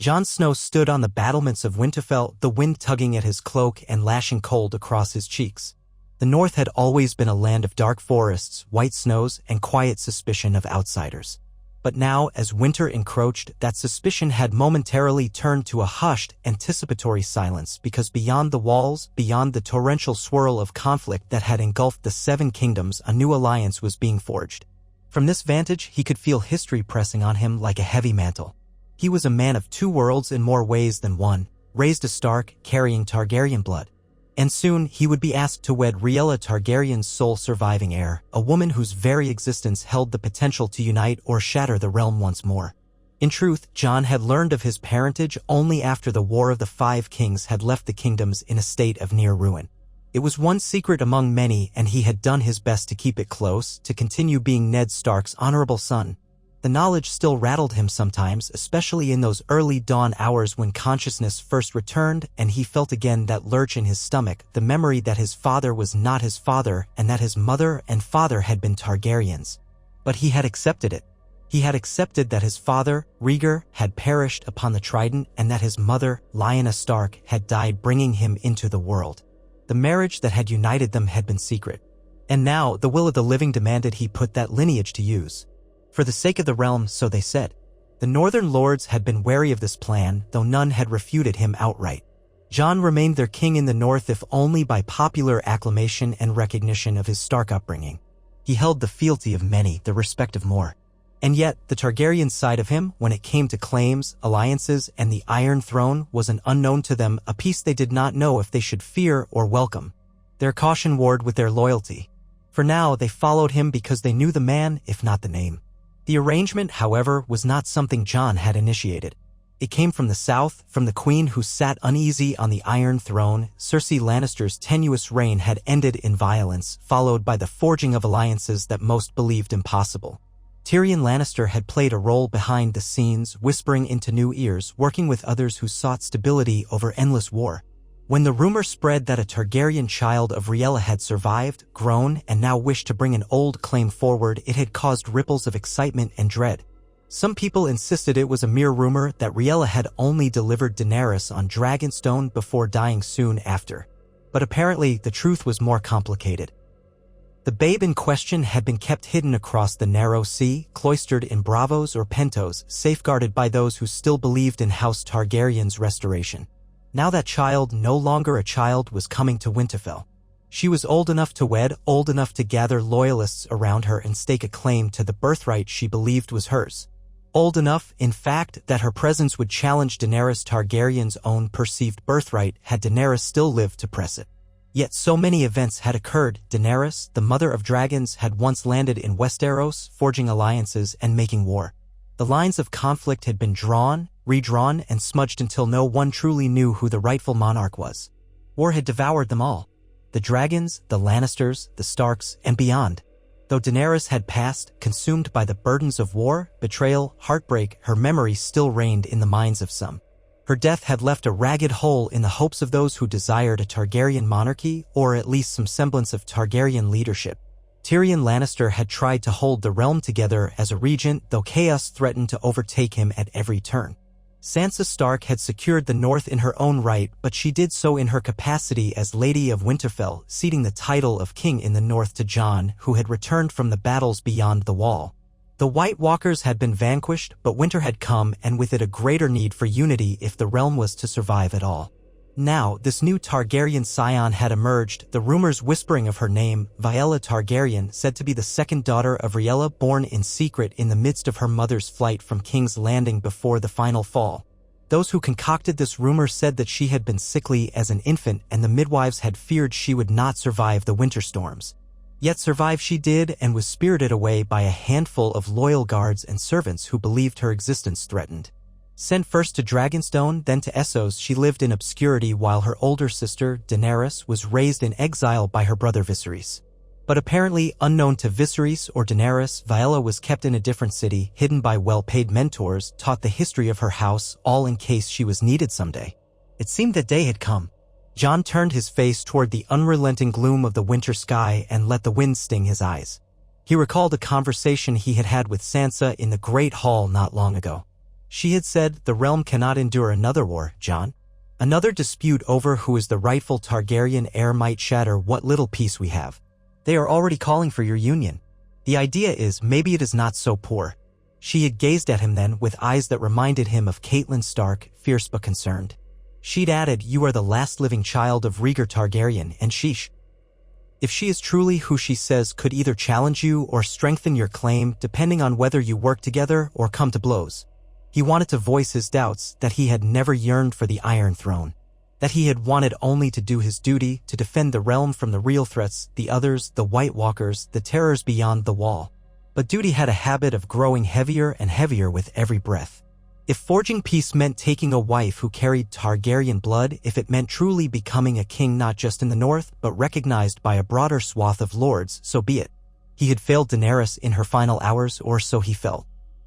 Jon Snow stood on the battlements of Winterfell, the wind tugging at his cloak and lashing cold across his cheeks. The North had always been a land of dark forests, white snows, and quiet suspicion of outsiders. But now, as winter encroached, that suspicion had momentarily turned to a hushed, anticipatory silence because beyond the walls, beyond the torrential swirl of conflict that had engulfed the Seven Kingdoms, a new alliance was being forged. From this vantage, he could feel history pressing on him like a heavy mantle. He was a man of two worlds in more ways than one, raised a Stark, carrying Targaryen blood. And soon he would be asked to wed Rhaella Targaryen's sole surviving heir, a woman whose very existence held the potential to unite or shatter the realm once more. In truth, Jon had learned of his parentage only after the War of the Five Kings had left the kingdoms in a state of near ruin. It was one secret among many, and he had done his best to keep it close, to continue being Ned Stark's honorable son. The knowledge still rattled him sometimes, especially in those early dawn hours when consciousness first returned and he felt again that lurch in his stomach, the memory that his father was not his father and that his mother and father had been Targaryens. But he had accepted it. He had accepted that his father, Rhaegar, had perished upon the Trident and that his mother, Lyanna Stark, had died bringing him into the world. The marriage that had united them had been secret. And now, the will of the living demanded he put that lineage to use. For the sake of the realm, so they said. The northern lords had been wary of this plan, though none had refuted him outright. Jon remained their king in the north if only by popular acclamation and recognition of his Stark upbringing. He held the fealty of many, the respect of more. And yet, the Targaryen side of him, when it came to claims, alliances, and the Iron Throne, was an unknown to them, a piece they did not know if they should fear or welcome. Their caution warred with their loyalty. For now, they followed him because they knew the man, if not the name. The arrangement, however, was not something Jon had initiated. It came from the south, from the queen who sat uneasy on the Iron Throne. Cersei Lannister's tenuous reign had ended in violence, followed by the forging of alliances that most believed impossible. Tyrion Lannister had played a role behind the scenes, whispering into new ears, working with others who sought stability over endless war. When the rumor spread that a Targaryen child of Rhaella had survived, grown, and now wished to bring an old claim forward, it had caused ripples of excitement and dread. Some people insisted it was a mere rumor that Rhaella had only delivered Daenerys on Dragonstone before dying soon after. But apparently, the truth was more complicated. The babe in question had been kept hidden across the narrow sea, cloistered in bravos or pentos, safeguarded by those who still believed in House Targaryen's restoration. Now that child, no longer a child, was coming to Winterfell. She was old enough to wed, old enough to gather loyalists around her and stake a claim to the birthright she believed was hers. Old enough, in fact, that her presence would challenge Daenerys Targaryen's own perceived birthright had Daenerys still lived to press it. Yet so many events had occurred. Daenerys, the mother of dragons, had once landed in Westeros, forging alliances and making war. The lines of conflict had been drawn, redrawn, and smudged until no one truly knew who the rightful monarch was. War had devoured them all. The dragons, the Lannisters, the Starks, and beyond. Though Daenerys had passed, consumed by the burdens of war, betrayal, heartbreak, her memory still reigned in the minds of some. Her death had left a ragged hole in the hopes of those who desired a Targaryen monarchy, or at least some semblance of Targaryen leadership. Tyrion Lannister had tried to hold the realm together as a regent, though chaos threatened to overtake him at every turn. Sansa Stark had secured the North in her own right, but she did so in her capacity as Lady of Winterfell, ceding the title of King in the North to Jon, who had returned from the battles beyond the Wall. The White Walkers had been vanquished, but winter had come, and with it a greater need for unity if the realm was to survive at all. Now, this new Targaryen Scion had emerged, the rumors whispering of her name, Viella Targaryen, said to be the second daughter of Rhaella, born in secret in the midst of her mother's flight from King's Landing before the final fall. Those who concocted this rumor said that she had been sickly as an infant and the midwives had feared she would not survive the winter storms. Yet survive she did and was spirited away by a handful of loyal guards and servants who believed her existence threatened. Sent first to Dragonstone, then to Essos, she lived in obscurity while her older sister, Daenerys, was raised in exile by her brother Viserys. But apparently unknown to Viserys or Daenerys, Viella was kept in a different city, hidden by well-paid mentors, taught the history of her house, all in case she was needed someday. It seemed that day had come. Jon turned his face toward the unrelenting gloom of the winter sky and let the wind sting his eyes. He recalled a conversation he had had with Sansa in the Great Hall not long ago. She had said, "The realm cannot endure another war, Jon. Another dispute over who is the rightful Targaryen heir might shatter what little peace we have. They are already calling for your union. The idea is maybe it is not so poor." She had gazed at him then with eyes that reminded him of Catelyn Stark, fierce but concerned. She'd added, "You are the last living child of Rhaegar Targaryen, and sheesh. If she is truly who she says, could either challenge you or strengthen your claim, depending on whether you work together or come to blows." He wanted to voice his doubts that he had never yearned for the Iron Throne, that he had wanted only to do his duty, to defend the realm from the real threats, the others, the White Walkers, the terrors beyond the wall. But duty had a habit of growing heavier and heavier with every breath. If forging peace meant taking a wife who carried Targaryen blood, if it meant truly becoming a king not just in the north, but recognized by a broader swath of lords, so be it. He had failed Daenerys in her final hours, or so he felt.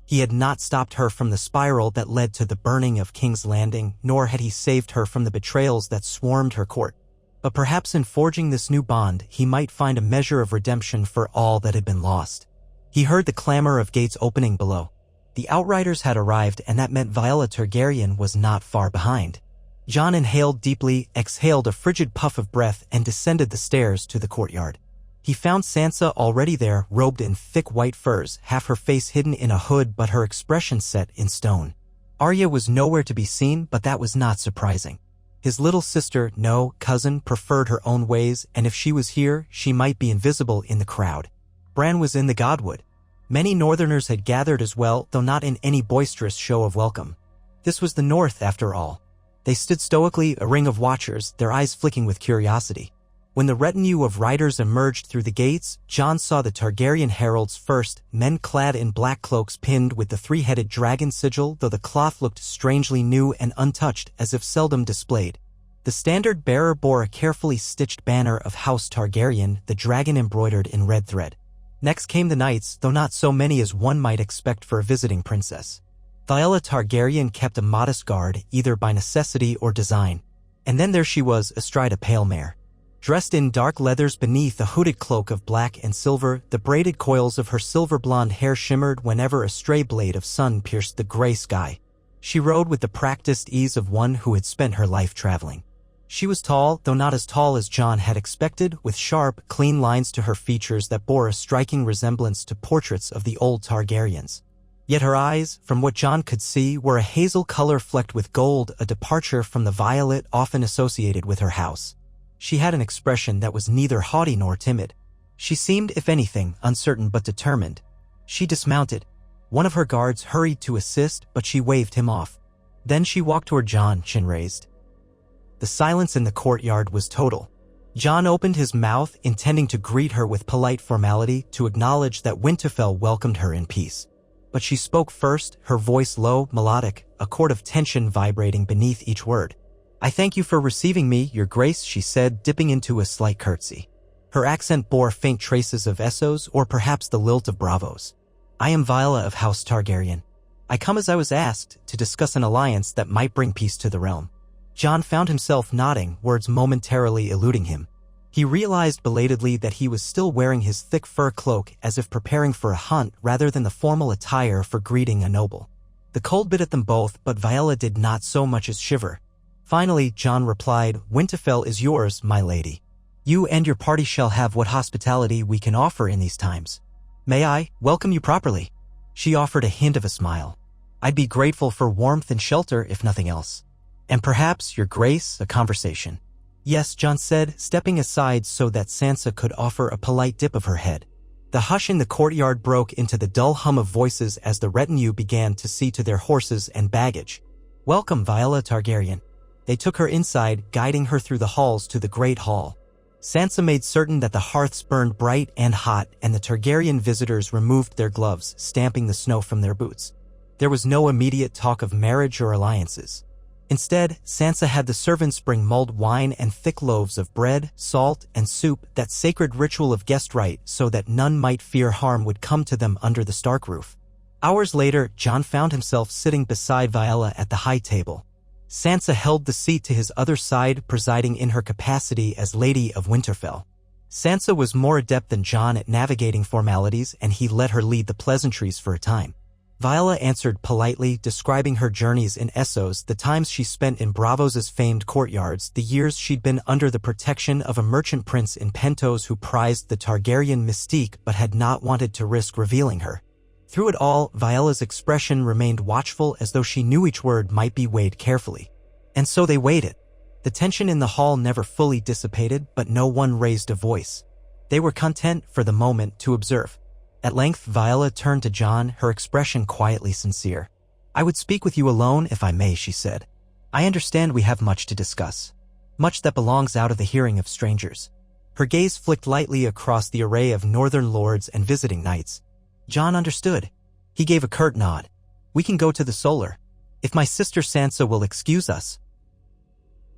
He had not stopped her from the spiral that led to the burning of King's Landing, nor had he saved her from the betrayals that swarmed her court. But perhaps in forging this new bond, he might find a measure of redemption for all that had been lost. He heard the clamor of gates opening below. The Outriders had arrived, and that meant Viella Targaryen was not far behind. Jon inhaled deeply, exhaled a frigid puff of breath, and descended the stairs to the courtyard. He found Sansa already there, robed in thick white furs, half her face hidden in a hood but her expression set in stone. Arya was nowhere to be seen, but that was not surprising. His little sister, no, cousin, preferred her own ways, and if she was here, she might be invisible in the crowd. Bran was in the Godswood. Many Northerners had gathered as well, though not in any boisterous show of welcome. This was the North, after all. They stood stoically, a ring of watchers, their eyes flicking with curiosity. When the retinue of riders emerged through the gates, Jon saw the Targaryen heralds first, men clad in black cloaks pinned with the three-headed dragon sigil, though the cloth looked strangely new and untouched, as if seldom displayed. The standard-bearer bore a carefully stitched banner of House Targaryen, the dragon embroidered in red thread. Next came the knights, though not so many as one might expect for a visiting princess. Viella Targaryen kept a modest guard, either by necessity or design. And then there she was, astride a pale mare. Dressed in dark leathers beneath a hooded cloak of black and silver, the braided coils of her silver-blonde hair shimmered whenever a stray blade of sun pierced the gray sky. She rode with the practiced ease of one who had spent her life traveling. She was tall, though not as tall as Jon had expected, with sharp, clean lines to her features that bore a striking resemblance to portraits of the old Targaryens. Yet her eyes, from what Jon could see, were a hazel color flecked with gold, a departure from the violet often associated with her house. She had an expression that was neither haughty nor timid. She seemed, if anything, uncertain but determined. She dismounted. One of her guards hurried to assist, but she waved him off. Then she walked toward Jon, chin raised. The silence in the courtyard was total. Jon opened his mouth, intending to greet her with polite formality, to acknowledge that Winterfell welcomed her in peace. But she spoke first, her voice low, melodic, a chord of tension vibrating beneath each word. "I thank you for receiving me, your grace," she said, dipping into a slight curtsy. Her accent bore faint traces of Essos, or perhaps the lilt of Bravos. "I am Viella of House Targaryen. I come as I was asked, to discuss an alliance that might bring peace to the realm." Jon found himself nodding, words momentarily eluding him. He realized belatedly that he was still wearing his thick fur cloak, as if preparing for a hunt rather than the formal attire for greeting a noble. The cold bit at them both, but Viella did not so much as shiver. Finally, Jon replied, "Winterfell is yours, my lady. You and your party shall have what hospitality we can offer in these times. May I welcome you properly?" She offered a hint of a smile. "I'd be grateful for warmth and shelter, if nothing else. And perhaps, your grace, a conversation." "Yes," Jon said, stepping aside so that Sansa could offer a polite dip of her head. The hush in the courtyard broke into the dull hum of voices as the retinue began to see to their horses and baggage. "Welcome, Viella Targaryen." They took her inside, guiding her through the halls to the Great Hall. Sansa made certain that the hearths burned bright and hot, and the Targaryen visitors removed their gloves, stamping the snow from their boots. There was no immediate talk of marriage or alliances. Instead, Sansa had the servants bring mulled wine and thick loaves of bread, salt, and soup, that sacred ritual of guest right, so that none might fear harm would come to them under the Stark roof. Hours later, Jon found himself sitting beside Viella at the high table. Sansa held the seat to his other side, presiding in her capacity as Lady of Winterfell. Sansa was more adept than Jon at navigating formalities, and he let her lead the pleasantries for a time. Viella answered politely, describing her journeys in Essos, the times she spent in Braavos' famed courtyards, the years she'd been under the protection of a merchant prince in Pentos who prized the Targaryen mystique but had not wanted to risk revealing her. Through it all, Viella's expression remained watchful, as though she knew each word might be weighed carefully. And so they waited. The tension in the hall never fully dissipated, but no one raised a voice. They were content, for the moment, to observe. At length, Viella turned to Jon, her expression quietly sincere. "I would speak with you alone if I may," she said. "I understand we have much to discuss. Much that belongs out of the hearing of strangers." Her gaze flicked lightly across the array of northern lords and visiting knights. Jon understood. He gave a curt nod. "We can go to the Solar, if my sister Sansa will excuse us."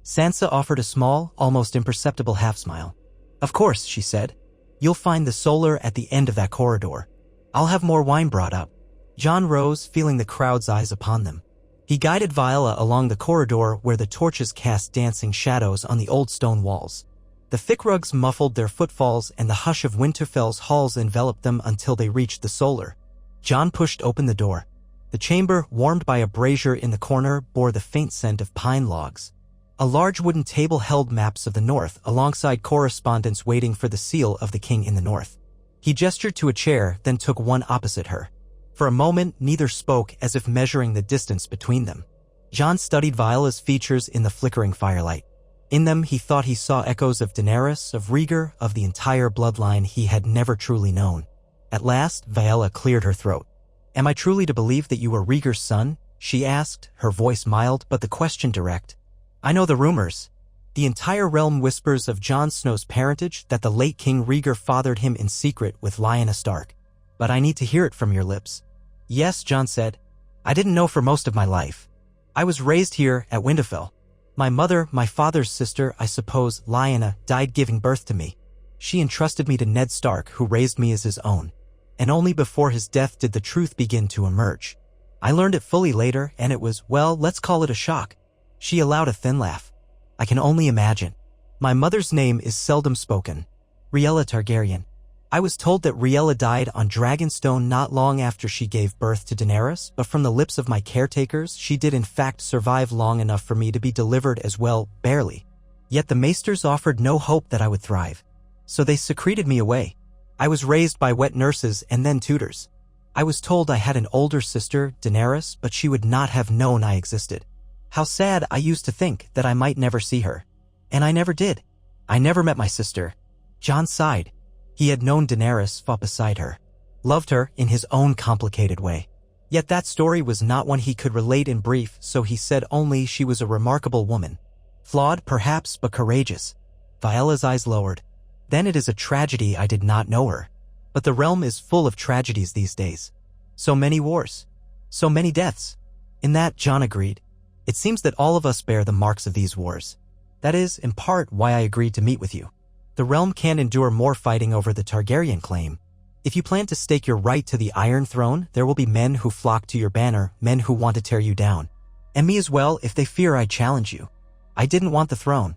Sansa offered a small, almost imperceptible half-smile. "Of course," she said. "You'll find the Solar at the end of that corridor. I'll have more wine brought up." Jon rose, feeling the crowd's eyes upon them. He guided Viella along the corridor where the torches cast dancing shadows on the old stone walls. The thick rugs muffled their footfalls, and the hush of Winterfell's halls enveloped them until they reached the Solar. Jon pushed open the door. The chamber, warmed by a brazier in the corner, bore the faint scent of pine logs. A large wooden table held maps of the north, alongside correspondence waiting for the seal of the king in the north. He gestured to a chair, then took one opposite her. For a moment, neither spoke, as if measuring the distance between them. Jon studied Viella's features in the flickering firelight. In them, he thought he saw echoes of Daenerys, of Rhaegar, of the entire bloodline he had never truly known. At last, Viella cleared her throat. "Am I truly to believe that you were Rhaegar's son?" she asked, her voice mild but the question direct. "I know the rumors. The entire realm whispers of Jon Snow's parentage, that the late King Rhaegar fathered him in secret with Lyanna Stark. But I need to hear it from your lips." "Yes," Jon said. "I didn't know for most of my life. I was raised here at Winterfell. My mother, my father's sister, I suppose, Lyanna, died giving birth to me. She entrusted me to Ned Stark, who raised me as his own. And only before his death did the truth begin to emerge. I learned it fully later, and it was, well, let's call it a shock." She allowed a thin laugh. "I can only imagine. My mother's name is seldom spoken. Rhaella Targaryen. I was told that Rhaella died on Dragonstone not long after she gave birth to Daenerys, but from the lips of my caretakers, she did in fact survive long enough for me to be delivered as well, barely. Yet the maesters offered no hope that I would thrive. So they secreted me away. I was raised by wet nurses and then tutors. I was told I had an older sister, Daenerys, but she would not have known I existed. How sad I used to think that I might never see her. And I never did. I never met my sister." Jon sighed. He had known Daenerys, fought beside her. Loved her in his own complicated way. Yet that story was not one he could relate in brief, so he said only she was a remarkable woman. Flawed, perhaps, but courageous. Viella's eyes lowered. "Then it is a tragedy I did not know her. But the realm is full of tragedies these days. So many wars. So many deaths." In that, Jon agreed. "It seems that all of us bear the marks of these wars. That is, in part, why I agreed to meet with you. The realm can't endure more fighting over the Targaryen claim. If you plan to stake your right to the Iron Throne, there will be men who flock to your banner, men who want to tear you down. And me as well, if they fear I'd challenge you. I didn't want the throne.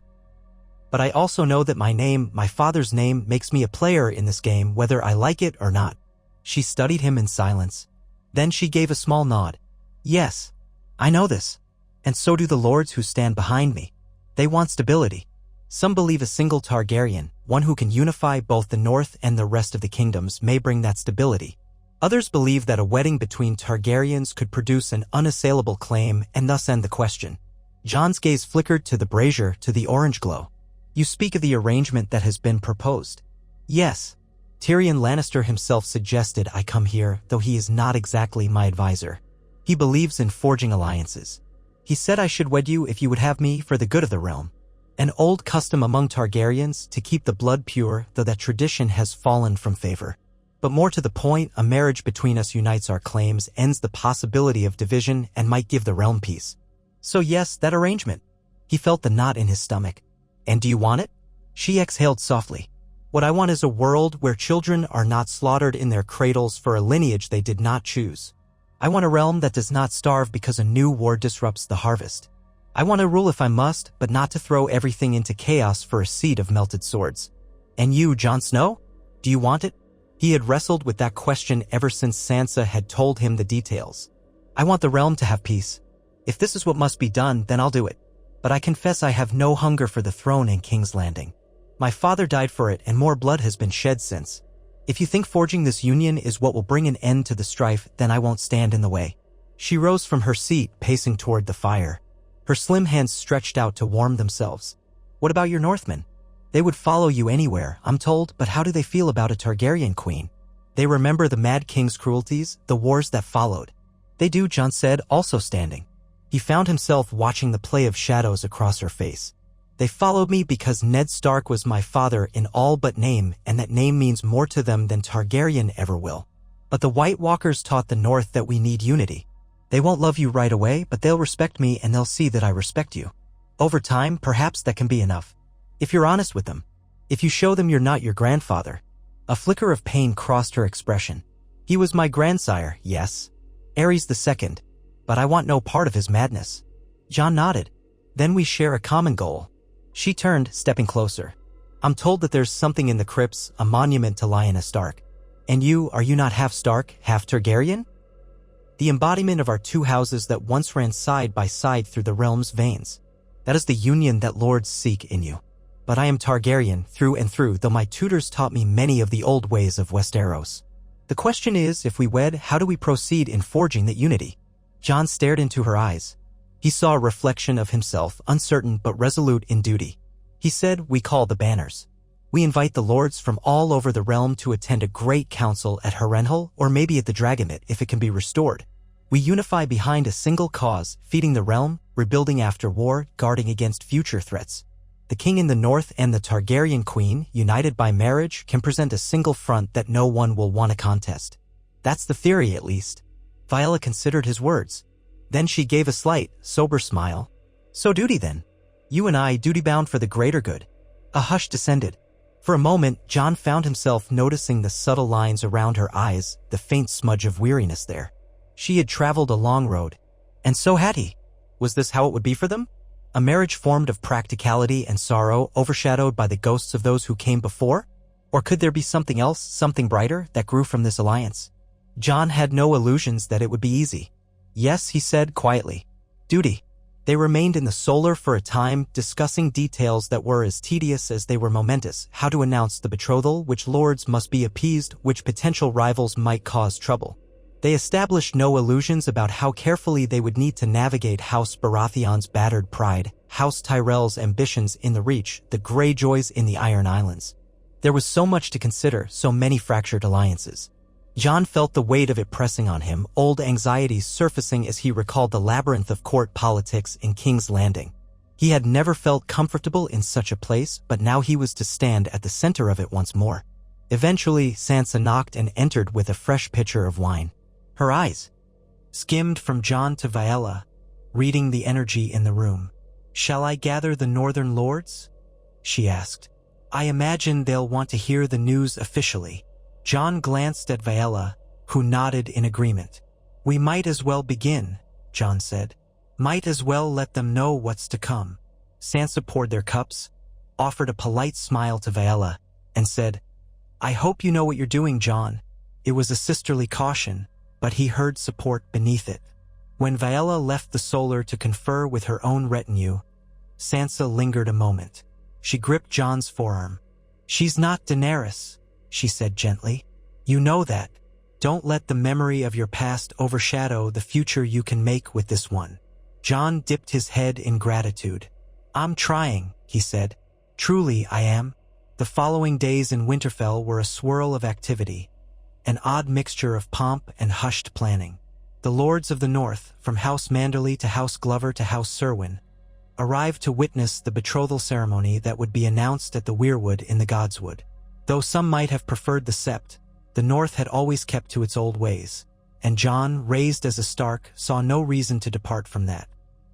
But I also know that my name, my father's name, makes me a player in this game, whether I like it or not." She studied him in silence. Then she gave a small nod. "Yes, I know this. And so do the lords who stand behind me. They want stability. Some believe a single Targaryen, one who can unify both the north and the rest of the kingdoms, may bring that stability. Others believe that a wedding between Targaryens could produce an unassailable claim and thus end the question." Jon's gaze flickered to the brazier, to the orange glow. "You speak of the arrangement that has been proposed." "Yes. Tyrion Lannister himself suggested I come here, though he is not exactly my advisor. He believes in forging alliances. He said I should wed you if you would have me for the good of the realm. An old custom among Targaryens to keep the blood pure, though that tradition has fallen from favor. But more to the point, a marriage between us unites our claims, ends the possibility of division, and might give the realm peace. So yes, that arrangement." He felt the knot in his stomach. "And do you want it?" She exhaled softly. "What I want is a world where children are not slaughtered in their cradles for a lineage they did not choose. I want a realm that does not starve because a new war disrupts the harvest. I want to rule if I must, but not to throw everything into chaos for a seat of melted swords. And you, Jon Snow? Do you want it?" He had wrestled with that question ever since Sansa had told him the details. I want the realm to have peace. If this is what must be done, then I'll do it. But I confess I have no hunger for the throne in King's Landing. My father died for it and more blood has been shed since. If you think forging this union is what will bring an end to the strife, then I won't stand in the way. She rose from her seat, pacing toward the fire. Her slim hands stretched out to warm themselves. What about your Northmen? They would follow you anywhere, I'm told, but how do they feel about a Targaryen queen? They remember the Mad King's cruelties, the wars that followed. They do, Jon said, also standing. He found himself watching the play of shadows across her face. They followed me because Ned Stark was my father in all but name, and that name means more to them than Targaryen ever will. But the White Walkers taught the North that we need unity. They won't love you right away, but they'll respect me and they'll see that I respect you. Over time, perhaps that can be enough. If you're honest with them. If you show them you're not your grandfather. A flicker of pain crossed her expression. He was my grandsire, yes. Aerys II. But I want no part of his madness. Jon nodded. Then we share a common goal. She turned, stepping closer. I'm told that there's something in the crypts, a monument to Lyanna Stark. And are you not half Stark, half Targaryen? The embodiment of our two houses that once ran side by side through the realm's veins. That is the union that lords seek in you. But I am Targaryen through and through, though my tutors taught me many of the old ways of Westeros. The question is, if we wed, how do we proceed in forging that unity? Jon stared into her eyes. He saw a reflection of himself, uncertain but resolute in duty. He said, we call the banners. We invite the lords from all over the realm to attend a great council at Harrenhal or maybe at the Dragonmet if it can be restored. We unify behind a single cause, feeding the realm, rebuilding after war, guarding against future threats. The king in the north and the Targaryen queen, united by marriage, can present a single front that no one will want to contest. That's the theory, at least. Viella considered his words. Then she gave a slight, sober smile. So duty then. You and I duty-bound for the greater good. A hush descended. For a moment, Jon found himself noticing the subtle lines around her eyes, the faint smudge of weariness there. She had traveled a long road. And so had he. Was this how it would be for them? A marriage formed of practicality and sorrow, overshadowed by the ghosts of those who came before? Or could there be something else, something brighter, that grew from this alliance? Jon had no illusions that it would be easy. Yes, he said quietly. Duty. They remained in the solar for a time, discussing details that were as tedious as they were momentous, how to announce the betrothal, which lords must be appeased, which potential rivals might cause trouble. They established no illusions about how carefully they would need to navigate House Baratheon's battered pride, House Tyrell's ambitions in the Reach, the Greyjoys in the Iron Islands. There was so much to consider, so many fractured alliances. Jon felt the weight of it pressing on him, old anxieties surfacing as he recalled the labyrinth of court politics in King's Landing. He had never felt comfortable in such a place, but now he was to stand at the center of it once more. Eventually, Sansa knocked and entered with a fresh pitcher of wine. Her eyes skimmed from Jon to Viella, reading the energy in the room. Shall I gather the northern lords? She asked. I imagine they'll want to hear the news officially. Jon glanced at Viella, who nodded in agreement. We might as well begin, Jon said. Might as well let them know what's to come. Sansa poured their cups, offered a polite smile to Viella, and said, I hope you know what you're doing, Jon. It was a sisterly caution, but he heard support beneath it. When Viella left the solar to confer with her own retinue, Sansa lingered a moment. She gripped Jon's forearm. She's not Daenerys, she said gently. You know that. Don't let the memory of your past overshadow the future you can make with this one. Jon dipped his head in gratitude. I'm trying, he said. Truly, I am. The following days in Winterfell were a swirl of activity, an odd mixture of pomp and hushed planning. The lords of the north, from House Manderly to House Glover to House Serwyn, arrived to witness the betrothal ceremony that would be announced at the Weirwood in the Godswood. Though some might have preferred the sept, the North had always kept to its old ways, and Jon, raised as a Stark, saw no reason to depart from that.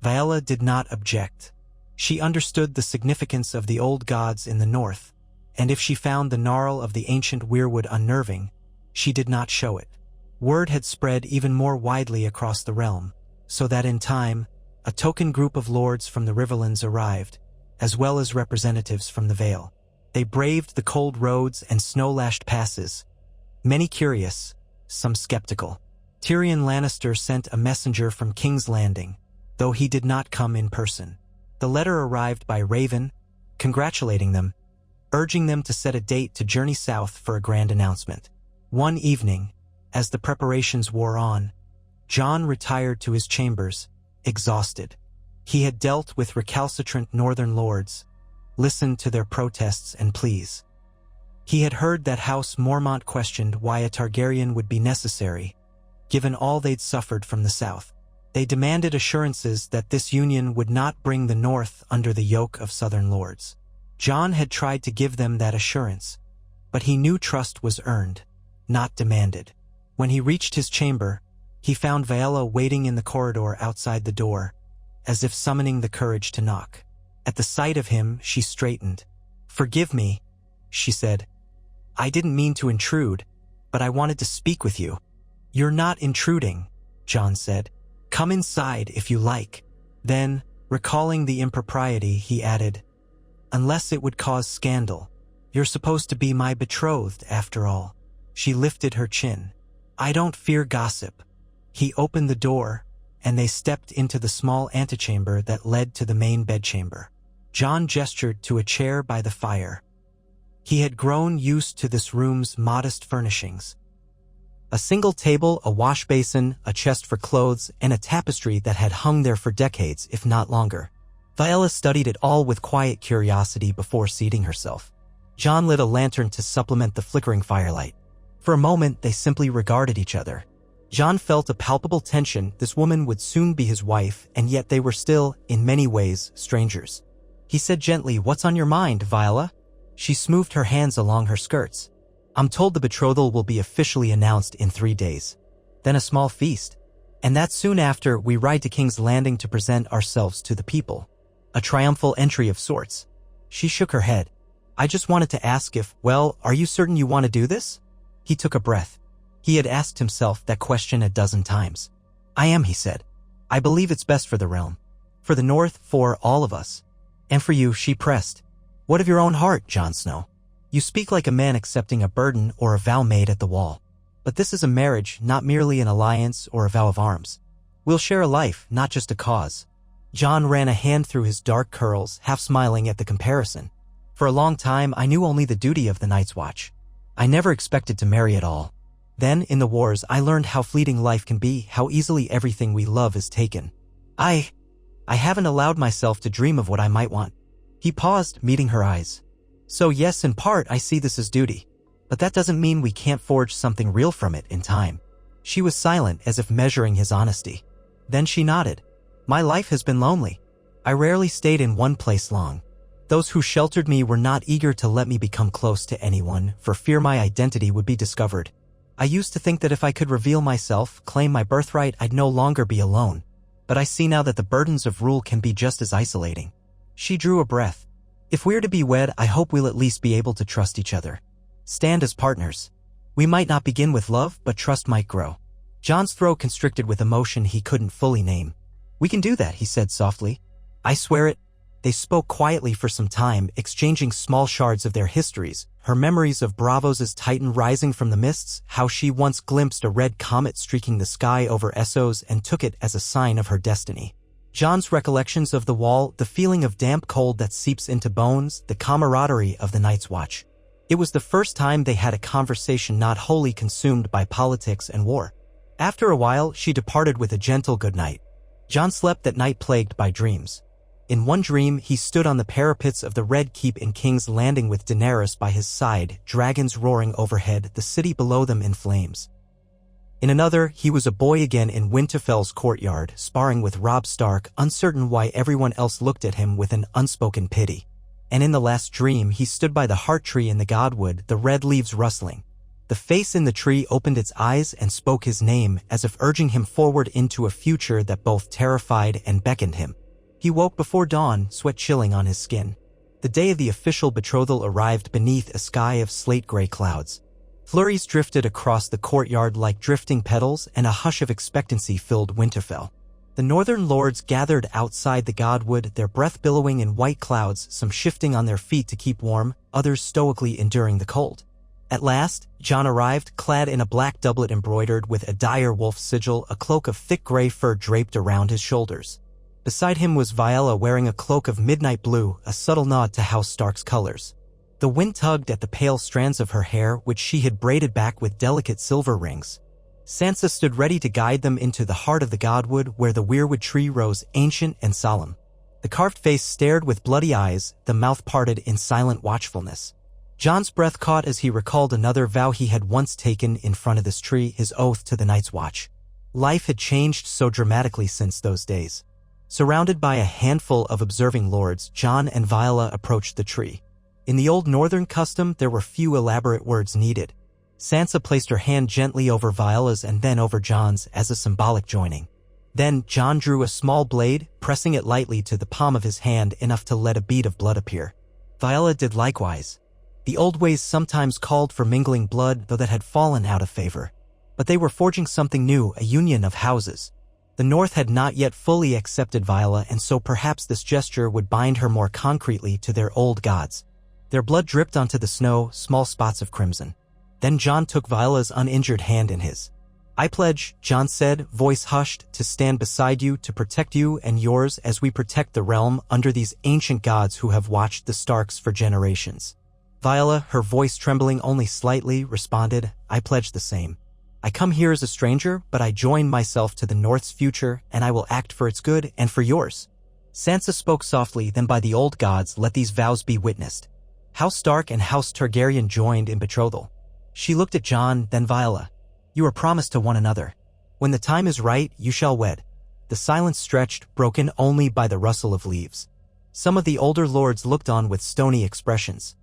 Viella did not object. She understood the significance of the old gods in the North, and if she found the gnarl of the ancient Weirwood unnerving, she did not show it. Word had spread even more widely across the realm, so that in time, a token group of lords from the Riverlands arrived, as well as representatives from the Vale. They braved the cold roads and snow-lashed passes, Many curious, some skeptical. Tyrion Lannister sent a messenger from King's Landing, though he did not come in person. The letter arrived by Raven, congratulating them, urging them to set a date to journey south for a grand announcement. One evening, as the preparations wore on, Jon retired to his chambers, exhausted. He had dealt with recalcitrant northern lords, listened to their protests and pleas. He had heard that House Mormont questioned why a Targaryen would be necessary, given all they'd suffered from the south. They demanded assurances that this union would not bring the North under the yoke of southern lords. Jon had tried to give them that assurance, but he knew trust was earned, not demanded. When he reached his chamber, he found Viella waiting in the corridor outside the door, as if summoning the courage to knock. At the sight of him, she straightened. "Forgive me," she said. "I didn't mean to intrude, but I wanted to speak with you." "You're not intruding," Jon said. "Come inside if you like." Then, recalling the impropriety, he added, "Unless it would cause scandal. You're supposed to be my betrothed, after all." She lifted her chin. "I don't fear gossip." He opened the door, and they stepped into the small antechamber that led to the main bedchamber. Jon gestured to a chair by the fire. He had grown used to this room's modest furnishings. A single table, a wash basin, a chest for clothes, and a tapestry that had hung there for decades, if not longer. Viella studied it all with quiet curiosity before seating herself. Jon lit a lantern to supplement the flickering firelight. For a moment, they simply regarded each other. Jon felt a palpable tension. This woman would soon be his wife, and yet they were still, in many ways, strangers. He said gently, "What's on your mind, Viella?" She smoothed her hands along her skirts. "I'm told the betrothal will be officially announced in 3 days. Then a small feast. And that soon after, we ride to King's Landing to present ourselves to the people. A triumphal entry of sorts." She shook her head. "I just wanted to ask if, well, are you certain you want to do this?" He took a breath. He had asked himself that question a dozen times. "I am," he said. "I believe it's best for the realm. For the North, for all of us. And for you," she pressed. "What of your own heart, Jon Snow? You speak like a man accepting a burden or a vow made at the wall. But this is a marriage, not merely an alliance or a vow of arms. We'll share a life, not just a cause." Jon ran a hand through his dark curls, half smiling at the comparison. "For a long time, I knew only the duty of the Night's Watch. I never expected to marry at all. Then, in the wars, I learned how fleeting life can be, how easily everything we love is taken. I haven't allowed myself to dream of what I might want." He paused, meeting her eyes. "So yes, in part, I see this as duty. But that doesn't mean we can't forge something real from it in time." She was silent, as if measuring his honesty. Then she nodded. "My life has been lonely. I rarely stayed in one place long. Those who sheltered me were not eager to let me become close to anyone, for fear my identity would be discovered. I used to think that if I could reveal myself, claim my birthright, I'd no longer be alone. But I see now that the burdens of rule can be just as isolating." She drew a breath. "If we're to be wed, I hope we'll at least be able to trust each other. Stand as partners. We might not begin with love, but trust might grow." Jon's throat constricted with emotion he couldn't fully name. "We can do that," he said softly. "I swear it." They spoke quietly for some time, exchanging small shards of their histories, her memories of Braavos' Titan rising from the mists, how she once glimpsed a red comet streaking the sky over Essos and took it as a sign of her destiny. Jon's recollections of the wall, the feeling of damp cold that seeps into bones, the camaraderie of the Night's Watch. It was the first time they had a conversation not wholly consumed by politics and war. After a while, she departed with a gentle goodnight. Jon slept that night plagued by dreams. In one dream, he stood on the parapets of the Red Keep in King's Landing with Daenerys by his side, dragons roaring overhead, the city below them in flames. In another, he was a boy again in Winterfell's courtyard, sparring with Robb Stark, uncertain why everyone else looked at him with an unspoken pity. And in the last dream, he stood by the heart tree in the Godswood, the red leaves rustling. The face in the tree opened its eyes and spoke his name, as if urging him forward into a future that both terrified and beckoned him. He woke before dawn, sweat chilling on his skin. The day of the official betrothal arrived beneath a sky of slate-gray clouds. Flurries drifted across the courtyard like drifting petals, and a hush of expectancy filled Winterfell. The northern lords gathered outside the Godswood, their breath billowing in white clouds, some shifting on their feet to keep warm, others stoically enduring the cold. At last, Jon arrived, clad in a black doublet embroidered with a dire wolf sigil, a cloak of thick gray fur draped around his shoulders. Beside him was Viella wearing a cloak of midnight blue, a subtle nod to House Stark's colors. The wind tugged at the pale strands of her hair, which she had braided back with delicate silver rings. Sansa stood ready to guide them into the heart of the Godswood, where the weirwood tree rose ancient and solemn. The carved face stared with bloody eyes, the mouth parted in silent watchfulness. Jon's breath caught as he recalled another vow he had once taken in front of this tree, his oath to the Night's Watch. Life had changed so dramatically since those days. Surrounded by a handful of observing lords, Jon and Viella approached the tree. In the old northern custom, there were few elaborate words needed. Sansa placed her hand gently over Viella's and then over Jon's as a symbolic joining. Then Jon drew a small blade, pressing it lightly to the palm of his hand enough to let a bead of blood appear. Viella did likewise. The old ways sometimes called for mingling blood, though that had fallen out of favor. But they were forging something new, a union of houses. The North had not yet fully accepted Viella, and so perhaps this gesture would bind her more concretely to their old gods. Their blood dripped onto the snow, small spots of crimson. Then Jon took Viole's uninjured hand in his. "I pledge," Jon said, voice hushed, "to stand beside you, to protect you and yours as we protect the realm under these ancient gods who have watched the Starks for generations." Viella, her voice trembling only slightly, responded, "I pledge the same. I come here as a stranger, but I join myself to the North's future, and I will act for its good and for yours." Sansa spoke softly, "Then by the old gods, let these vows be witnessed." House Stark and House Targaryen joined in betrothal. She looked at Jon, then Viella. "You are promised to one another. When the time is right, you shall wed." The silence stretched, broken only by the rustle of leaves. Some of the older lords looked on with stony expressions.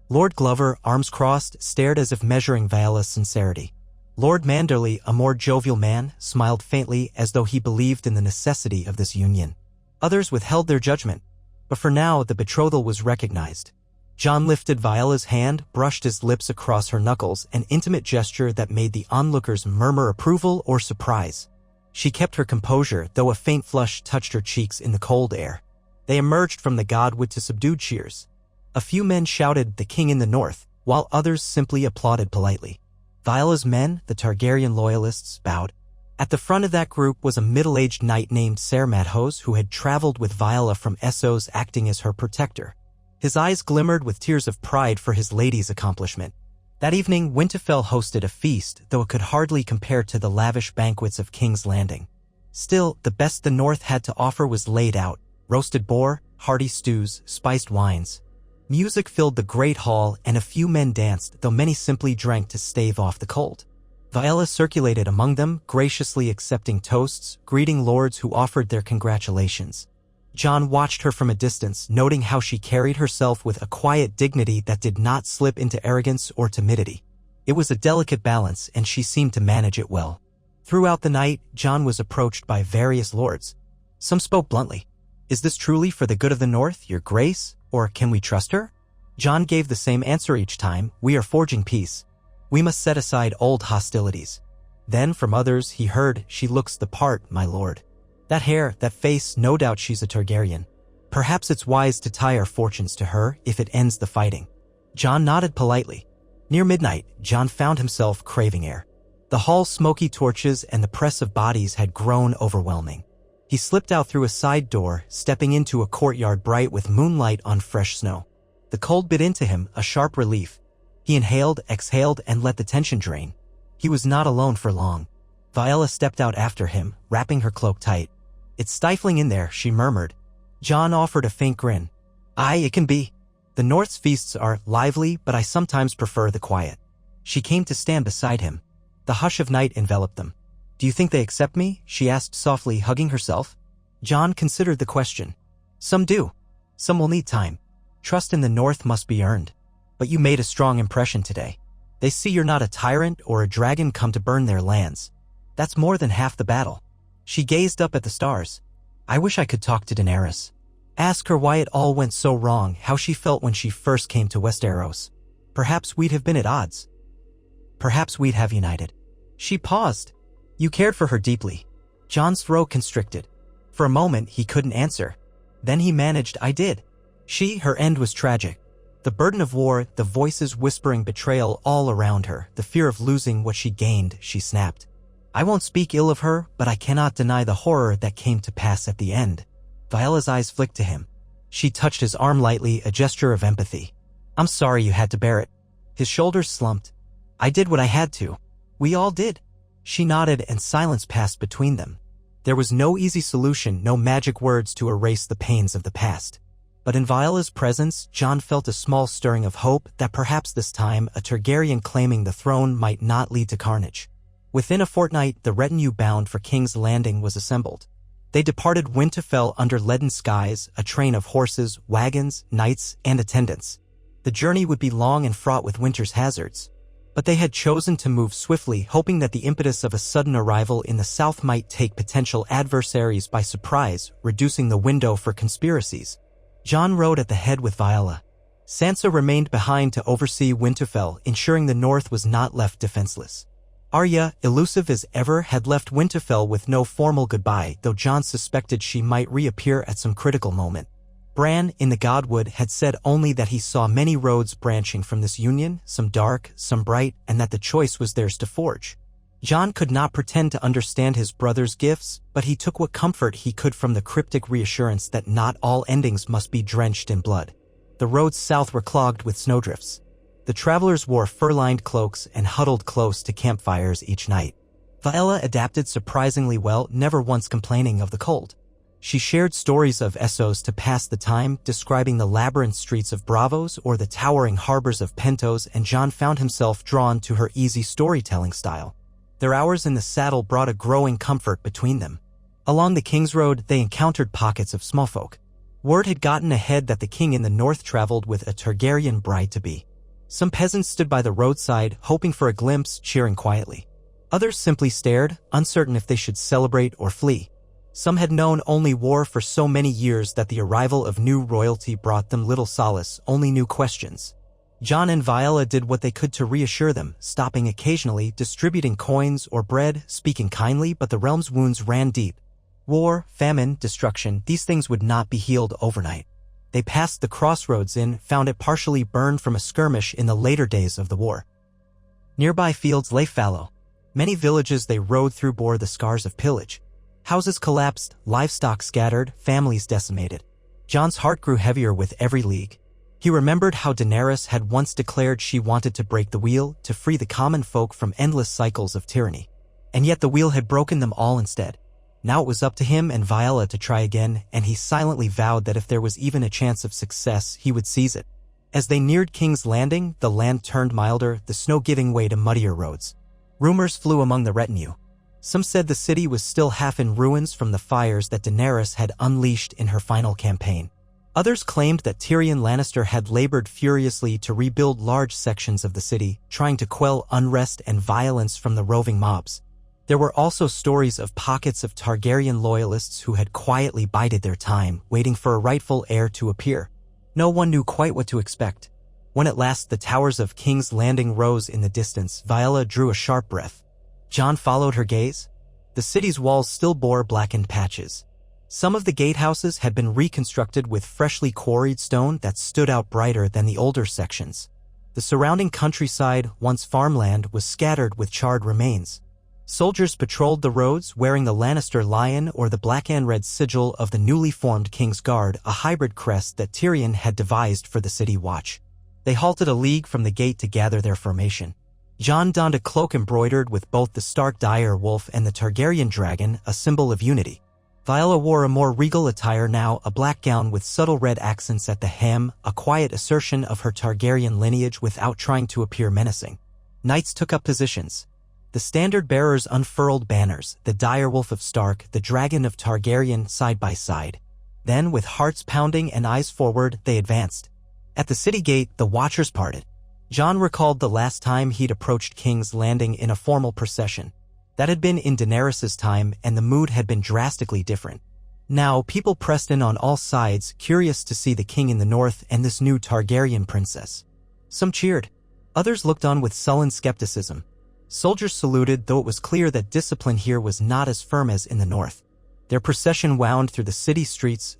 Lord Glover, arms crossed, stared as if measuring Viole's sincerity. Lord Manderley, a more jovial man, smiled faintly as though he believed in the necessity of this union. Others withheld their judgment. But for now, the betrothal was recognized. Jon lifted Viola's hand, brushed his lips across her knuckles, an intimate gesture that made the onlookers murmur approval or surprise. She kept her composure, though a faint flush touched her cheeks in the cold air. They emerged from the Godswood to subdued cheers. A few men shouted, "The king in the north," while others simply applauded politely. Viola's men, the Targaryen loyalists, bowed. At the front of that group was a middle-aged knight named Ser Madhos who had traveled with Viella from Essos, acting as her protector. His eyes glimmered with tears of pride for his lady's accomplishment. That evening, Winterfell hosted a feast, though it could hardly compare to the lavish banquets of King's Landing. Still, the best the North had to offer was laid out: roasted boar, hearty stews, spiced wines. Music filled the great hall, and a few men danced, though many simply drank to stave off the cold. Viella circulated among them, graciously accepting toasts, greeting lords who offered their congratulations. Jon watched her from a distance, noting how she carried herself with a quiet dignity that did not slip into arrogance or timidity. It was a delicate balance, and she seemed to manage it well. Throughout the night, Jon was approached by various lords. Some spoke bluntly. "Is this truly for the good of the North, your grace, or can we trust her?" Jon gave the same answer each time: "We are forging peace. We must set aside old hostilities." Then from others he heard, "She looks the part, my lord. That hair, that face, no doubt she's a Targaryen. Perhaps it's wise to tie our fortunes to her if it ends the fighting." Jon nodded politely. Near midnight, Jon found himself craving air. The hall's smoky torches and the press of bodies had grown overwhelming. He slipped out through a side door, stepping into a courtyard bright with moonlight on fresh snow. The cold bit into him, a sharp relief. He inhaled, exhaled, and let the tension drain. He was not alone for long. Viella stepped out after him, wrapping her cloak tight. "It's stifling in there," she murmured. Jon offered a faint grin. "Aye, it can be. The North's feasts are lively, but I sometimes prefer the quiet." She came to stand beside him. The hush of night enveloped them. "Do you think they accept me?" she asked softly, hugging herself. Jon considered the question. "Some do. Some will need time. Trust in the North must be earned. But you made a strong impression today. They see you're not a tyrant or a dragon come to burn their lands. That's more than half the battle." She gazed up at the stars. "I wish I could talk to Daenerys. Ask her why it all went so wrong, how she felt when she first came to Westeros. Perhaps we'd have been at odds. Perhaps we'd have united." She paused. "You cared for her deeply." Jon's throat constricted. For a moment, he couldn't answer. Then he managed, "I did." Her end was tragic. The burden of war, the voices whispering betrayal all around her, the fear of losing what she gained, she snapped. I won't speak ill of her, but I cannot deny the horror that came to pass at the end. Viole's eyes flicked to him. She touched his arm lightly, a gesture of empathy. I'm sorry you had to bear it. His shoulders slumped. I did what I had to. We all did. She nodded and silence passed between them. There was no easy solution, no magic words to erase the pains of the past. But in Viola's presence, Jon felt a small stirring of hope that perhaps this time a Targaryen claiming the throne might not lead to carnage. Within a fortnight, the retinue bound for King's Landing was assembled. They departed Winterfell under leaden skies, a train of horses, wagons, knights, and attendants. The journey would be long and fraught with winter's hazards. But they had chosen to move swiftly, hoping that the impetus of a sudden arrival in the south might take potential adversaries by surprise, reducing the window for conspiracies. Jon rode at the head with Viella. Sansa remained behind to oversee Winterfell, ensuring the north was not left defenseless. Arya, elusive as ever, had left Winterfell with no formal goodbye, though Jon suspected she might reappear at some critical moment. Bran, in the Godswood, had said only that he saw many roads branching from this union, some dark, some bright, and that the choice was theirs to forge. Jon could not pretend to understand his brother's gifts, but he took what comfort he could from the cryptic reassurance that not all endings must be drenched in blood. The roads south were clogged with snowdrifts. The travelers wore fur-lined cloaks and huddled close to campfires each night. Viella adapted surprisingly well, never once complaining of the cold. She shared stories of Essos to pass the time, describing the labyrinth streets of Bravos or the towering harbors of Pentos, and Jon found himself drawn to her easy storytelling style. Their hours in the saddle brought a growing comfort between them. Along the King's Road, they encountered pockets of smallfolk. Word had gotten ahead that the king in the north traveled with a Targaryen bride-to-be. Some peasants stood by the roadside, hoping for a glimpse, cheering quietly. Others simply stared, uncertain if they should celebrate or flee. Some had known only war for so many years that the arrival of new royalty brought them little solace, only new questions. Jon and Viella did what they could to reassure them, stopping occasionally, distributing coins or bread, speaking kindly, but the realm's wounds ran deep. War, famine, destruction, these things would not be healed overnight. They passed the crossroads inn, found it partially burned from a skirmish in the later days of the war. Nearby fields lay fallow. Many villages they rode through bore the scars of pillage. Houses collapsed, livestock scattered, families decimated. Jon's heart grew heavier with every league. He remembered how Daenerys had once declared she wanted to break the wheel, to free the common folk from endless cycles of tyranny. And yet the wheel had broken them all instead. Now it was up to him and Viella to try again, and he silently vowed that if there was even a chance of success, he would seize it. As they neared King's Landing, the land turned milder, the snow giving way to muddier roads. Rumors flew among the retinue. Some said the city was still half in ruins from the fires that Daenerys had unleashed in her final campaign. Others claimed that Tyrion Lannister had labored furiously to rebuild large sections of the city, trying to quell unrest and violence from the roving mobs. There were also stories of pockets of Targaryen loyalists who had quietly bided their time, waiting for a rightful heir to appear. No one knew quite what to expect. When at last the towers of King's Landing rose in the distance, Viella drew a sharp breath. Jon followed her gaze. The city's walls still bore blackened patches. Some of the gatehouses had been reconstructed with freshly quarried stone that stood out brighter than the older sections. The surrounding countryside, once farmland, was scattered with charred remains. Soldiers patrolled the roads, wearing the Lannister lion or the black and red sigil of the newly formed King's Guard, a hybrid crest that Tyrion had devised for the city watch. They halted a league from the gate to gather their formation. Jon donned a cloak embroidered with both the Stark dire wolf and the Targaryen dragon, a symbol of unity. Viella wore a more regal attire now, a black gown with subtle red accents at the hem, a quiet assertion of her Targaryen lineage without trying to appear menacing. Knights took up positions. The standard-bearers unfurled banners, the direwolf of Stark, the dragon of Targaryen, side by side. Then, with hearts pounding and eyes forward, they advanced. At the city gate, the watchers parted. Jon recalled the last time he'd approached King's Landing in a formal procession. That had been in Daenerys' time, and the mood had been drastically different. Now, people pressed in on all sides, curious to see the king in the north and this new Targaryen princess. Some cheered. Others looked on with sullen skepticism. Soldiers saluted, though it was clear that discipline here was not as firm as in the north. Their procession wound through the city streets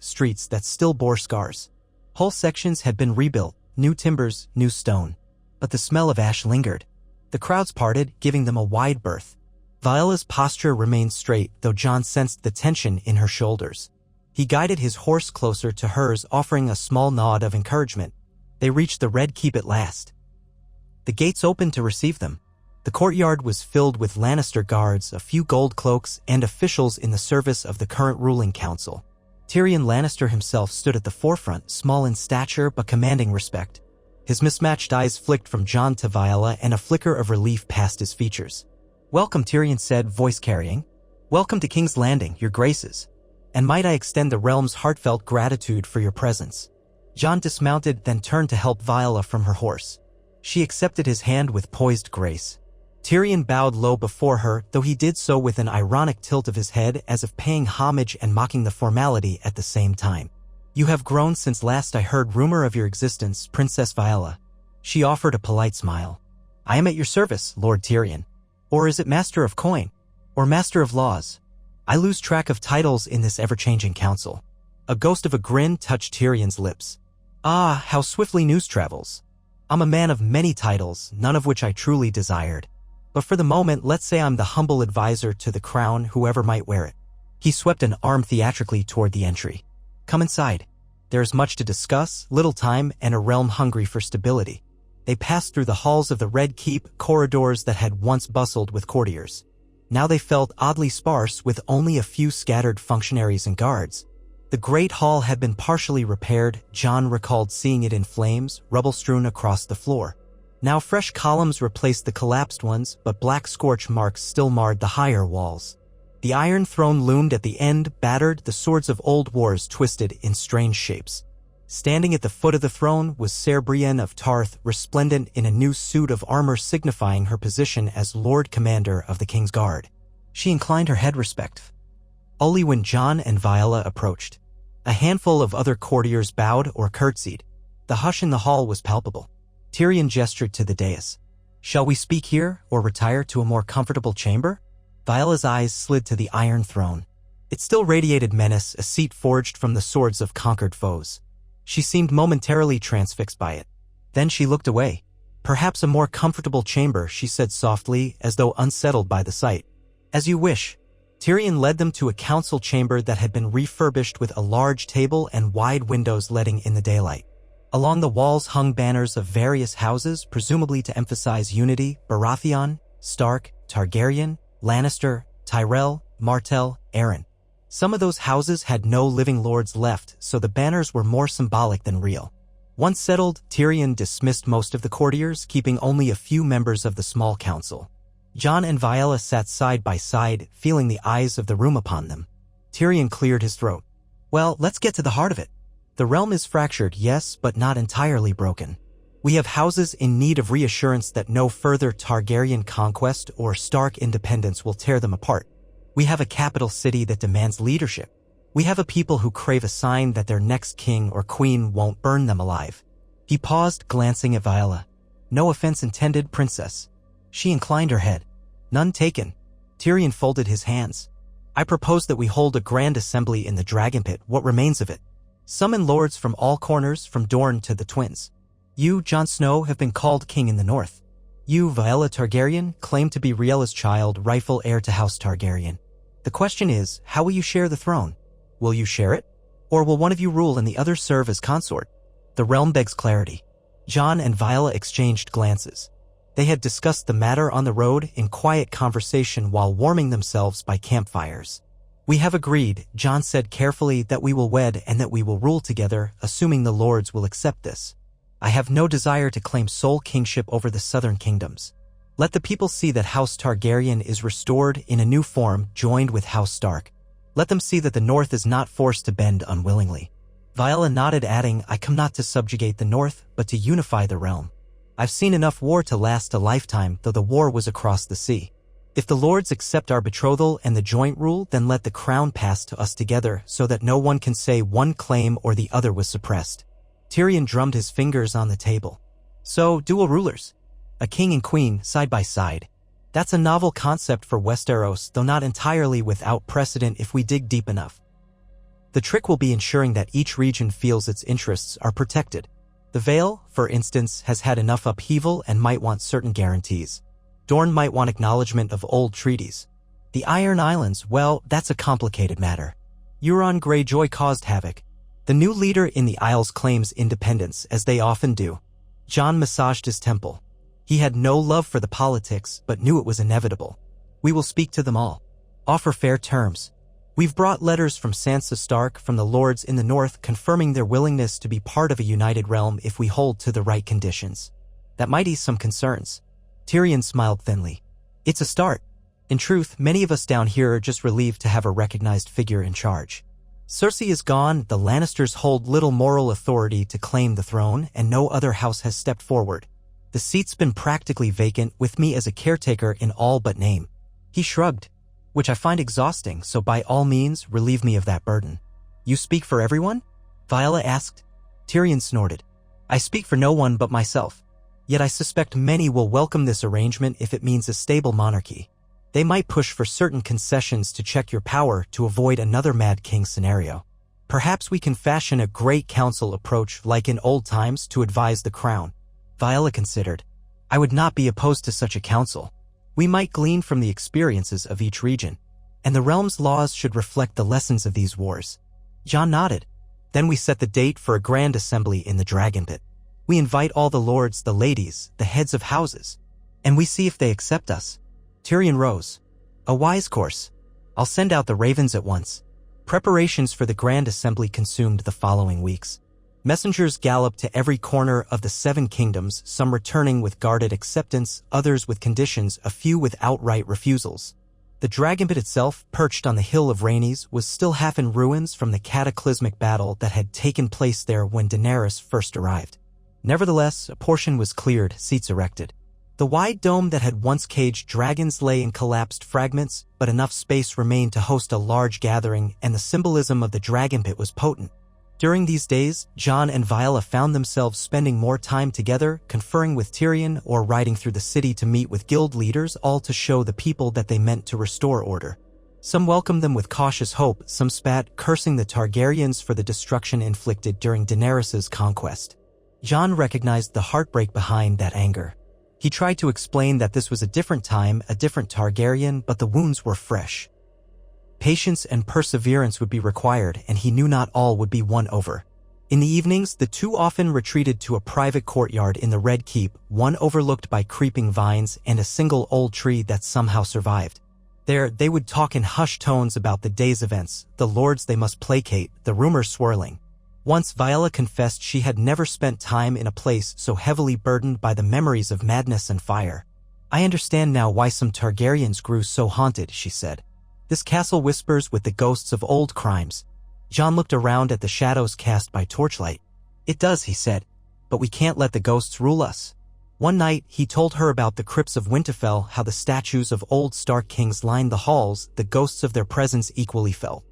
that still bore scars. Whole sections had been rebuilt, new timbers, new stone. But the smell of ash lingered. The crowds parted, giving them a wide berth. Viella's posture remained straight, though Jon sensed the tension in her shoulders. He guided his horse closer to hers, offering a small nod of encouragement. They reached the Red Keep at last. The gates opened to receive them. The courtyard was filled with Lannister guards, a few gold cloaks, and officials in the service of the current ruling council. Tyrion Lannister himself stood at the forefront, small in stature but commanding respect. His mismatched eyes flicked from Jon to Viella, and a flicker of relief passed his features. "Welcome," Tyrion said, voice carrying. "Welcome to King's Landing, your graces. And might I extend the realm's heartfelt gratitude for your presence." Jon dismounted, then turned to help Viella from her horse. She accepted his hand with poised grace. Tyrion bowed low before her, though he did so with an ironic tilt of his head, as if paying homage and mocking the formality at the same time. "You have grown since last I heard rumor of your existence, Princess Viella." She offered a polite smile. "I am at your service, Lord Tyrion. Or is it Master of Coin? Or Master of Laws? I lose track of titles in this ever-changing council." A ghost of a grin touched Tyrion's lips. "Ah, how swiftly news travels. I'm a man of many titles, none of which I truly desired. But for the moment, let's say I'm the humble advisor to the crown, whoever might wear it." He swept an arm theatrically toward the entry. "Come inside. There is much to discuss, little time, and a realm hungry for stability." They passed through the halls of the Red Keep, corridors that had once bustled with courtiers. Now they felt oddly sparse, with only a few scattered functionaries and guards. The great hall had been partially repaired. Jon recalled seeing it in flames, rubble strewn across the floor. Now fresh columns replaced the collapsed ones, but black scorch marks still marred the higher walls. The Iron Throne loomed at the end, battered, the swords of old wars twisted in strange shapes. Standing at the foot of the throne was Ser Brienne of Tarth, resplendent in a new suit of armor signifying her position as Lord Commander of the King's Guard. She inclined her head respectfully. Only when Jon and Viella approached. A handful of other courtiers bowed or curtsied. The hush in the hall was palpable. Tyrion gestured to the dais. "Shall we speak here, or retire to a more comfortable chamber?" Viella's eyes slid to the Iron Throne. It still radiated menace, a seat forged from the swords of conquered foes. She seemed momentarily transfixed by it. Then she looked away. "Perhaps a more comfortable chamber," she said softly, as though unsettled by the sight. "As you wish." Tyrion led them to a council chamber that had been refurbished with a large table and wide windows letting in the daylight. Along the walls hung banners of various houses, presumably to emphasize unity: Baratheon, Stark, Targaryen, Lannister, Tyrell, Martell, Arryn. Some of those houses had no living lords left, so the banners were more symbolic than real. Once settled, Tyrion dismissed most of the courtiers, keeping only a few members of the small council. Jon and Viella sat side by side, feeling the eyes of the room upon them. Tyrion cleared his throat. "Well, let's get to the heart of it. The realm is fractured, yes, but not entirely broken. We have houses in need of reassurance that no further Targaryen conquest or Stark independence will tear them apart. We have a capital city that demands leadership. We have a people who crave a sign that their next king or queen won't burn them alive." He paused, glancing at Viella. "No offense intended, princess." She inclined her head. "None taken." Tyrion folded his hands. "I propose that we hold a grand assembly in the Dragon Pit, what remains of it. Summon lords from all corners, from Dorne to the Twins. You, Jon Snow, have been called king in the north. You, Viella Targaryen, claim to be Rhaella's child, rightful heir to House Targaryen. The question is, how will you share the throne? Will you share it? Or will one of you rule and the other serve as consort? The realm begs clarity." Jon and Viella exchanged glances. They had discussed the matter on the road in quiet conversation while warming themselves by campfires. "We have agreed," Jon said carefully, "that we will wed and that we will rule together, assuming the lords will accept this. I have no desire to claim sole kingship over the southern kingdoms. Let the people see that House Targaryen is restored in a new form, joined with House Stark. Let them see that the north is not forced to bend unwillingly." Viella nodded, adding, "I come not to subjugate the north, but to unify the realm. I've seen enough war to last a lifetime, though the war was across the sea. If the lords accept our betrothal and the joint rule, then let the crown pass to us together so that no one can say one claim or the other was suppressed." Tyrion drummed his fingers on the table. "So, dual rulers. A king and queen, side by side. That's a novel concept for Westeros, though not entirely without precedent if we dig deep enough. The trick will be ensuring that each region feels its interests are protected. The Vale, for instance, has had enough upheaval and might want certain guarantees. Dorne might want acknowledgement of old treaties. The Iron Islands, well, that's a complicated matter. Euron Greyjoy caused havoc. The new leader in the Isles claims independence, as they often do. Jon massaged his temple. He had no love for the politics, but knew it was inevitable. We will speak to them all. Offer fair terms. We've brought letters from Sansa Stark from the lords in the north confirming their willingness to be part of a united realm if we hold to the right conditions. That might ease some concerns. Tyrion smiled thinly. It's a start. In truth, many of us down here are just relieved to have a recognized figure in charge. Cersei is gone, the Lannisters hold little moral authority to claim the throne, and no other house has stepped forward. The seat's been practically vacant, with me as a caretaker in all but name. He shrugged. Which I find exhausting, so by all means, relieve me of that burden. You speak for everyone? Viella asked. Tyrion snorted. I speak for no one but myself. Yet I suspect many will welcome this arrangement if it means a stable monarchy. They might push for certain concessions to check your power to avoid another Mad King scenario. Perhaps we can fashion a great council approach like in old times to advise the crown. Viella considered. I would not be opposed to such a council. We might glean from the experiences of each region, and the realm's laws should reflect the lessons of these wars. Jon nodded. Then we set the date for a grand assembly in the Dragon Pit. We invite all the lords, the ladies, the heads of houses, and we see if they accept us. Tyrion rose. A wise course. I'll send out the ravens at once. Preparations for the grand assembly consumed the following weeks. Messengers galloped to every corner of the 7 kingdoms, some returning with guarded acceptance, others with conditions, a few with outright refusals. The Dragon Pit itself, perched on the Hill of Rhaenys, was still half in ruins from the cataclysmic battle that had taken place there when Daenerys first arrived. Nevertheless, a portion was cleared, seats erected. The wide dome that had once caged dragons lay in collapsed fragments, but enough space remained to host a large gathering, and the symbolism of the Dragon Pit was potent. During these days, Jon and Viella found themselves spending more time together, conferring with Tyrion, or riding through the city to meet with guild leaders, all to show the people that they meant to restore order. Some welcomed them with cautious hope, some spat, cursing the Targaryens for the destruction inflicted during Daenerys' conquest. Jon recognized the heartbreak behind that anger. He tried to explain that this was a different time, a different Targaryen, but the wounds were fresh. Patience and perseverance would be required, and he knew not all would be won over. In the evenings, the two often retreated to a private courtyard in the Red Keep, one overlooked by creeping vines and a single old tree that somehow survived. There, they would talk in hushed tones about the day's events, the lords they must placate, the rumors swirling. Once Viella confessed she had never spent time in a place so heavily burdened by the memories of madness and fire. I understand now why some Targaryens grew so haunted, she said. This castle whispers with the ghosts of old crimes. Jon looked around at the shadows cast by torchlight. It does, he said, but we can't let the ghosts rule us. One night, he told her about the crypts of Winterfell, how the statues of old Stark kings lined the halls, the ghosts of their presence equally felt.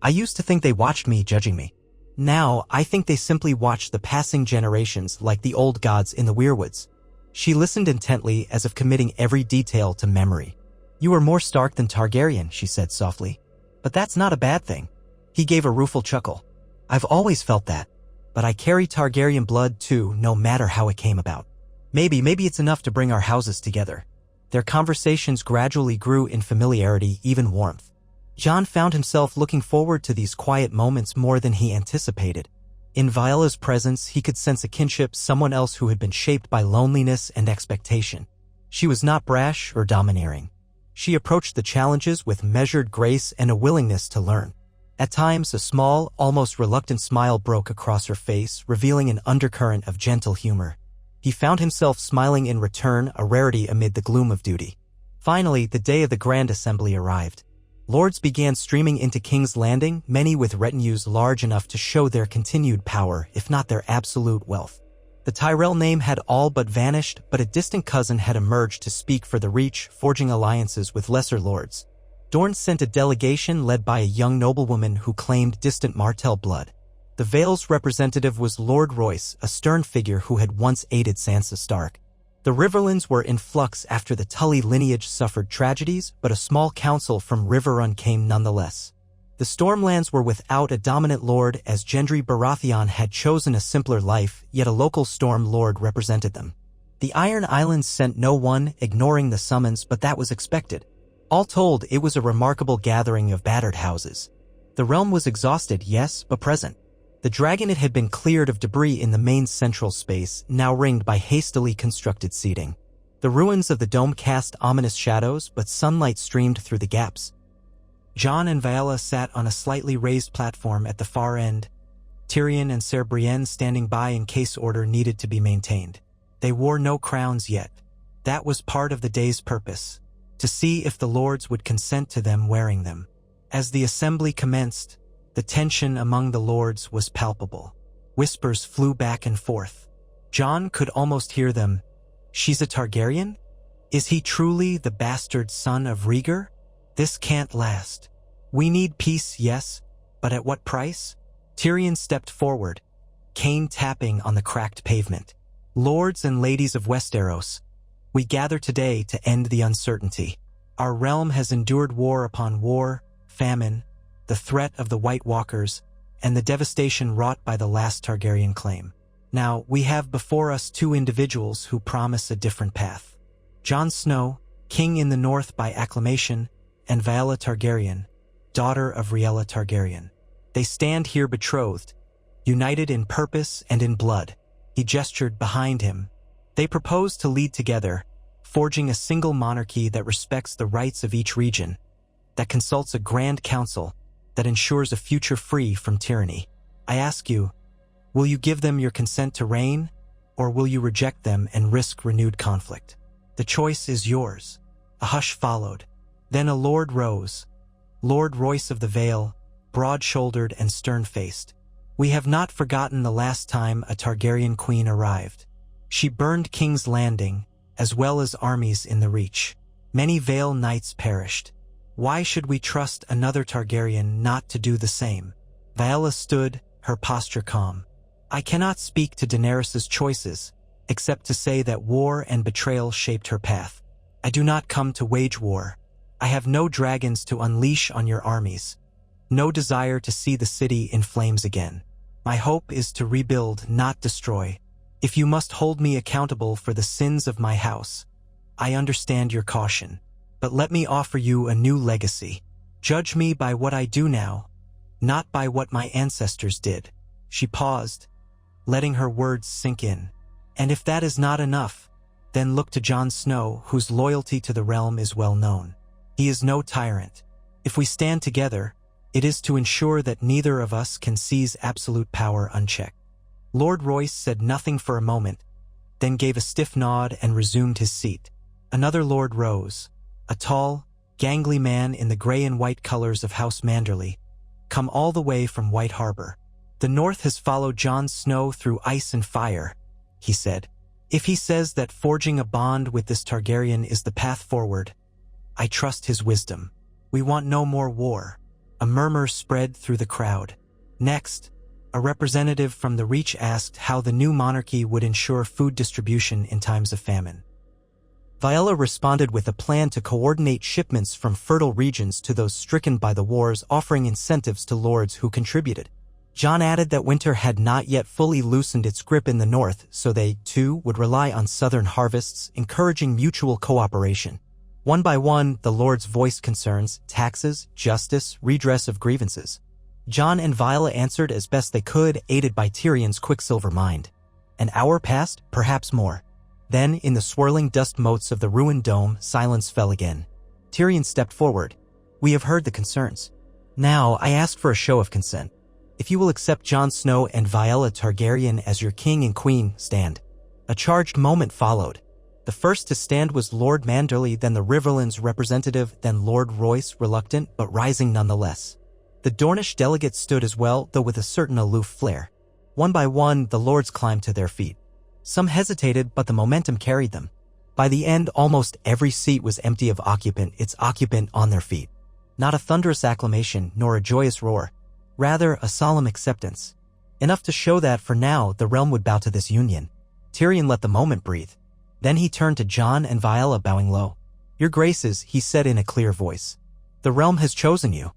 I used to think they watched me, judging me. Now, I think they simply watch the passing generations like the old gods in the Weirwoods. She listened intently as if committing every detail to memory. You are more Stark than Targaryen, she said softly. But that's not a bad thing. He gave a rueful chuckle. I've always felt that. But I carry Targaryen blood too, no matter how it came about. Maybe it's enough to bring our houses together. Their conversations gradually grew in familiarity, even warmth. Jon found himself looking forward to these quiet moments more than he anticipated. In Viole's presence, he could sense a kinship, someone else who had been shaped by loneliness and expectation. She was not brash or domineering. She approached the challenges with measured grace and a willingness to learn. At times, a small, almost reluctant smile broke across her face, revealing an undercurrent of gentle humor. He found himself smiling in return, a rarity amid the gloom of duty. Finally, the day of the Grand Assembly arrived. Lords began streaming into King's Landing, many with retinues large enough to show their continued power, if not their absolute wealth. The Tyrell name had all but vanished, but a distant cousin had emerged to speak for the Reach, forging alliances with lesser lords. Dorne sent a delegation led by a young noblewoman who claimed distant Martell blood. The Vale's representative was Lord Royce, a stern figure who had once aided Sansa Stark. The Riverlands were in flux after the Tully lineage suffered tragedies, but a small council from Riverrun came nonetheless. The Stormlands were without a dominant lord, as Gendry Baratheon had chosen a simpler life, yet a local Storm Lord represented them. The Iron Islands sent no one, ignoring the summons, but that was expected. All told, it was a remarkable gathering of battered houses. The realm was exhausted, yes, but present. The Dragonette had been cleared of debris in the main central space, now ringed by hastily constructed seating. The ruins of the dome cast ominous shadows, but sunlight streamed through the gaps. Jon and Viella sat on a slightly raised platform at the far end, Tyrion and Ser Brienne standing by in case order needed to be maintained. They wore no crowns yet. That was part of the day's purpose, to see if the lords would consent to them wearing them. As the assembly commenced, the tension among the lords was palpable. Whispers flew back and forth. Jon could almost hear them. She's a Targaryen? Is he truly the bastard son of Rhaegar? This can't last. We need peace, yes, but at what price? Tyrion stepped forward, cane tapping on the cracked pavement. Lords and ladies of Westeros, we gather today to end the uncertainty. Our realm has endured war upon war, famine, the threat of the White Walkers, and the devastation wrought by the last Targaryen claim. Now, we have before us two individuals who promise a different path. Jon Snow, king in the north by acclamation, and Viella Targaryen, daughter of Rhaella Targaryen. They stand here betrothed, united in purpose and in blood. He gestured behind him. They propose to lead together, forging a single monarchy that respects the rights of each region, that consults a grand council, that ensures a future free from tyranny. I ask you, will you give them your consent to reign, or will you reject them and risk renewed conflict? The choice is yours. A hush followed. Then a lord rose, Lord Royce of the Vale, broad-shouldered and stern-faced. We have not forgotten the last time a Targaryen queen arrived. She burned King's Landing, as well as armies in the Reach. Many Vale knights perished. Why should we trust another Targaryen not to do the same? Viella stood, her posture calm. I cannot speak to Daenerys' choices, except to say that war and betrayal shaped her path. I do not come to wage war. I have no dragons to unleash on your armies. No desire to see the city in flames again. My hope is to rebuild, not destroy. If you must hold me accountable for the sins of my house, I understand your caution. But let me offer you a new legacy. Judge me by what I do now, not by what my ancestors did. She paused, letting her words sink in. And if that is not enough, then look to Jon Snow, whose loyalty to the realm is well known. He is no tyrant. If we stand together, it is to ensure that neither of us can seize absolute power unchecked. Lord Royce said nothing for a moment, then gave a stiff nod and resumed his seat. Another lord rose, a tall, gangly man in the gray and white colors of House Manderly, come all the way from White Harbor. The North has followed Jon Snow through ice and fire, he said. If he says that forging a bond with this Targaryen is the path forward, I trust his wisdom. We want no more war. A murmur spread through the crowd. Next, a representative from the Reach asked how the new monarchy would ensure food distribution in times of famine. Viella responded with a plan to coordinate shipments from fertile regions to those stricken by the wars, offering incentives to lords who contributed. Jon added that winter had not yet fully loosened its grip in the north, so they, too, would rely on southern harvests, encouraging mutual cooperation. One by one, the lords voiced concerns, taxes, justice, redress of grievances. Jon and Viella answered as best they could, aided by Tyrion's quicksilver mind. An hour passed, perhaps more. Then, in the swirling dust motes of the ruined dome, silence fell again. Tyrion stepped forward. We have heard the concerns. Now, I ask for a show of consent. If you will accept Jon Snow and Viella Targaryen as your king and queen, stand. A charged moment followed. The first to stand was Lord Manderly, then the Riverlands representative, then Lord Royce, reluctant but rising nonetheless. The Dornish delegates stood as well, though with a certain aloof flair. One by one, the lords climbed to their feet. Some hesitated, but the momentum carried them. By the end, almost every seat was empty of its occupant on their feet. Not a thunderous acclamation, nor a joyous roar. Rather, a solemn acceptance. Enough to show that, for now, the realm would bow to this union. Tyrion let the moment breathe. Then he turned to Jon and Viella, bowing low. Your graces, he said in a clear voice. The realm has chosen you.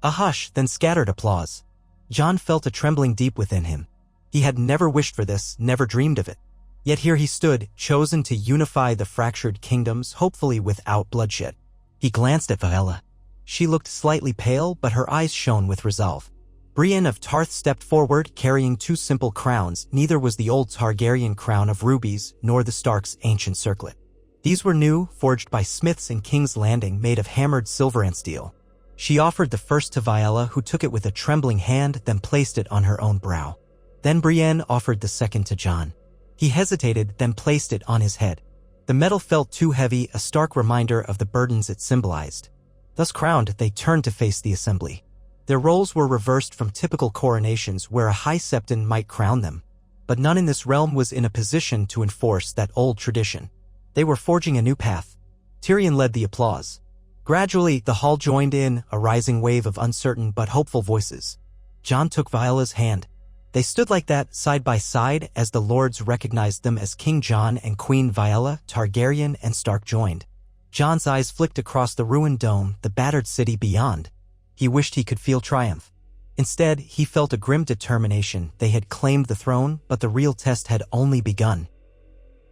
A hush, then scattered applause. Jon felt a trembling deep within him. He had never wished for this, never dreamed of it. Yet here he stood, chosen to unify the fractured kingdoms, hopefully without bloodshed. He glanced at Viella. She looked slightly pale, but her eyes shone with resolve. Brienne of Tarth stepped forward, carrying two simple crowns. Neither was the old Targaryen crown of rubies, nor the Stark's ancient circlet. These were new, forged by smiths in King's Landing, made of hammered silver and steel. She offered the first to Viella, who took it with a trembling hand, then placed it on her own brow. Then Brienne offered the second to Jon. He hesitated, then placed it on his head. The metal felt too heavy, a stark reminder of the burdens it symbolized. Thus crowned, they turned to face the assembly. Their roles were reversed from typical coronations where a high septon might crown them. But none in this realm was in a position to enforce that old tradition. They were forging a new path. Tyrion led the applause. Gradually, the hall joined in, a rising wave of uncertain but hopeful voices. Jon took Violella's hand. They stood like that, side by side, as the lords recognized them as King Jon and Queen Viella. Targaryen and Stark joined. Jon's eyes flicked across the ruined dome, the battered city beyond. He wished he could feel triumph. Instead, he felt a grim determination. They had claimed the throne, but the real test had only begun.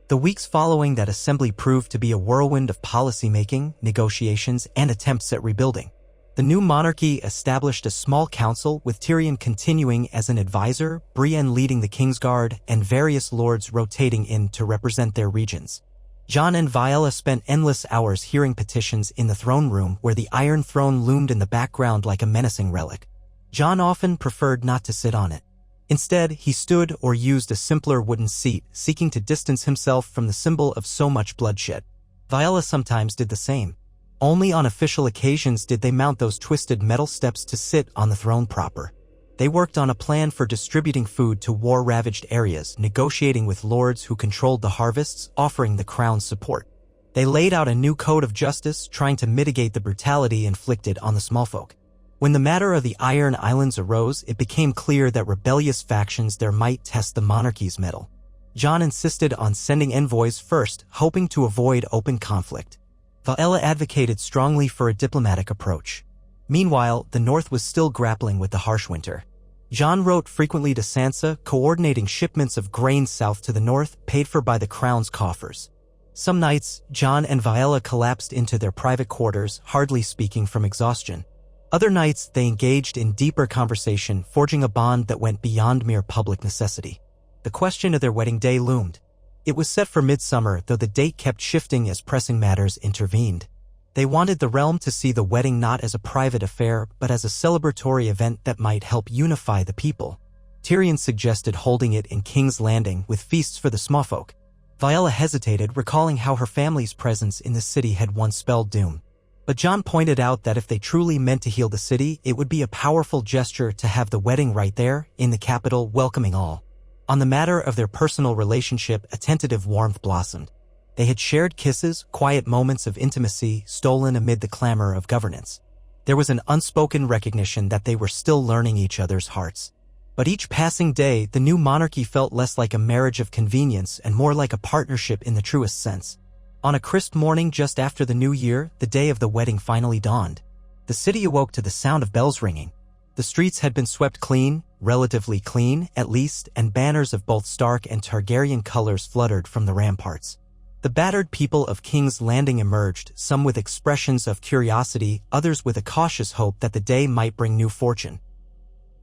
The weeks following that assembly proved to be a whirlwind of policy-making, negotiations, and attempts at rebuilding. The new monarchy established a small council, with Tyrion continuing as an advisor, Brienne leading the Kingsguard, and various lords rotating in to represent their regions. Jon and Viella spent endless hours hearing petitions in the throne room, where the Iron Throne loomed in the background like a menacing relic. Jon often preferred not to sit on it. Instead, he stood or used a simpler wooden seat, seeking to distance himself from the symbol of so much bloodshed. Viella sometimes did the same. Only on official occasions did they mount those twisted metal steps to sit on the throne proper. They worked on a plan for distributing food to war-ravaged areas, negotiating with lords who controlled the harvests, offering the crown's support. They laid out a new code of justice, trying to mitigate the brutality inflicted on the smallfolk. When the matter of the Iron Islands arose, it became clear that rebellious factions there might test the monarchy's mettle. Jon insisted on sending envoys first, hoping to avoid open conflict. Viella advocated strongly for a diplomatic approach. Meanwhile, the North was still grappling with the harsh winter. Jon wrote frequently to Sansa, coordinating shipments of grain south to the north, paid for by the crown's coffers. Some nights, Jon and Viella collapsed into their private quarters, hardly speaking from exhaustion. Other nights, they engaged in deeper conversation, forging a bond that went beyond mere public necessity. The question of their wedding day loomed. It was set for midsummer, though the date kept shifting as pressing matters intervened. They wanted the realm to see the wedding not as a private affair, but as a celebratory event that might help unify the people. Tyrion suggested holding it in King's Landing, with feasts for the smallfolk. Viella hesitated, recalling how her family's presence in the city had once spelled doom. But Jon pointed out that if they truly meant to heal the city, it would be a powerful gesture to have the wedding right there, in the capital, welcoming all. On the matter of their personal relationship, a tentative warmth blossomed. They had shared kisses, quiet moments of intimacy, stolen amid the clamor of governance. There was an unspoken recognition that they were still learning each other's hearts. But each passing day, the new monarchy felt less like a marriage of convenience and more like a partnership in the truest sense. On a crisp morning just after the new year, the day of the wedding finally dawned. The city awoke to the sound of bells ringing. The streets had been swept clean, relatively clean, at least, and banners of both Stark and Targaryen colors fluttered from the ramparts. The battered people of King's Landing emerged, some with expressions of curiosity, others with a cautious hope that the day might bring new fortune.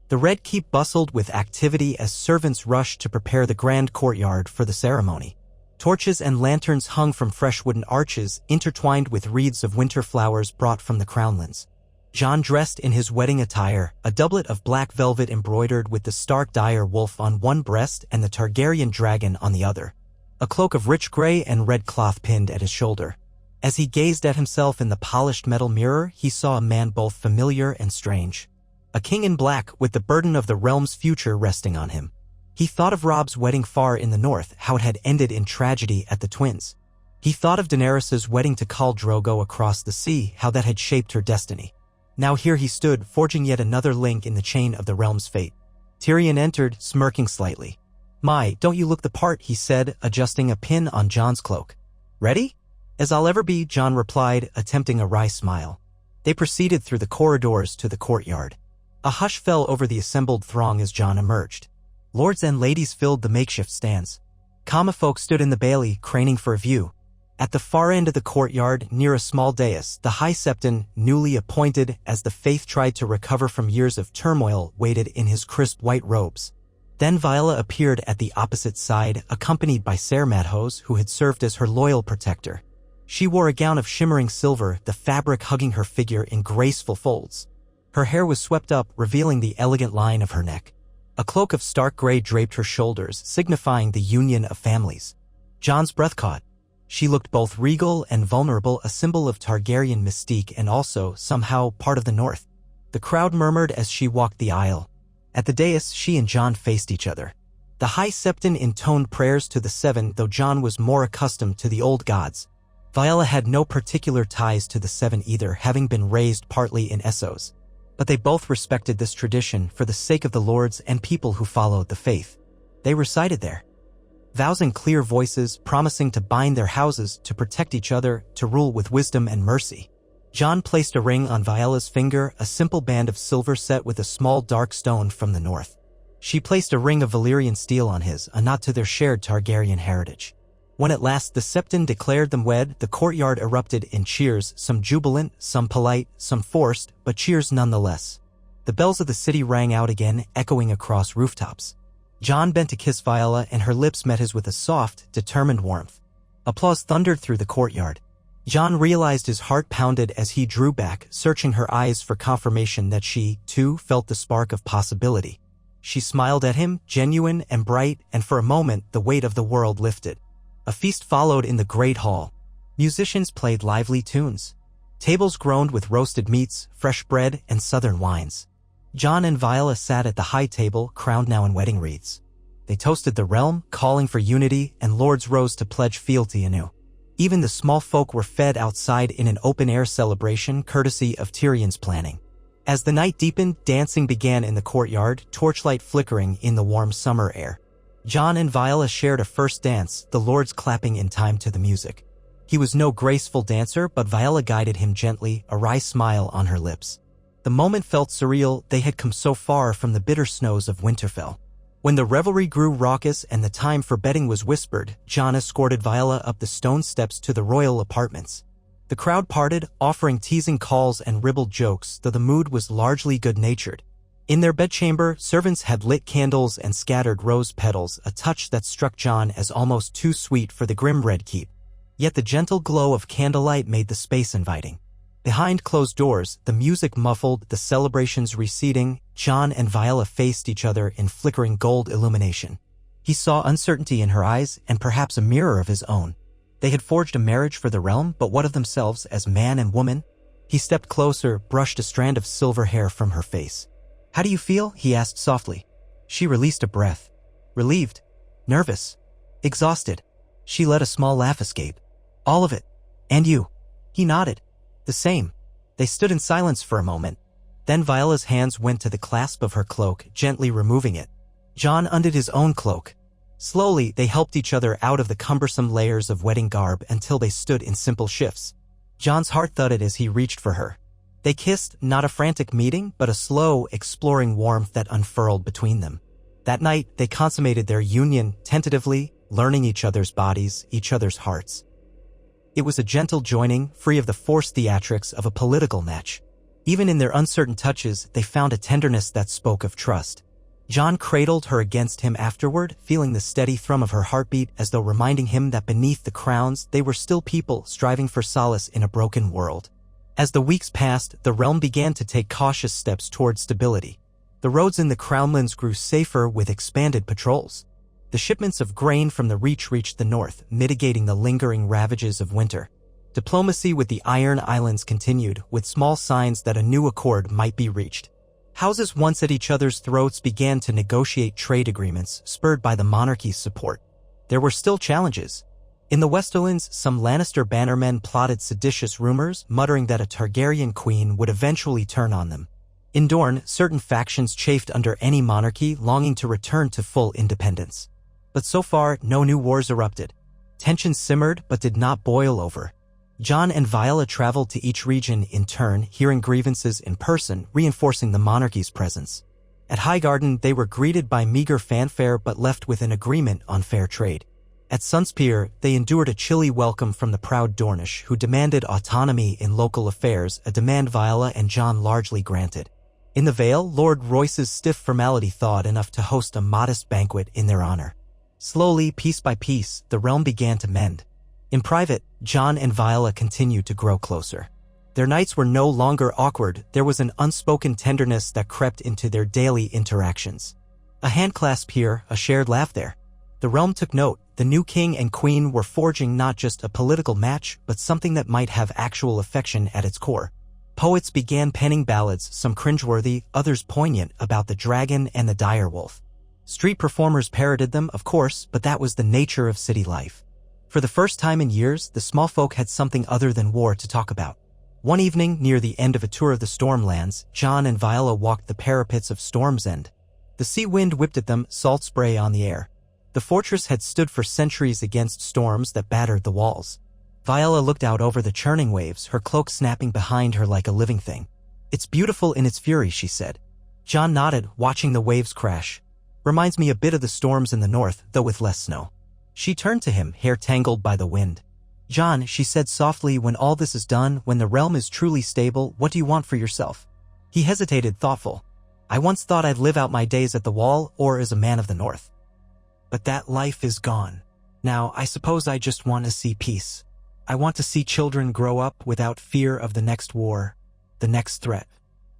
The Red Keep bustled with activity as servants rushed to prepare the grand courtyard for the ceremony. Torches and lanterns hung from fresh wooden arches, intertwined with wreaths of winter flowers brought from the crownlands. Jon dressed in his wedding attire, a doublet of black velvet embroidered with the Stark dire wolf on one breast and the Targaryen dragon on the other. A cloak of rich gray and red cloth pinned at his shoulder. As he gazed at himself in the polished metal mirror, he saw a man both familiar and strange. A king in black, with the burden of the realm's future resting on him. He thought of Robb's wedding far in the north, how it had ended in tragedy at the Twins. He thought of Daenerys's wedding to Khal Drogo across the sea, how that had shaped her destiny. Now here he stood, forging yet another link in the chain of the realm's fate. Tyrion entered, smirking slightly. "My, don't you look the part," he said, adjusting a pin on Jon's cloak. "Ready?" "As I'll ever be," Jon replied, attempting a wry smile. They proceeded through the corridors to the courtyard. A hush fell over the assembled throng as Jon emerged. Lords and ladies filled the makeshift stands. Common folk stood in the bailey, craning for a view. At the far end of the courtyard, near a small dais, the High Septon, newly appointed as the Faith tried to recover from years of turmoil, waited in his crisp white robes. Then Viella appeared at the opposite side, accompanied by Ser Madhos, who had served as her loyal protector. She wore a gown of shimmering silver, the fabric hugging her figure in graceful folds. Her hair was swept up, revealing the elegant line of her neck. A cloak of stark gray draped her shoulders, signifying the union of families. Jon's breath caught. She looked both regal and vulnerable, a symbol of Targaryen mystique and also, somehow, part of the North. The crowd murmured as she walked the aisle. At the dais, she and Jon faced each other. The High Septon intoned prayers to the Seven, though Jon was more accustomed to the old gods. Viella had no particular ties to the Seven either, having been raised partly in Essos. But they both respected this tradition for the sake of the lords and people who followed the faith. They recited their vows in clear voices, promising to bind their houses, to protect each other, to rule with wisdom and mercy. Jon placed a ring on Viella's finger, a simple band of silver set with a small dark stone from the north. She placed a ring of Valyrian steel on his, a nod to their shared Targaryen heritage. When at last the Septon declared them wed, the courtyard erupted in cheers, some jubilant, some polite, some forced, but cheers nonetheless. The bells of the city rang out again, echoing across rooftops. Jon bent to kiss Viella, and her lips met his with a soft, determined warmth. Applause thundered through the courtyard. Jon realized his heart pounded as he drew back, searching her eyes for confirmation that she, too, felt the spark of possibility. She smiled at him, genuine and bright, and for a moment the weight of the world lifted. A feast followed in the great hall. Musicians played lively tunes. Tables groaned with roasted meats, fresh bread, and southern wines. Jon and Viella sat at the high table, crowned now in wedding wreaths. They toasted the realm, calling for unity, and lords rose to pledge fealty anew. Even the small folk were fed outside in an open-air celebration, courtesy of Tyrion's planning. As the night deepened, dancing began in the courtyard, torchlight flickering in the warm summer air. Jon and Viella shared a first dance, the lords clapping in time to the music. He was no graceful dancer, but Viella guided him gently, a wry smile on her lips. The moment felt surreal. They had come so far from the bitter snows of Winterfell. When the revelry grew raucous and the time for bedding was whispered, Jon escorted Viella up the stone steps to the royal apartments. The crowd parted, offering teasing calls and ribald jokes, though the mood was largely good-natured. In their bedchamber, servants had lit candles and scattered rose petals, a touch that struck Jon as almost too sweet for the grim red keep. Yet the gentle glow of candlelight made the space inviting. Behind closed doors, the music muffled, the celebrations receding. Jon and Viella faced each other in flickering gold illumination. He saw uncertainty in her eyes and perhaps a mirror of his own. They had forged a marriage for the realm, but what of themselves as man and woman? He stepped closer, brushed a strand of silver hair from her face. "How do you feel?" he asked softly. She released a breath. Relieved. Nervous. Exhausted. She let a small laugh escape. "All of it. And you?" He nodded. "The same." They stood in silence for a moment. Then Violetta's hands went to the clasp of her cloak, gently removing it. Jon undid his own cloak. Slowly, they helped each other out of the cumbersome layers of wedding garb until they stood in simple shifts. Jon's heart thudded as he reached for her. They kissed, not a frantic meeting, but a slow, exploring warmth that unfurled between them. That night, they consummated their union, tentatively, learning each other's bodies, each other's hearts. It was a gentle joining, free of the forced theatrics of a political match. Even in their uncertain touches, they found a tenderness that spoke of trust. Jon cradled her against him afterward, feeling the steady thrum of her heartbeat as though reminding him that beneath the crowns, they were still people striving for solace in a broken world. As the weeks passed, the realm began to take cautious steps toward stability. The roads in the Crownlands grew safer with expanded patrols. The shipments of grain from the Reach reached the north, mitigating the lingering ravages of winter. Diplomacy with the Iron Islands continued, with small signs that a new accord might be reached. Houses once at each other's throats began to negotiate trade agreements, spurred by the monarchy's support. There were still challenges. In the Westerlands, some Lannister bannermen plotted seditious rumors, muttering that a Targaryen queen would eventually turn on them. In Dorne, certain factions chafed under any monarchy, longing to return to full independence. But so far, no new wars erupted. Tensions simmered but did not boil over. Jon and Viella traveled to each region in turn, hearing grievances in person, reinforcing the monarchy's presence. At Highgarden, they were greeted by meager fanfare but left with an agreement on fair trade. At Sunspear, they endured a chilly welcome from the proud Dornish, who demanded autonomy in local affairs, a demand Viella and Jon largely granted. In the Vale, Lord Royce's stiff formality thawed enough to host a modest banquet in their honor. Slowly, piece by piece, the realm began to mend. In private, Jon and Viella continued to grow closer. Their nights were no longer awkward, there was an unspoken tenderness that crept into their daily interactions. A handclasp here, a shared laugh there. The realm took note. The new king and queen were forging not just a political match, but something that might have actual affection at its core. Poets began penning ballads, some cringeworthy, others poignant, about the dragon and the direwolf. Street performers parroted them, of course, but that was the nature of city life. For the first time in years, the small folk had something other than war to talk about. One evening, near the end of a tour of the Stormlands, Jon and Viella walked the parapets of Storm's End. The sea wind whipped at them, salt spray on the air. The fortress had stood for centuries against storms that battered the walls. Viella looked out over the churning waves, her cloak snapping behind her like a living thing. "It's beautiful in its fury," she said. Jon nodded, watching the waves crash. "Reminds me a bit of the storms in the north, though with less snow." She turned to him, hair tangled by the wind. "Jon," she said softly, "when all this is done, when the realm is truly stable, what do you want for yourself?" He hesitated, thoughtful. "I once thought I'd live out my days at the Wall or as a man of the North. But that life is gone. Now, I suppose I just want to see peace. I want to see children grow up without fear of the next war, the next threat.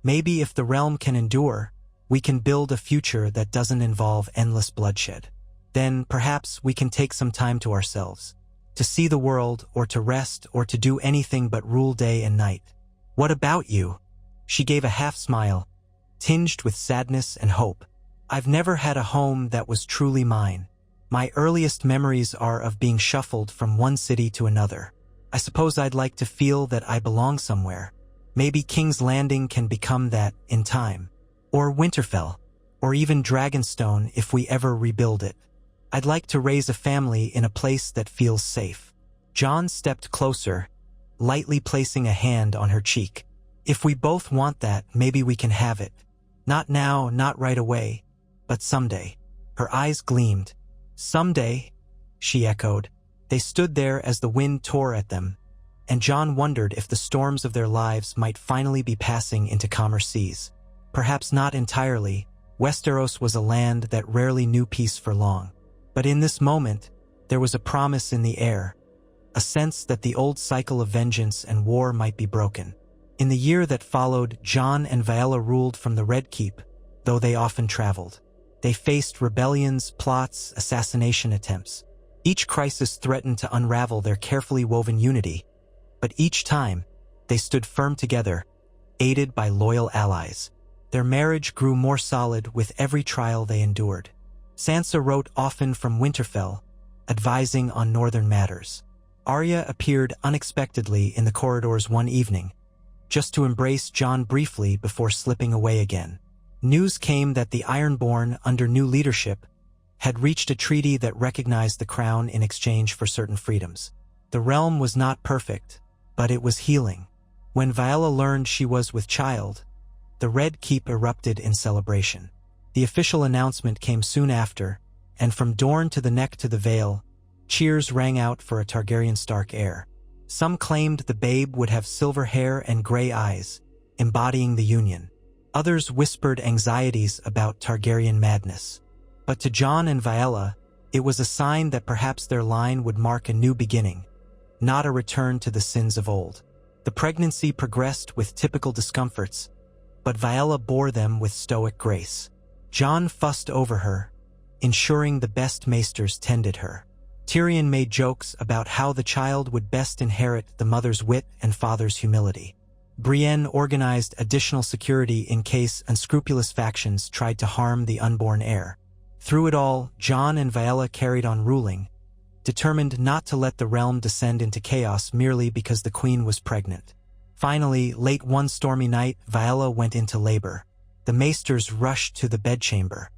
Maybe if the realm can endure, we can build a future that doesn't involve endless bloodshed. Then, perhaps, we can take some time to ourselves, to see the world, or to rest, or to do anything but rule day and night. What about you?" She gave a half-smile, tinged with sadness and hope. "I've never had a home that was truly mine. My earliest memories are of being shuffled from one city to another. I suppose I'd like to feel that I belong somewhere. Maybe King's Landing can become that in time. Or Winterfell. Or even Dragonstone if we ever rebuild it. I'd like to raise a family in a place that feels safe." Jon stepped closer, lightly placing a hand on her cheek. "If we both want that, maybe we can have it. Not now, not right away, but someday." Her eyes gleamed. "Someday," she echoed. They stood there as the wind tore at them, and Jon wondered if the storms of their lives might finally be passing into calmer seas. Perhaps not entirely. Westeros was a land that rarely knew peace for long. But in this moment, there was a promise in the air, a sense that the old cycle of vengeance and war might be broken. In the year that followed, Jon and Viella ruled from the Red Keep, though they often traveled. They faced rebellions, plots, assassination attempts. Each crisis threatened to unravel their carefully woven unity, but each time, they stood firm together, aided by loyal allies. Their marriage grew more solid with every trial they endured. Sansa wrote often from Winterfell, advising on northern matters. Arya appeared unexpectedly in the corridors one evening, just to embrace Jon briefly before slipping away again. News came that the Ironborn, under new leadership, had reached a treaty that recognized the crown in exchange for certain freedoms. The realm was not perfect, but it was healing. When Viella learned she was with child, the Red Keep erupted in celebration. The official announcement came soon after, and from Dorne to the Neck to the Vale, cheers rang out for a Targaryen Stark heir. Some claimed the babe would have silver hair and gray eyes, embodying the union. Others whispered anxieties about Targaryen madness. But to Jon and Viella, it was a sign that perhaps their line would mark a new beginning, not a return to the sins of old. The pregnancy progressed with typical discomforts, but Viella bore them with stoic grace. Jon fussed over her, ensuring the best maesters tended her. Tyrion made jokes about how the child would best inherit the mother's wit and father's humility. Brienne organized additional security in case unscrupulous factions tried to harm the unborn heir. Through it all, Jon and Viella carried on ruling, determined not to let the realm descend into chaos merely because the queen was pregnant. Finally, late one stormy night, Viella went into labor. The maesters rushed to the bedchamber.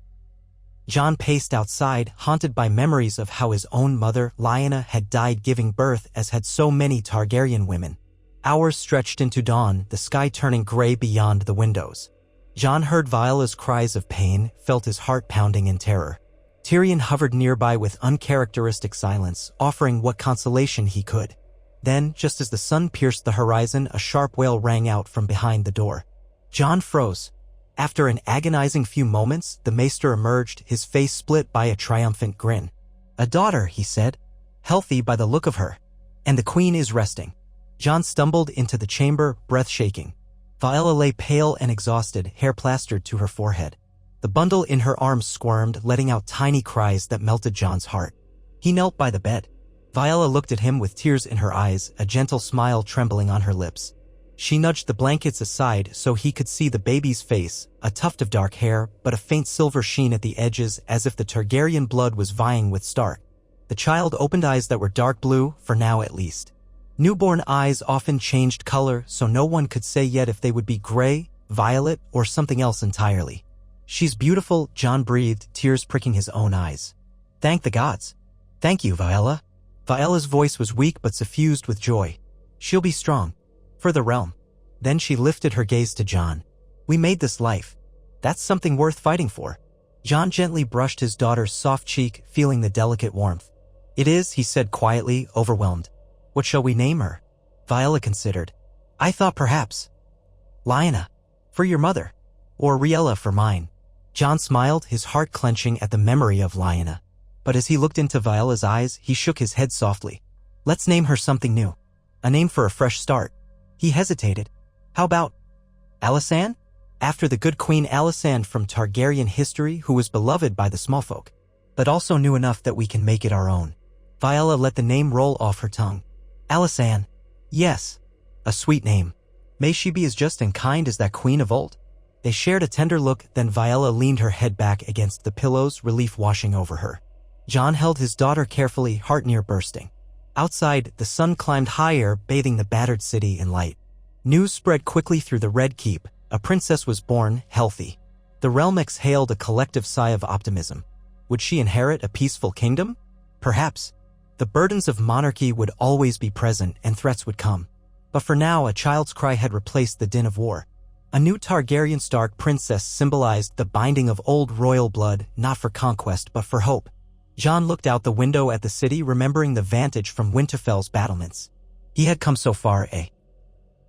Jon paced outside, haunted by memories of how his own mother, Lyanna, had died giving birth, as had so many Targaryen women. Hours stretched into dawn, the sky turning gray beyond the windows. Jon heard Viella's cries of pain, felt his heart pounding in terror. Tyrion hovered nearby with uncharacteristic silence, offering what consolation he could. Then, just as the sun pierced the horizon, a sharp wail rang out from behind the door. Jon froze. After an agonizing few moments, the maester emerged, his face split by a triumphant grin. "A daughter," he said. "Healthy by the look of her. And the queen is resting." Jon stumbled into the chamber, breath shaking. Viella lay pale and exhausted, hair plastered to her forehead. The bundle in her arms squirmed, letting out tiny cries that melted Jon's heart. He knelt by the bed. Viella looked at him with tears in her eyes, a gentle smile trembling on her lips. She nudged the blankets aside so he could see the baby's face, a tuft of dark hair, but a faint silver sheen at the edges, as if the Targaryen blood was vying with Stark. The child opened eyes that were dark blue, for now at least. Newborn eyes often changed color, so no one could say yet if they would be gray, violet, or something else entirely. "She's beautiful," Jon breathed, tears pricking his own eyes. "Thank the gods." "Thank you, Viella." Viella's voice was weak but suffused with joy. "She'll be strong. For the realm." Then she lifted her gaze to Jon. "We made this life. That's something worth fighting for." Jon gently brushed his daughter's soft cheek, feeling the delicate warmth. "It is," he said quietly, overwhelmed. "What shall we name her?" Viella considered. "I thought perhaps Lyanna, for your mother, or Rhaella for mine." Jon smiled, his heart clenching at the memory of Lyanna. But as he looked into Violella's eyes, he shook his head softly. "Let's name her something new. A name for a fresh start." He hesitated. "How about Alysanne? After the good Queen Alysanne from Targaryen history, who was beloved by the smallfolk, but also knew enough that we can make it our own." Viella let the name roll off her tongue. "Alysanne. Yes. A sweet name. May she be as just and kind as that queen of old." They shared a tender look, then Viella leaned her head back against the pillows, relief washing over her. Jon held his daughter carefully, heart near bursting. Outside, the sun climbed higher, bathing the battered city in light. News spread quickly through the Red Keep. A princess was born, healthy. The realm exhaled a collective sigh of optimism. Would she inherit a peaceful kingdom? Perhaps. The burdens of monarchy would always be present and threats would come. But for now, a child's cry had replaced the din of war. A new Targaryen Stark princess symbolized the binding of old royal blood, not for conquest but for hope. Jon looked out the window at the city, remembering the vantage from Winterfell's battlements. He had come so far,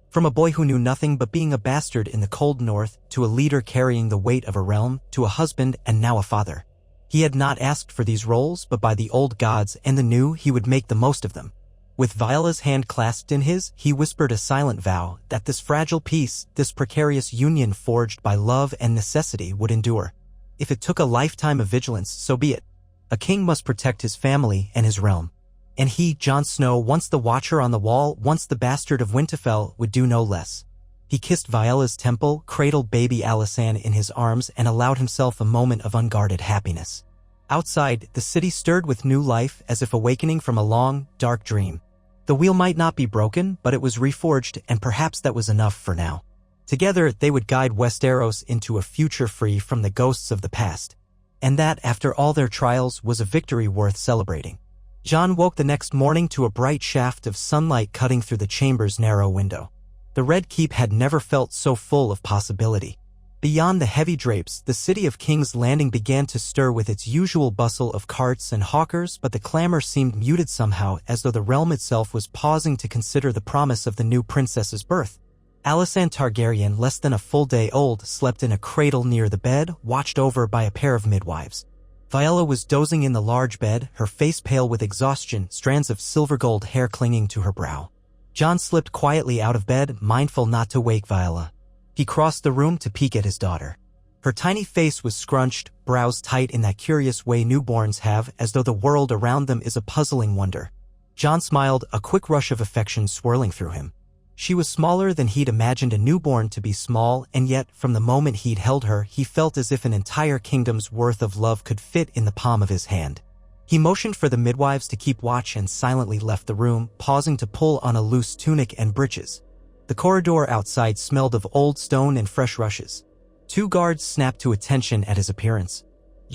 from a boy who knew nothing but being a bastard in the cold north, to a leader carrying the weight of a realm, to a husband and now a father. He had not asked for these roles, but by the old gods and the new, he would make the most of them. With Violella's hand clasped in his, he whispered a silent vow that this fragile peace, this precarious union forged by love and necessity, would endure. If it took a lifetime of vigilance, so be it. A king must protect his family and his realm. And he, Jon Snow, once the watcher on the wall, once the bastard of Winterfell, would do no less. He kissed Violella's temple, cradled baby Alysanne in his arms, and allowed himself a moment of unguarded happiness. Outside, the city stirred with new life, as if awakening from a long, dark dream. The wheel might not be broken, but it was reforged, and perhaps that was enough for now. Together, they would guide Westeros into a future free from the ghosts of the past. And that, after all their trials, was a victory worth celebrating. Jon woke the next morning to a bright shaft of sunlight cutting through the chamber's narrow window. The Red Keep had never felt so full of possibility. Beyond the heavy drapes, the city of King's Landing began to stir with its usual bustle of carts and hawkers, but the clamor seemed muted somehow, as though the realm itself was pausing to consider the promise of the new princess's birth. Alysanne Targaryen, less than a full day old, slept in a cradle near the bed, watched over by a pair of midwives. Viella was dozing in the large bed, her face pale with exhaustion, strands of silver-gold hair clinging to her brow. Jon slipped quietly out of bed, mindful not to wake Viella. He crossed the room to peek at his daughter. Her tiny face was scrunched, brows tight in that curious way newborns have, as though the world around them is a puzzling wonder. Jon smiled, a quick rush of affection swirling through him. She was smaller than he'd imagined a newborn to be small, and yet, from the moment he'd held her, he felt as if an entire kingdom's worth of love could fit in the palm of his hand. He motioned for the midwives to keep watch and silently left the room, pausing to pull on a loose tunic and breeches. The corridor outside smelled of old stone and fresh rushes. 2 guards snapped to attention at his appearance.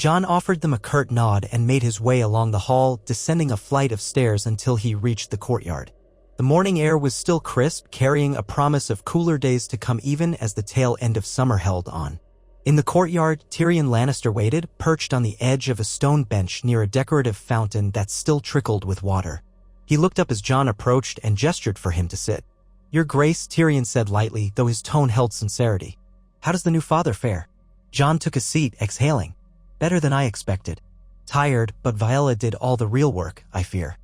Jon offered them a curt nod and made his way along the hall, descending a flight of stairs until he reached the courtyard. The morning air was still crisp, carrying a promise of cooler days to come even as the tail end of summer held on. In the courtyard, Tyrion Lannister waited, perched on the edge of a stone bench near a decorative fountain that still trickled with water. He looked up as Jon approached and gestured for him to sit. "Your Grace," Tyrion said lightly, though his tone held sincerity. "How does the new father fare?" Jon took a seat, exhaling. "Better than I expected. Tired, but Viella did all the real work, I fear."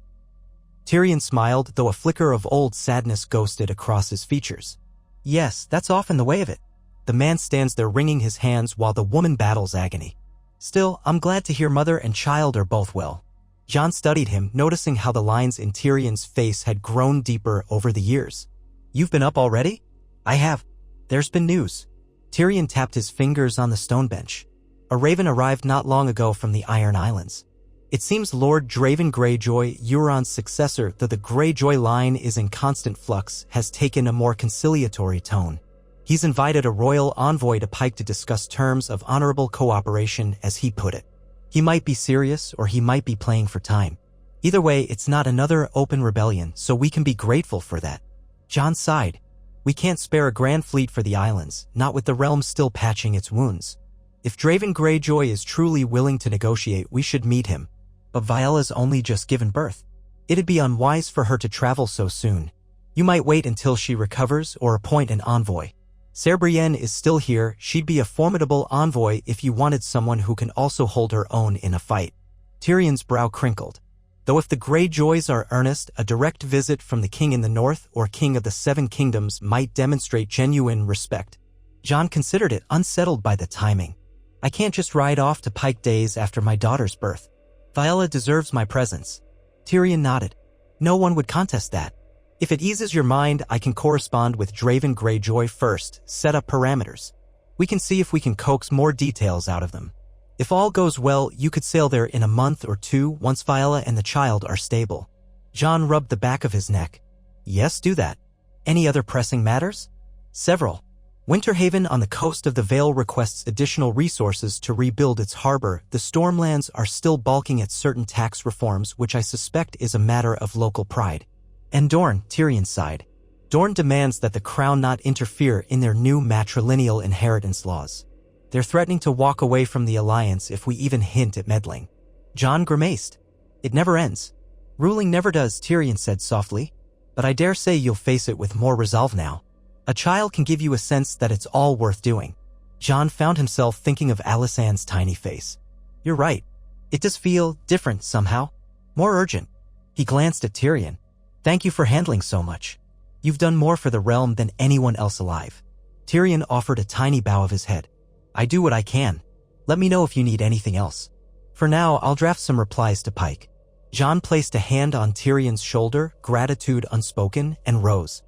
Tyrion smiled, though a flicker of old sadness ghosted across his features. "Yes, that's often the way of it. The man stands there wringing his hands while the woman battles agony. Still, I'm glad to hear mother and child are both well." Jon studied him, noticing how the lines in Tyrion's face had grown deeper over the years. "You've been up already?" "I have. There's been news." Tyrion tapped his fingers on the stone bench. "A raven arrived not long ago from the Iron Islands. It seems Lord Draven Greyjoy, Euron's successor, though the Greyjoy line is in constant flux, has taken a more conciliatory tone. He's invited a royal envoy to Pike to discuss terms of honorable cooperation, as he put it. He might be serious, or he might be playing for time. Either way, it's not another open rebellion, so we can be grateful for that." Jon sighed. "We can't spare a grand fleet for the islands, not with the realm still patching its wounds. If Draven Greyjoy is truly willing to negotiate, we should meet him. But Viella's only just given birth. It'd be unwise for her to travel so soon. You might wait until she recovers or appoint an envoy. Ser Brienne is still here. She'd be a formidable envoy if you wanted someone who can also hold her own in a fight." Tyrion's brow crinkled. Though if the Greyjoys are earnest, a direct visit from the king in the north or king of the Seven Kingdoms might demonstrate genuine respect. Jon considered it, unsettled by the timing. "I can't just ride off to Pike days after my daughter's birth. Viella deserves my presence." Tyrion nodded. "No one would contest that. If it eases your mind, I can correspond with Draven Greyjoy first, set up parameters. We can see if we can coax more details out of them. If all goes well, you could sail there in a month or two once Viella and the child are stable." Jon rubbed the back of his neck. "Yes, do that. Any other pressing matters?" "Several. Winterhaven on the coast of the Vale requests additional resources to rebuild its harbor. The Stormlands are still balking at certain tax reforms, which I suspect is a matter of local pride. And Dorne," Tyrion sighed. "Dorne demands that the crown not interfere in their new matrilineal inheritance laws. They're threatening to walk away from the alliance if we even hint at meddling." Jon grimaced. "It never ends." "Ruling never does," Tyrion said softly. "But I dare say you'll face it with more resolve now. A child can give you a sense that it's all worth doing." Jon found himself thinking of Alysanne's tiny face. "You're right. It does feel different somehow. More urgent." He glanced at Tyrion. "Thank you for handling so much. You've done more for the realm than anyone else alive." Tyrion offered a tiny bow of his head. "I do what I can. Let me know if you need anything else. For now, I'll draft some replies to Pike." Jon placed a hand on Tyrion's shoulder, gratitude unspoken, and rose.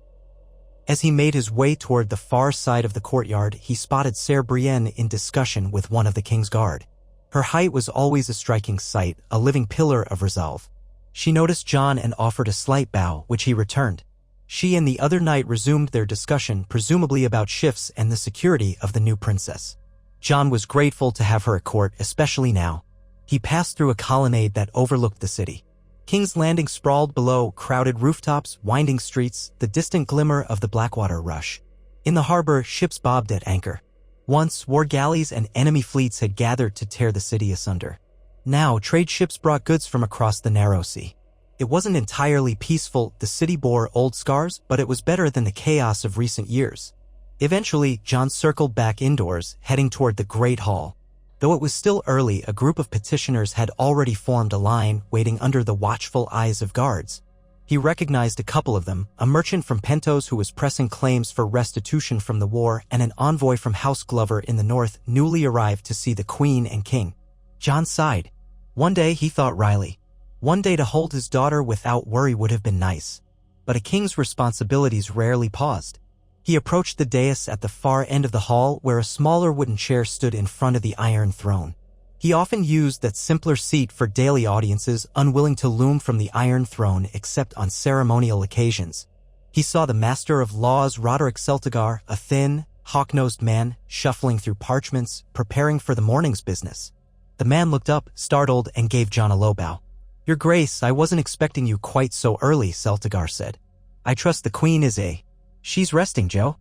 As he made his way toward the far side of the courtyard, he spotted Ser Brienne in discussion with one of the king's guard. Her height was always a striking sight, a living pillar of resolve. She noticed Jon and offered a slight bow, which he returned. She and the other knight resumed their discussion, presumably about shifts and the security of the new princess. Jon was grateful to have her at court, especially now. He passed through a colonnade that overlooked the city. King's Landing sprawled below, crowded rooftops, winding streets, the distant glimmer of the Blackwater rush. In the harbor, ships bobbed at anchor. Once, war galleys and enemy fleets had gathered to tear the city asunder. Now, trade ships brought goods from across the narrow sea. It wasn't entirely peaceful. The city bore old scars, but it was better than the chaos of recent years. Eventually, Jon circled back indoors, heading toward the Great Hall. Though it was still early, a group of petitioners had already formed a line, waiting under the watchful eyes of guards. He recognized a couple of them, a merchant from Pentos who was pressing claims for restitution from the war, and an envoy from House Glover in the north, newly arrived to see the Queen and King. Jon sighed. One day, he thought wryly. One day to hold his daughter without worry would have been nice. But a king's responsibilities rarely paused. He approached the dais at the far end of the hall, where a smaller wooden chair stood in front of the Iron Throne. He often used that simpler seat for daily audiences, unwilling to loom from the Iron Throne except on ceremonial occasions. He saw the Master of Laws, Roderick Celtigar, a thin, hawk-nosed man, shuffling through parchments, preparing for the morning's business. The man looked up, startled, and gave Jon a low bow. "Your Grace, I wasn't expecting you quite so early," Celtigar said. "I trust the Queen is a—" "She's resting, Joe,"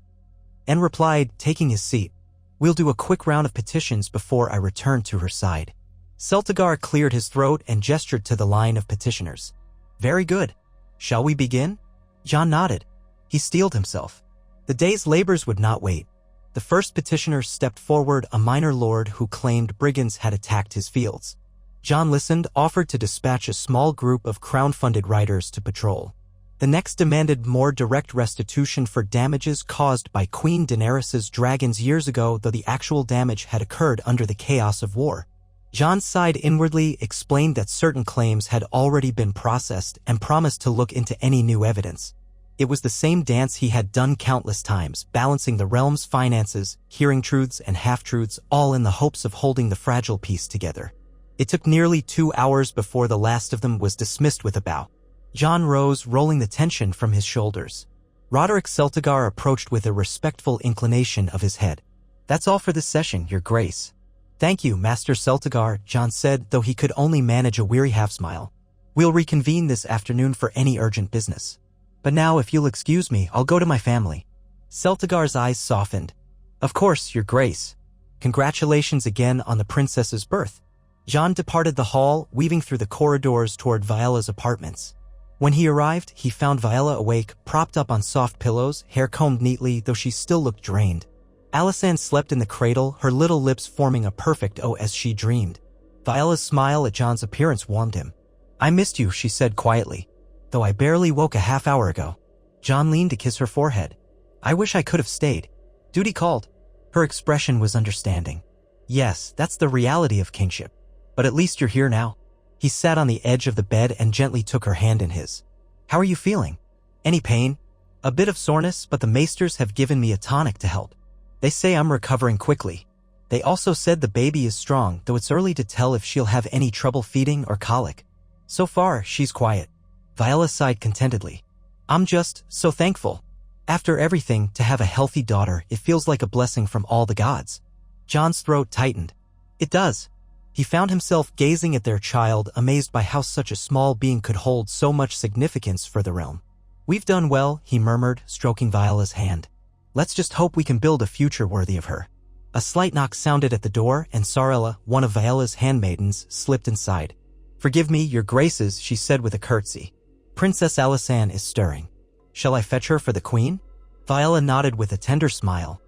and replied, taking his seat. "We'll do a quick round of petitions before I return to her side." Celtigar cleared his throat and gestured to the line of petitioners. "Very good. Shall we begin?" Jon nodded. He steeled himself. The day's labors would not wait. The first petitioner stepped forward, a minor lord who claimed brigands had attacked his fields. Jon listened, offered to dispatch a small group of crown-funded riders to patrol. The next demanded more direct restitution for damages caused by Queen Daenerys's dragons years ago, though the actual damage had occurred under the chaos of war. Jon sighed inwardly, explained that certain claims had already been processed, and promised to look into any new evidence. It was the same dance he had done countless times, balancing the realm's finances, hearing truths and half-truths, all in the hopes of holding the fragile peace together. It took nearly 2 hours before the last of them was dismissed with a bow. Jon rose, rolling the tension from his shoulders. Roderick Celtigar approached with a respectful inclination of his head. "That's all for this session, Your Grace." "Thank you, Master Celtigar," Jon said, though he could only manage a weary half-smile. "We'll reconvene this afternoon for any urgent business. But now, if you'll excuse me, I'll go to my family." Celtigar's eyes softened. "Of course, Your Grace. Congratulations again on the princess's birth." Jon departed the hall, weaving through the corridors toward Viella's apartments. When he arrived, he found Viella awake, propped up on soft pillows, hair combed neatly, though she still looked drained. Alysanne slept in the cradle, her little lips forming a perfect O as she dreamed. Viella's smile at Jon's appearance warmed him. "I missed you," she said quietly, "though I barely woke a half hour ago." Jon leaned to kiss her forehead. "I wish I could have stayed. Duty called." Her expression was understanding. "Yes, that's the reality of kingship. But at least you're here now." He sat on the edge of the bed and gently took her hand in his. "How are you feeling? Any pain?" "A bit of soreness, but the maesters have given me a tonic to help. They say I'm recovering quickly. They also said the baby is strong, though it's early to tell if she'll have any trouble feeding or colic. So far, she's quiet." Viella sighed contentedly. "I'm just so thankful. After everything, to have a healthy daughter, it feels like a blessing from all the gods." Jon's throat tightened. "It does." He found himself gazing at their child, amazed by how such a small being could hold so much significance for the realm. "We've done well," he murmured, stroking Viella's hand. "Let's just hope we can build a future worthy of her." A slight knock sounded at the door, and Rhaella, one of Viella's handmaidens, slipped inside. "Forgive me, Your Graces," she said with a curtsy. "Princess Alysanne is stirring. Shall I fetch her for the Queen?" Viella nodded with a tender smile.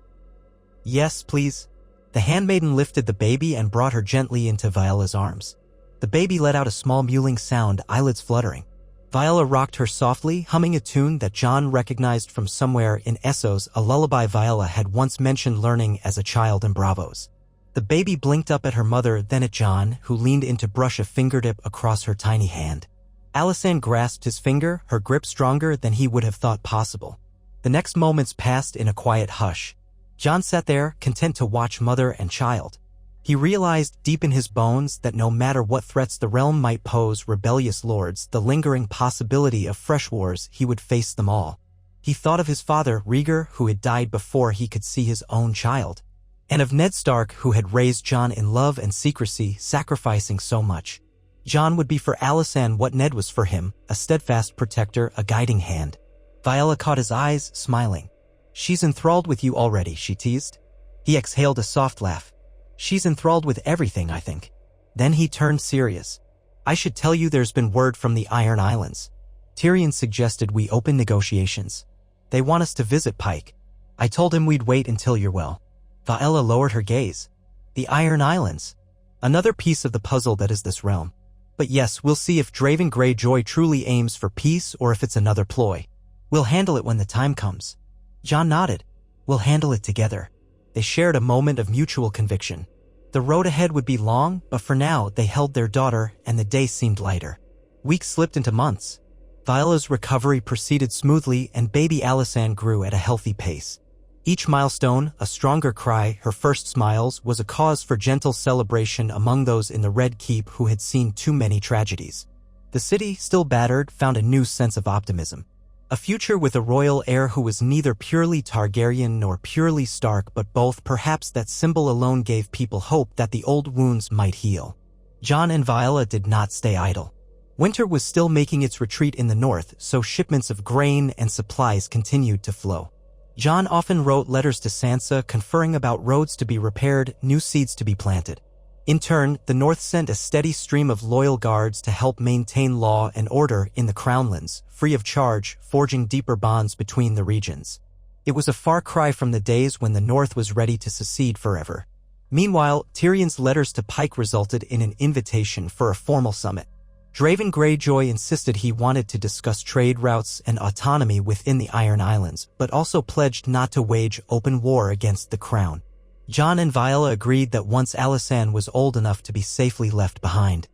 "Yes, please." The handmaiden lifted the baby and brought her gently into Viella's arms. The baby let out a small mewling sound, eyelids fluttering. Viella rocked her softly, humming a tune that Jon recognized from somewhere in Essos, a lullaby Viella had once mentioned learning as a child in Bravos. The baby blinked up at her mother, then at Jon, who leaned in to brush a fingertip across her tiny hand. Alysanne grasped his finger, her grip stronger than he would have thought possible. The next moments passed in a quiet hush. Jon sat there, content to watch mother and child. He realized deep in his bones that no matter what threats the realm might pose rebellious lords, the lingering possibility of fresh wars, he would face them all. He thought of his father, Rhaegar, who had died before he could see his own child, and of Ned Stark, who had raised Jon in love and secrecy, sacrificing so much. Jon would be for Alysanne what Ned was for him, a steadfast protector, a guiding hand. Viella caught his eyes, smiling. "She's enthralled with you already," she teased. He exhaled a soft laugh. "She's enthralled with everything, I think." Then he turned serious. "I should tell you there's been word from the Iron Islands. Tyrion suggested we open negotiations. They want us to visit Pike. I told him we'd wait until you're well." Viella lowered her gaze. "The Iron Islands. Another piece of the puzzle that is this realm. But yes, we'll see if Draven Greyjoy truly aims for peace or if it's another ploy. We'll handle it when the time comes." Jon nodded. "We'll handle it together." They shared a moment of mutual conviction. The road ahead would be long, but for now they held their daughter, and the day seemed lighter. Weeks slipped into months. Viella's recovery proceeded smoothly, and baby Alysanne grew at a healthy pace. Each milestone, a stronger cry, her first smiles, was a cause for gentle celebration among those in the Red Keep who had seen too many tragedies. The city, still battered, found a new sense of optimism. A future with a royal heir who was neither purely Targaryen nor purely Stark, but both. Perhaps that symbol alone gave people hope that the old wounds might heal. Jon and Viella did not stay idle. Winter was still making its retreat in the north, so shipments of grain and supplies continued to flow. Jon often wrote letters to Sansa conferring about roads to be repaired, new seeds to be planted. In turn, the north sent a steady stream of loyal guards to help maintain law and order in the Crownlands, free of charge, forging deeper bonds between the regions. It was a far cry from the days when the north was ready to secede forever. Meanwhile, Tyrion's letters to Pike resulted in an invitation for a formal summit. Draven Greyjoy insisted he wanted to discuss trade routes and autonomy within the Iron Islands, but also pledged not to wage open war against the crown. Jon and Viella agreed that once Alysanne was old enough to be safely left behind,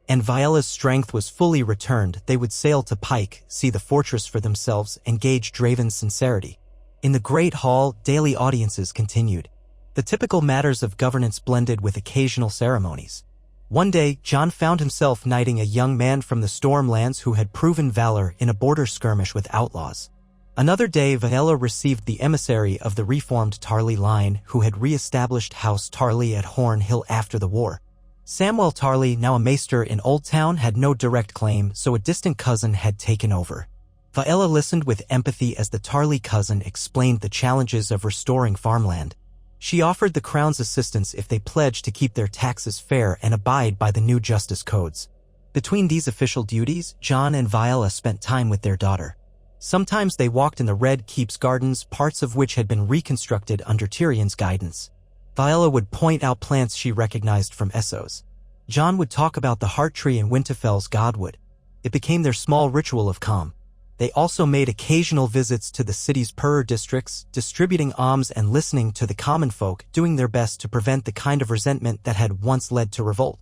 and Viella's strength was fully returned, they would sail to Pike, see the fortress for themselves, and gauge Draven's sincerity. In the Great Hall, daily audiences continued. The typical matters of governance blended with occasional ceremonies. One day, Jon found himself knighting a young man from the Stormlands who had proven valor in a border skirmish with outlaws. Another day, Viella received the emissary of the reformed Tarly line who had re-established House Tarly at Horn Hill after the war. Samwell Tarly, now a maester in Old Town, had no direct claim, so a distant cousin had taken over. Viella listened with empathy as the Tarly cousin explained the challenges of restoring farmland. She offered the crown's assistance if they pledged to keep their taxes fair and abide by the new justice codes. Between these official duties, Jon and Viella spent time with their daughter. Sometimes they walked in the Red Keep's gardens, parts of which had been reconstructed under Tyrion's guidance. Viella would point out plants she recognized from Essos. Jon would talk about the heart tree in Winterfell's Godswood. It became their small ritual of calm. They also made occasional visits to the city's poorer districts, distributing alms and listening to the common folk, doing their best to prevent the kind of resentment that had once led to revolt.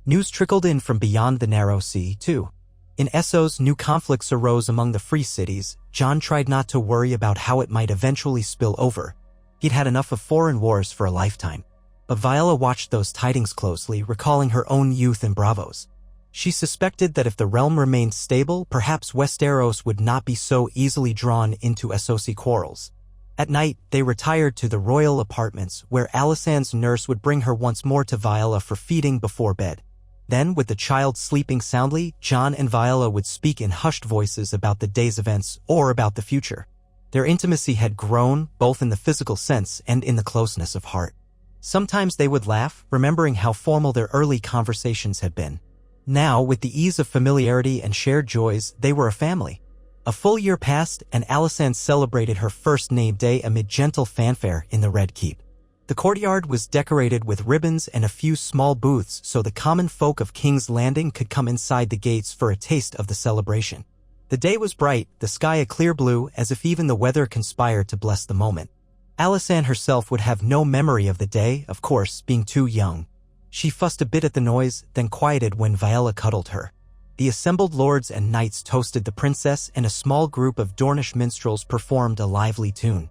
News trickled in from beyond the narrow sea, too. In Essos, new conflicts arose among the free cities. Jon tried not to worry about how it might eventually spill over. He'd had enough of foreign wars for a lifetime. But Viella watched those tidings closely, recalling her own youth in Bravos. She suspected that if the realm remained stable, perhaps Westeros would not be so easily drawn into Essosi quarrels. At night, they retired to the royal apartments, where Alysanne's nurse would bring her once more to Viella for feeding before bed. Then, with the child sleeping soundly, Jon and Viella would speak in hushed voices about the day's events or about the future. Their intimacy had grown, both in the physical sense and in the closeness of heart. Sometimes they would laugh, remembering how formal their early conversations had been. Now, with the ease of familiarity and shared joys, they were a family. A full year passed, and Alysanne celebrated her first name day amid gentle fanfare in the Red Keep. The courtyard was decorated with ribbons and a few small booths so the common folk of King's Landing could come inside the gates for a taste of the celebration. The day was bright, the sky a clear blue, as if even the weather conspired to bless the moment. Alysanne herself would have no memory of the day, of course, being too young. She fussed a bit at the noise, then quieted when Viella cuddled her. The assembled lords and knights toasted the princess, and a small group of Dornish minstrels performed a lively tune.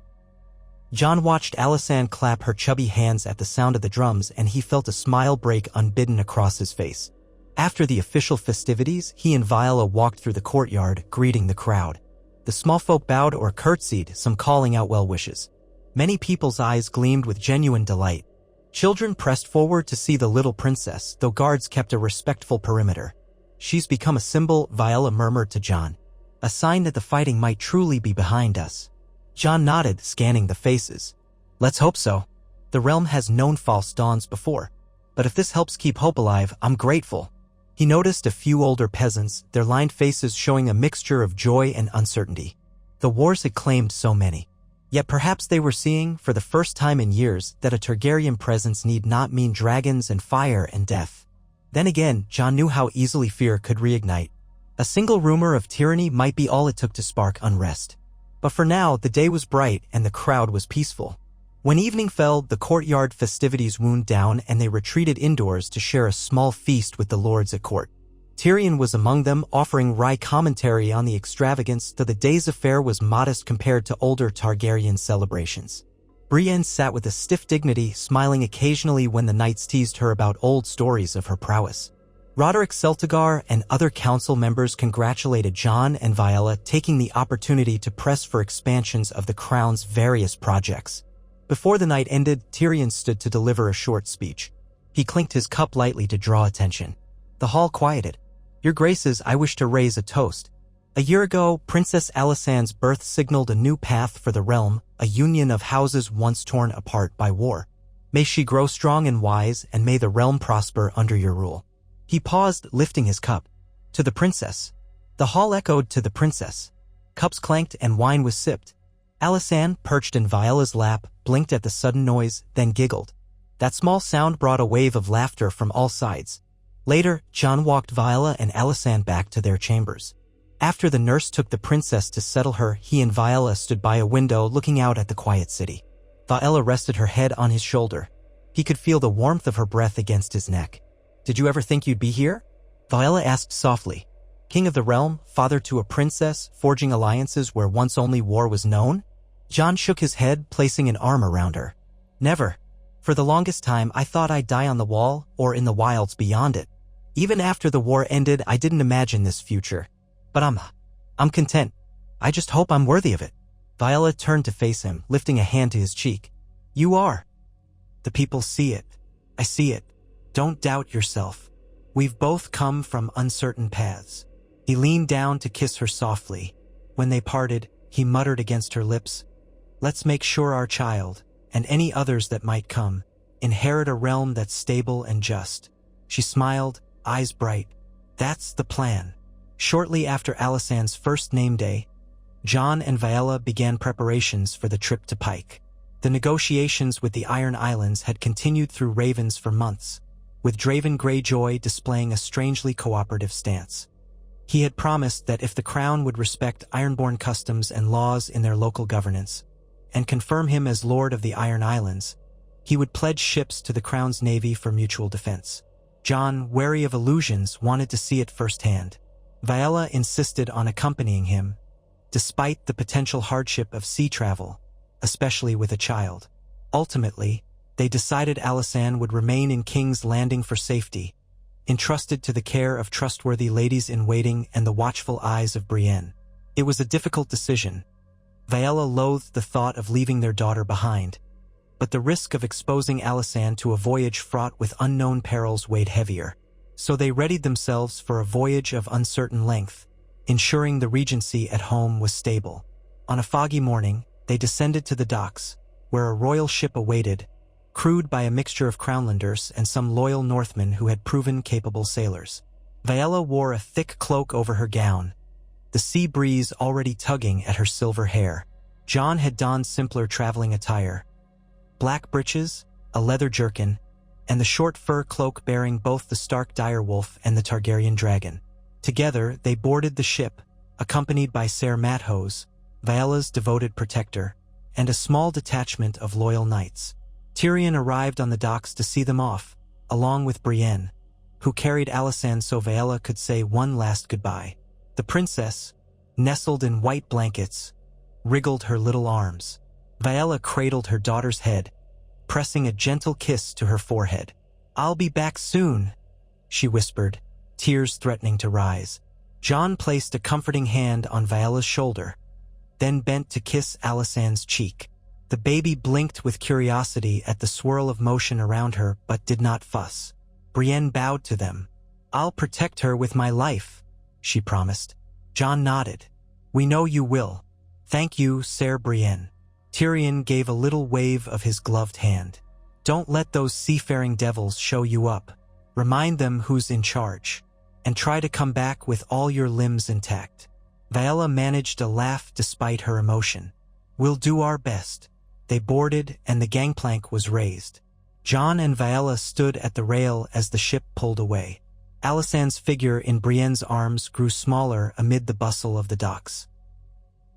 Jon watched Alysanne clap her chubby hands at the sound of the drums, and he felt a smile break unbidden across his face. After the official festivities, he and Viella walked through the courtyard, greeting the crowd. The small folk bowed or curtsied, some calling out well wishes. Many people's eyes gleamed with genuine delight. Children pressed forward to see the little princess, though guards kept a respectful perimeter. "She's become a symbol," Viella murmured to Jon. "A sign that the fighting might truly be behind us." Jon nodded, scanning the faces. "Let's hope so. The realm has known false dawns before. But if this helps keep hope alive, I'm grateful." He noticed a few older peasants, their lined faces showing a mixture of joy and uncertainty. The wars had claimed so many. Yet perhaps they were seeing, for the first time in years, that a Targaryen presence need not mean dragons and fire and death. Then again, Jon knew how easily fear could reignite. A single rumor of tyranny might be all it took to spark unrest. But for now, the day was bright and the crowd was peaceful. When evening fell, the courtyard festivities wound down and they retreated indoors to share a small feast with the lords at court. Tyrion was among them, offering wry commentary on the extravagance, though the day's affair was modest compared to older Targaryen celebrations. Brienne sat with a stiff dignity, smiling occasionally when the knights teased her about old stories of her prowess. Roderick Celtigar and other council members congratulated Jon and Viella, taking the opportunity to press for expansions of the crown's various projects. Before the night ended, Tyrion stood to deliver a short speech. He clinked his cup lightly to draw attention. The hall quieted. "Your Graces, I wish to raise a toast. A year ago, Princess Alysanne's birth signaled a new path for the realm, a union of houses once torn apart by war. May she grow strong and wise, and may the realm prosper under your rule." He paused, lifting his cup. "To the princess." The hall echoed to the princess. Cups clanked and wine was sipped. Alysanne, perched in Viella's lap, blinked at the sudden noise, then giggled. That small sound brought a wave of laughter from all sides. Later, Jon walked Viella and Alysanne back to their chambers. After the nurse took the princess to settle her, he and Viella stood by a window looking out at the quiet city. Viella rested her head on his shoulder. He could feel the warmth of her breath against his neck. "Did you ever think you'd be here?" Viella asked softly. "King of the realm, father to a princess, forging alliances where once only war was known?" Jon shook his head, placing an arm around her. "Never. For the longest time, I thought I'd die on the wall or in the wilds beyond it. Even after the war ended, I didn't imagine this future. But I'm content. I just hope I'm worthy of it." Viella turned to face him, lifting a hand to his cheek. "You are. The people see it. I see it. Don't doubt yourself. We've both come from uncertain paths." He leaned down to kiss her softly. When they parted, he muttered against her lips, "Let's make sure our child, and any others that might come, inherit a realm that's stable and just." She smiled, eyes bright. "That's the plan." Shortly after Alysanne's first name day, Jon and Viella began preparations for the trip to Pike. The negotiations with the Iron Islands had continued through Ravens for months, with Draven Greyjoy displaying a strangely cooperative stance. He had promised that if the Crown would respect Ironborn customs and laws in their local governance, and confirm him as Lord of the Iron Islands, he would pledge ships to the Crown's navy for mutual defense. Jon, wary of illusions, wanted to see it firsthand. Viella insisted on accompanying him, despite the potential hardship of sea travel, especially with a child. Ultimately, they decided Alysanne would remain in King's Landing for safety, entrusted to the care of trustworthy ladies-in-waiting and the watchful eyes of Brienne. It was a difficult decision. Viella loathed the thought of leaving their daughter behind, but the risk of exposing Alysanne to a voyage fraught with unknown perils weighed heavier. So they readied themselves for a voyage of uncertain length, ensuring the regency at home was stable. On a foggy morning, they descended to the docks, where a royal ship awaited, crewed by a mixture of Crownlanders and some loyal Northmen who had proven capable sailors. Viella wore a thick cloak over her gown, the sea breeze already tugging at her silver hair. Jon had donned simpler traveling attire, black breeches, a leather jerkin, and the short fur cloak bearing both the Stark direwolf and the Targaryen dragon. Together, they boarded the ship, accompanied by Ser Mathos, Viella's devoted protector, and a small detachment of loyal knights. Tyrion arrived on the docks to see them off, along with Brienne, who carried Alysanne so Viella could say one last goodbye. The princess, nestled in white blankets, wriggled her little arms. Viella cradled her daughter's head, pressing a gentle kiss to her forehead. "I'll be back soon," she whispered, tears threatening to rise. Jon placed a comforting hand on Viella's shoulder, then bent to kiss Alysanne's cheek. The baby blinked with curiosity at the swirl of motion around her, but did not fuss. Brienne bowed to them. "I'll protect her with my life," she promised. Jon nodded. "We know you will. Thank you, Ser Brienne." Tyrion gave a little wave of his gloved hand. "Don't let those seafaring devils show you up. Remind them who's in charge, and try to come back with all your limbs intact." Viella managed a laugh despite her emotion. "We'll do our best." They boarded, and the gangplank was raised. Jon and Viella stood at the rail as the ship pulled away. Alysanne's figure in Brienne's arms grew smaller amid the bustle of the docks.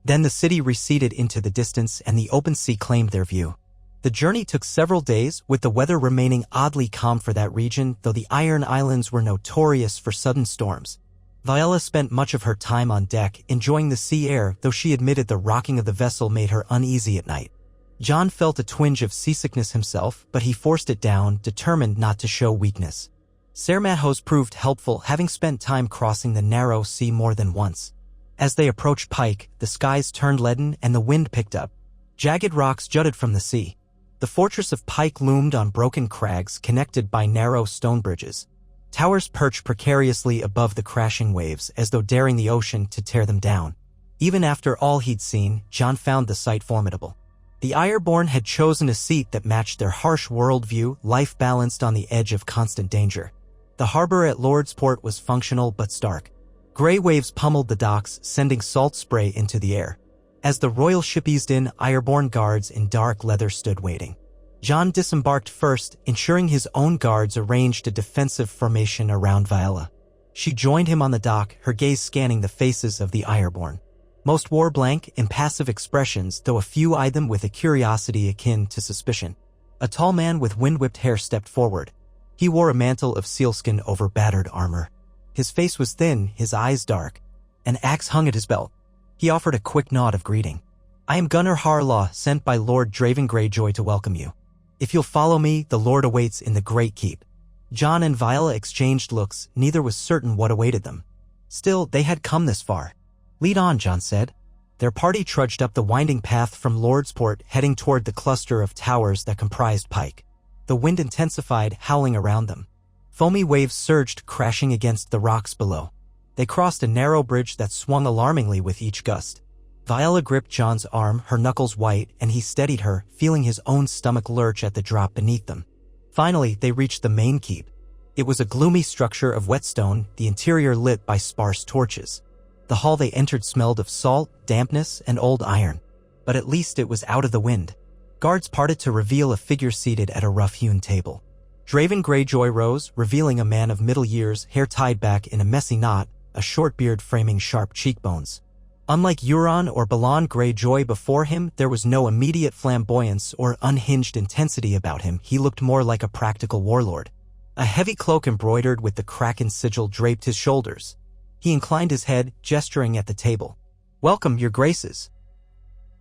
Then the city receded into the distance and the open sea claimed their view. The journey took several days, with the weather remaining oddly calm for that region, though the Iron Islands were notorious for sudden storms. Viella spent much of her time on deck, enjoying the sea air, though she admitted the rocking of the vessel made her uneasy at night. Jon felt a twinge of seasickness himself, but he forced it down, determined not to show weakness. Ser Mathos proved helpful, having spent time crossing the narrow sea more than once. As they approached Pike, the skies turned leaden and the wind picked up. Jagged rocks jutted from the sea. The fortress of Pike loomed on broken crags connected by narrow stone bridges. Towers perched precariously above the crashing waves as though daring the ocean to tear them down. Even after all he'd seen, Jon found the sight formidable. The Ironborn had chosen a seat that matched their harsh worldview, life balanced on the edge of constant danger. The harbor at Lordsport was functional but stark. Gray waves pummeled the docks, sending salt spray into the air. As the royal ship eased in, Ironborn guards in dark leather stood waiting. Jon disembarked first, ensuring his own guards arranged a defensive formation around Viella. She joined him on the dock, her gaze scanning the faces of the Ironborn. Most wore blank, impassive expressions, though a few eyed them with a curiosity akin to suspicion. A tall man with wind-whipped hair stepped forward. He wore a mantle of sealskin over battered armor. His face was thin, his eyes dark. An axe hung at his belt. He offered a quick nod of greeting. "I am Gunnar Harlaw, sent by Lord Draven Greyjoy to welcome you. If you'll follow me, the Lord awaits in the Great Keep." Jon and Viella exchanged looks, neither was certain what awaited them. Still, they had come this far. "Lead on," Jon said. Their party trudged up the winding path from Lordsport, heading toward the cluster of towers that comprised Pike. The wind intensified, howling around them. Foamy waves surged, crashing against the rocks below. They crossed a narrow bridge that swung alarmingly with each gust. Viella gripped Jon's arm, her knuckles white, and he steadied her, feeling his own stomach lurch at the drop beneath them. Finally, they reached the main keep. It was a gloomy structure of whetstone, the interior lit by sparse torches. The hall they entered smelled of salt, dampness, and old iron. But at least it was out of the wind. Guards parted to reveal a figure seated at a rough-hewn table. Draven Greyjoy rose, revealing a man of middle years, hair tied back in a messy knot, a short beard framing sharp cheekbones. Unlike Euron or Balon Greyjoy before him, there was no immediate flamboyance or unhinged intensity about him. He looked more like a practical warlord. A heavy cloak embroidered with the Kraken sigil draped his shoulders. He inclined his head, gesturing at the table. "Welcome, your graces.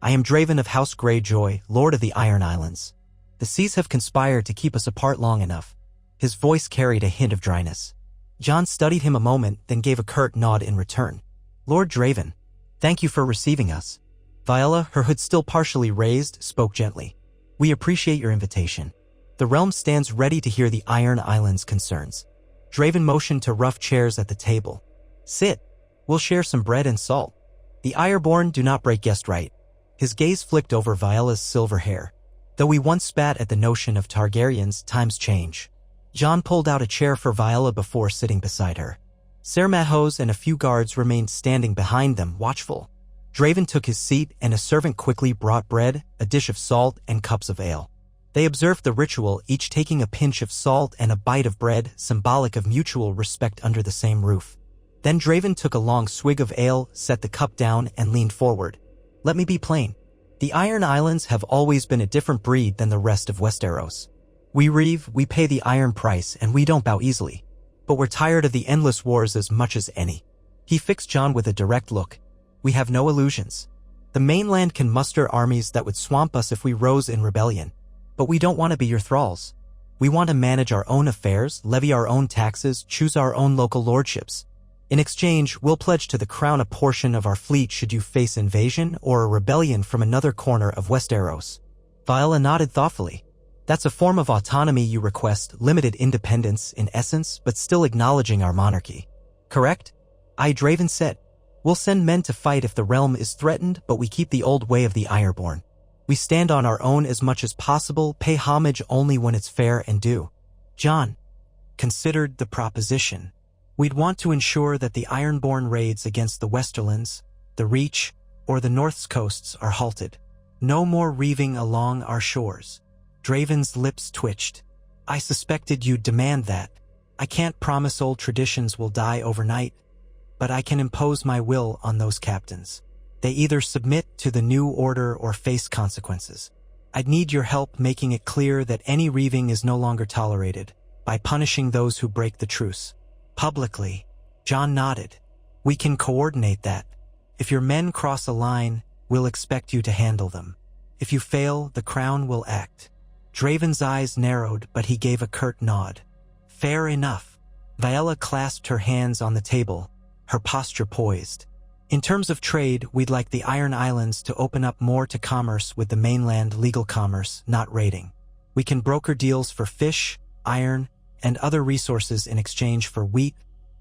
I am Draven of House Greyjoy, Lord of the Iron Islands. The seas have conspired to keep us apart long enough." His voice carried a hint of dryness. Jon studied him a moment, then gave a curt nod in return. "Lord Draven, thank you for receiving us." Viella, her hood still partially raised, spoke gently. "We appreciate your invitation. The realm stands ready to hear the Iron Islands' concerns." Draven motioned to rough chairs at the table. "Sit. We'll share some bread and salt. The Ironborn do not break guest right." His gaze flicked over Violella's silver hair. "Though we once spat at the notion of Targaryens, times change." Jon pulled out a chair for Viella before sitting beside her. Ser Mahos and a few guards remained standing behind them, watchful. Draven took his seat, and a servant quickly brought bread, a dish of salt, and cups of ale. They observed the ritual, each taking a pinch of salt and a bite of bread, symbolic of mutual respect under the same roof. Then Draven took a long swig of ale, set the cup down, and leaned forward. "Let me be plain. The Iron Islands have always been a different breed than the rest of Westeros. We reeve, we pay the iron price, and we don't bow easily. But we're tired of the endless wars as much as any." He fixed Jon with a direct look. "We have no illusions. The mainland can muster armies that would swamp us if we rose in rebellion. But we don't want to be your thralls. We want to manage our own affairs, levy our own taxes, choose our own local lordships. In exchange, we'll pledge to the crown a portion of our fleet should you face invasion or a rebellion from another corner of Westeros." Viella nodded thoughtfully. "That's a form of autonomy you request, limited independence in essence, but still acknowledging our monarchy. Correct?" Draven said. "We'll send men to fight if the realm is threatened, but we keep the old way of the Ironborn. We stand on our own as much as possible, pay homage only when it's fair and due." Jon considered the proposition. "We'd want to ensure that the Ironborn raids against the Westerlands, the Reach, or the North's coasts are halted. No more reaving along our shores." Draven's lips twitched. "I suspected you'd demand that. I can't promise old traditions will die overnight, but I can impose my will on those captains. They either submit to the new order or face consequences. I'd need your help making it clear that any reaving is no longer tolerated, by punishing those who break the truce. Publicly." Jon nodded. "We can coordinate that. If your men cross a line, we'll expect you to handle them. If you fail, the crown will act." Draven's eyes narrowed, but he gave a curt nod. "Fair enough." Viella clasped her hands on the table, her posture poised. In terms of trade, we'd like the Iron Islands to open up more to commerce with the mainland, legal commerce, not raiding. We can broker deals for fish, iron, and other resources in exchange for wheat,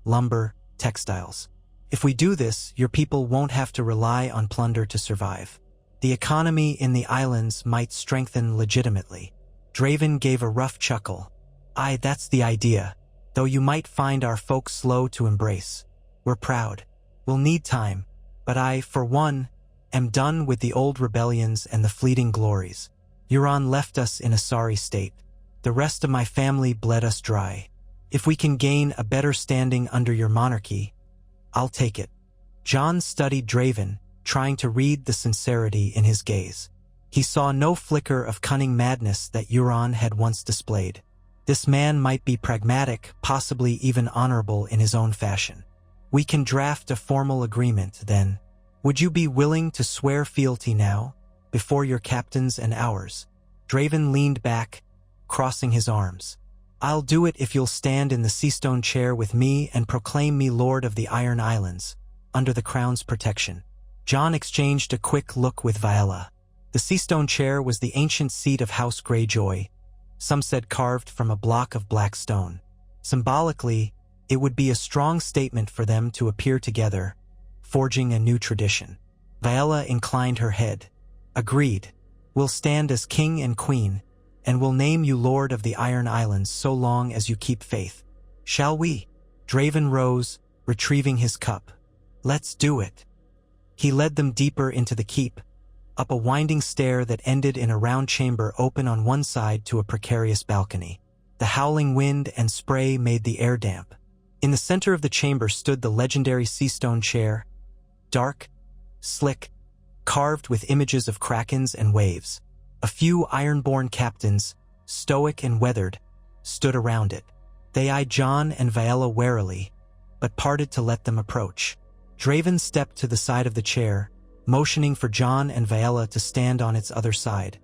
lumber, textiles. If we do this, your people won't have to rely on plunder to survive. The economy in the islands might strengthen legitimately. Draven gave a rough chuckle. Aye, that's the idea, though you might find our folks slow to embrace. We're proud. We'll need time, but I, for one, am done with the old rebellions and the fleeting glories. Euron left us in a sorry state. The rest of my family bled us dry. If we can gain a better standing under your monarchy, I'll take it. Jon studied Draven, trying to read the sincerity in his gaze. He saw no flicker of cunning madness that Euron had once displayed. This man might be pragmatic, possibly even honorable in his own fashion. We can draft a formal agreement, then. Would you be willing to swear fealty now, before your captains and ours? Draven leaned back, crossing his arms. I'll do it if you'll stand in the Seastone chair with me and proclaim me Lord of the Iron Islands, under the Crown's protection. Jon exchanged a quick look with Viella. The Seastone chair was the ancient seat of House Greyjoy, some said carved from a block of black stone. Symbolically, it would be a strong statement for them to appear together, forging a new tradition. Viella inclined her head. Agreed. We'll stand as king and queen, and we'll name you Lord of the Iron Islands so long as you keep faith. Shall we? Draven rose, retrieving his cup. Let's do it. He led them deeper into the keep, up a winding stair that ended in a round chamber open on one side to a precarious balcony. The howling wind and spray made the air damp. In the center of the chamber stood the legendary Seastone chair, dark, slick, carved with images of krakens and waves. A few ironborn captains, stoic and weathered, stood around it. They eyed Jon and Viella warily, but parted to let them approach. Draven stepped to the side of the chair, motioning for Jon and Viella to stand on its other side.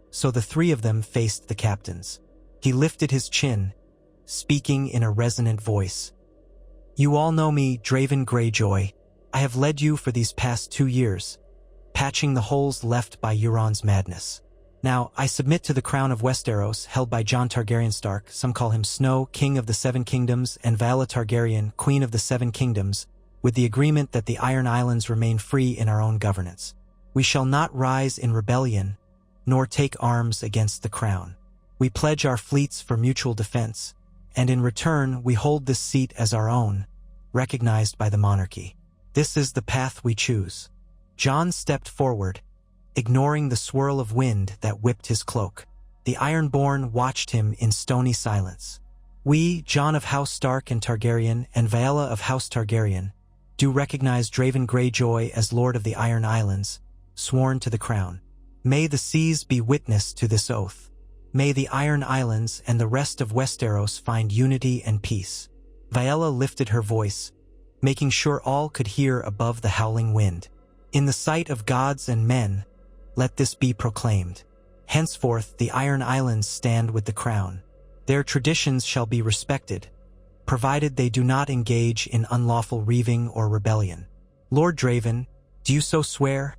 So the three of them faced the captains. He lifted his chin, speaking in a resonant voice. You all know me, Draven Greyjoy. I have led you for these past 2 years, patching the holes left by Euron's madness. Now, I submit to the crown of Westeros, held by Jon Targaryen Stark, some call him Snow, King of the Seven Kingdoms, and Viella Targaryen, Queen of the Seven Kingdoms, with the agreement that the Iron Islands remain free in our own governance. We shall not rise in rebellion, nor take arms against the crown. We pledge our fleets for mutual defense, and in return we hold this seat as our own, recognized by the monarchy. This is the path we choose. Jon stepped forward, ignoring the swirl of wind that whipped his cloak. The Ironborn watched him in stony silence. We, Jon of House Stark and Targaryen, and Viella of House Targaryen, do recognize Draven Greyjoy as Lord of the Iron Islands, sworn to the crown. May the seas be witness to this oath. May the Iron Islands and the rest of Westeros find unity and peace. Viella lifted her voice, making sure all could hear above the howling wind. In the sight of gods and men, let this be proclaimed. Henceforth the Iron Islands stand with the crown. Their traditions shall be respected, provided they do not engage in unlawful reaving or rebellion. Lord Draven, do you so swear?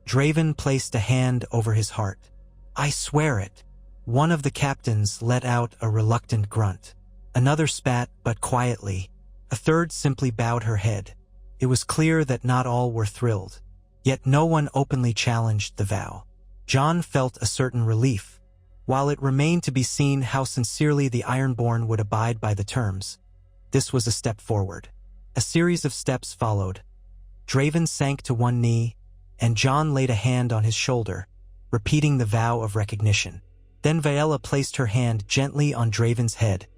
Draven placed a hand over his heart. I swear it. One of the captains let out a reluctant grunt. Another spat, but quietly. A third simply bowed her head. It was clear that not all were thrilled. Yet no one openly challenged the vow. Jon felt a certain relief. While it remained to be seen how sincerely the Ironborn would abide by the terms, this was a step forward. A series of steps followed. Draven sank to one knee, and Jon laid a hand on his shoulder, repeating the vow of recognition. Then Viella placed her hand gently on Draven's head,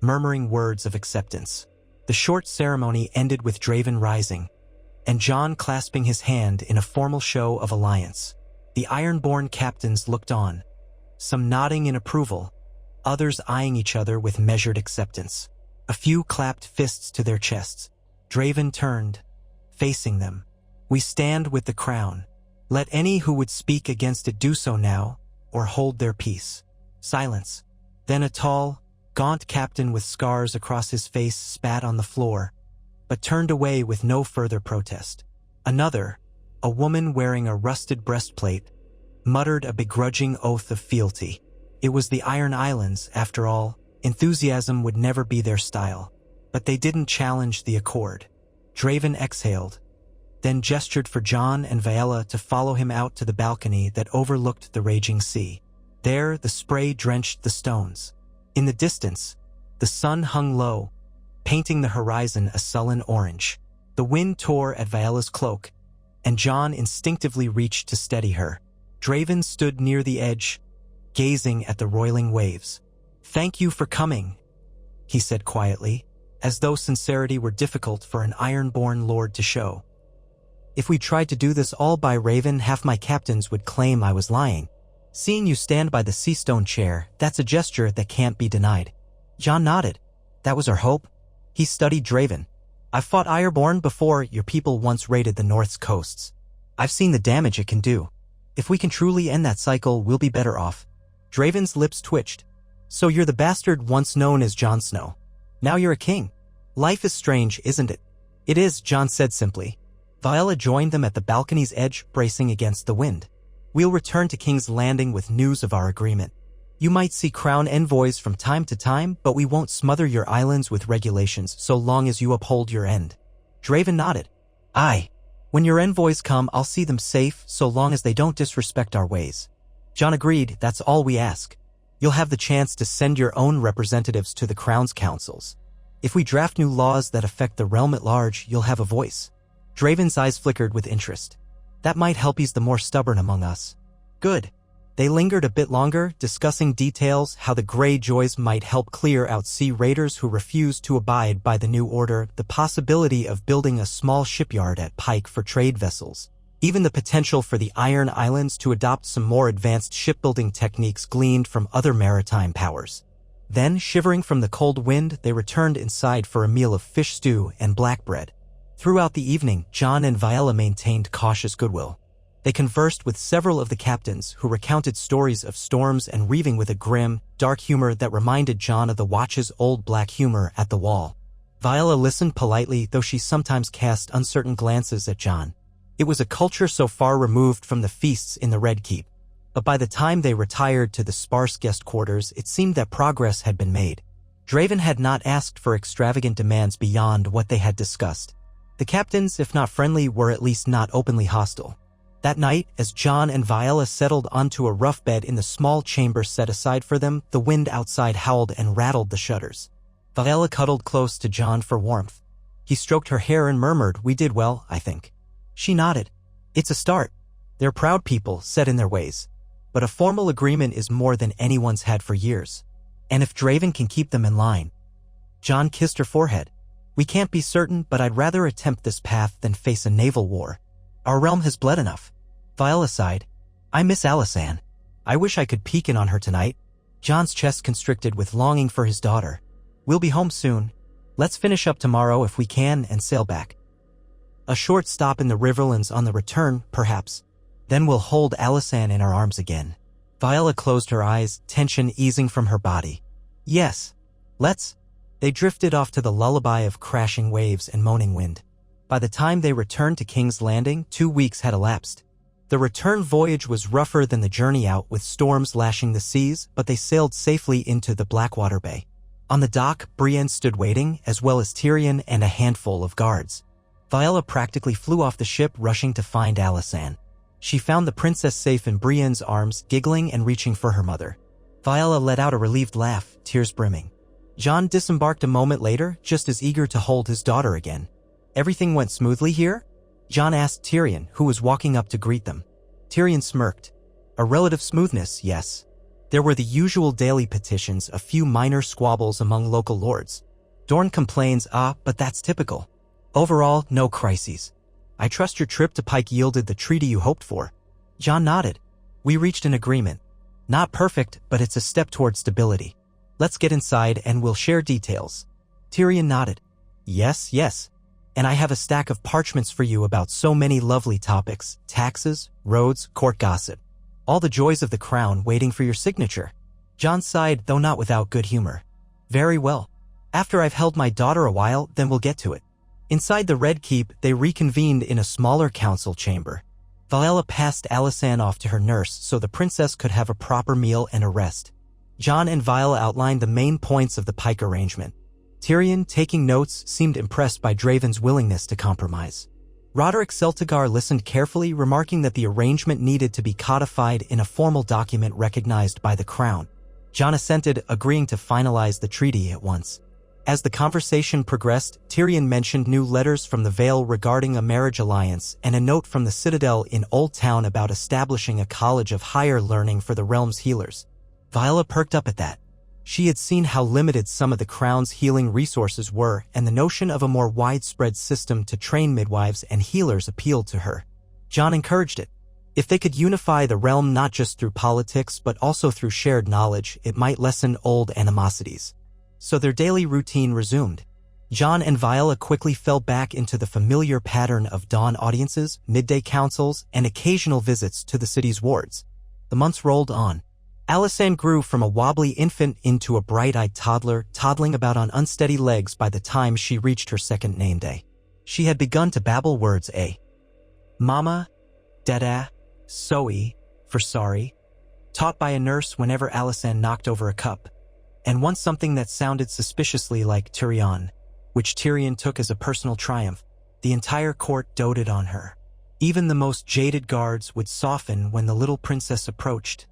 murmuring words of acceptance. The short ceremony ended with Draven rising, and Jon clasping his hand in a formal show of alliance. The Ironborn captains looked on, some nodding in approval, others eyeing each other with measured acceptance. A few clapped fists to their chests. Draven turned, facing them. We stand with the crown. Let any who would speak against it do so now, or hold their peace. Silence. Then a tall, gaunt captain with scars across his face spat on the floor, but turned away with no further protest. Another, a woman wearing a rusted breastplate, muttered a begrudging oath of fealty. It was the Iron Islands, after all. Enthusiasm would never be their style. But they didn't challenge the accord. Draven exhaled, then gestured for Jon and Viella to follow him out to the balcony that overlooked the raging sea. There, the spray drenched the stones. In the distance, the sun hung low, painting the horizon a sullen orange. The wind tore at Viella's cloak, and Jon instinctively reached to steady her. Draven stood near the edge, gazing at the roiling waves. "Thank you for coming," he said quietly, as though sincerity were difficult for an iron-born lord to show. "If we tried to do this all by Raven, half my captains would claim I was lying. Seeing you stand by the seastone chair, that's a gesture that can't be denied." Jon nodded. "That was our hope." He studied Draven. "I've fought Ironborn before. Your people once raided the North's coasts. I've seen the damage it can do. If we can truly end that cycle, we'll be better off." Draven's lips twitched. "So you're the bastard once known as Jon Snow. Now you're a king. Life is strange, isn't it?" "It is," Jon said simply. Viella joined them at the balcony's edge, bracing against the wind. "We'll return to King's Landing with news of our agreement. You might see crown envoys from time to time, but we won't smother your islands with regulations so long as you uphold your end." Draven nodded. "Aye. When your envoys come, I'll see them safe so long as they don't disrespect our ways." Jon agreed. "That's all we ask. You'll have the chance to send your own representatives to the Crown's councils. If we draft new laws that affect the realm at large, you'll have a voice." Draven's eyes flickered with interest. "That might help ease the more stubborn among us." "Good." They lingered a bit longer, discussing details, how the Greyjoys might help clear out sea raiders who refused to abide by the new order, the possibility of building a small shipyard at Pike for trade vessels. Even the potential for the Iron Islands to adopt some more advanced shipbuilding techniques gleaned from other maritime powers. Then, shivering from the cold wind, they returned inside for a meal of fish stew and black bread. Throughout the evening, Jon and Viella maintained cautious goodwill. They conversed with several of the captains, who recounted stories of storms and reaving with a grim, dark humor that reminded Jon of the Watch's old black humor at the Wall. Viella listened politely, though she sometimes cast uncertain glances at Jon. It was a culture so far removed from the feasts in the Red Keep. But by the time they retired to the sparse guest quarters, it seemed that progress had been made. Draven had not asked for extravagant demands beyond what they had discussed. The captains, if not friendly, were at least not openly hostile. That night, as Jon and Viella settled onto a rough bed in the small chamber set aside for them, the wind outside howled and rattled the shutters. Viella cuddled close to Jon for warmth. He stroked her hair and murmured, "We did well, I think." She nodded. "It's a start. They're proud people, set in their ways. But a formal agreement is more than anyone's had for years. And if Draven can keep them in line." Jon kissed her forehead. "We can't be certain, but I'd rather attempt this path than face a naval war. Our realm has bled enough." Viella sighed. "I miss Alysanne. I wish I could peek in on her tonight." Jon's chest constricted with longing for his daughter. "We'll be home soon. Let's finish up tomorrow if we can and sail back. A short stop in the Riverlands on the return, perhaps. Then we'll hold Alysanne in our arms again." Viella closed her eyes, tension easing from her body. "Yes. Let's." They drifted off to the lullaby of crashing waves and moaning wind. By the time they returned to King's Landing, 2 weeks had elapsed. The return voyage was rougher than the journey out, with storms lashing the seas, but they sailed safely into the Blackwater Bay. On the dock, Brienne stood waiting, as well as Tyrion and a handful of guards. Viella practically flew off the ship, rushing to find Alysanne. She found the princess safe in Brienne's arms, giggling and reaching for her mother. Viella let out a relieved laugh, tears brimming. Jon disembarked a moment later, just as eager to hold his daughter again. "Everything went smoothly here?" Jon asked Tyrion, who was walking up to greet them. Tyrion smirked. "A relative smoothness, yes. There were the usual daily petitions, a few minor squabbles among local lords. Dorne complains, but that's typical. Overall, no crises. I trust your trip to Pike yielded the treaty you hoped for." Jon nodded. "We reached an agreement. Not perfect, but it's a step toward stability. Let's get inside and we'll share details." Tyrion nodded. Yes. And I have a stack of parchments for you about so many lovely topics: taxes, roads, court gossip. All the joys of the crown waiting for your signature." Jon sighed, though not without good humor. "Very well. After I've held my daughter a while, then we'll get to it." Inside the Red Keep, they reconvened in a smaller council chamber. Viella passed Alysanne off to her nurse so the princess could have a proper meal and a rest. Jon and Viella outlined the main points of the Pike arrangement. Tyrion, taking notes, seemed impressed by Draven's willingness to compromise. Roderick Celtigar listened carefully, remarking that the arrangement needed to be codified in a formal document recognized by the crown. Jon assented, agreeing to finalize the treaty at once. As the conversation progressed, Tyrion mentioned new letters from the Vale regarding a marriage alliance and a note from the Citadel in Old Town about establishing a college of higher learning for the realm's healers. Viella perked up at that. She had seen how limited some of the crown's healing resources were, and the notion of a more widespread system to train midwives and healers appealed to her. Jon encouraged it. If they could unify the realm not just through politics but also through shared knowledge, it might lessen old animosities. So their daily routine resumed. Jon and Viella quickly fell back into the familiar pattern of dawn audiences, midday councils, and occasional visits to the city's wards. The months rolled on. Alysanne grew from a wobbly infant into a bright-eyed toddler, toddling about on unsteady legs by the time she reached her second name day. She had begun to babble words Mama, Dada, Soe, for sorry, taught by a nurse whenever Alysanne knocked over a cup, and once something that sounded suspiciously like Tyrion, which Tyrion took as a personal triumph. The entire court doted on her. Even the most jaded guards would soften when the little princess approached,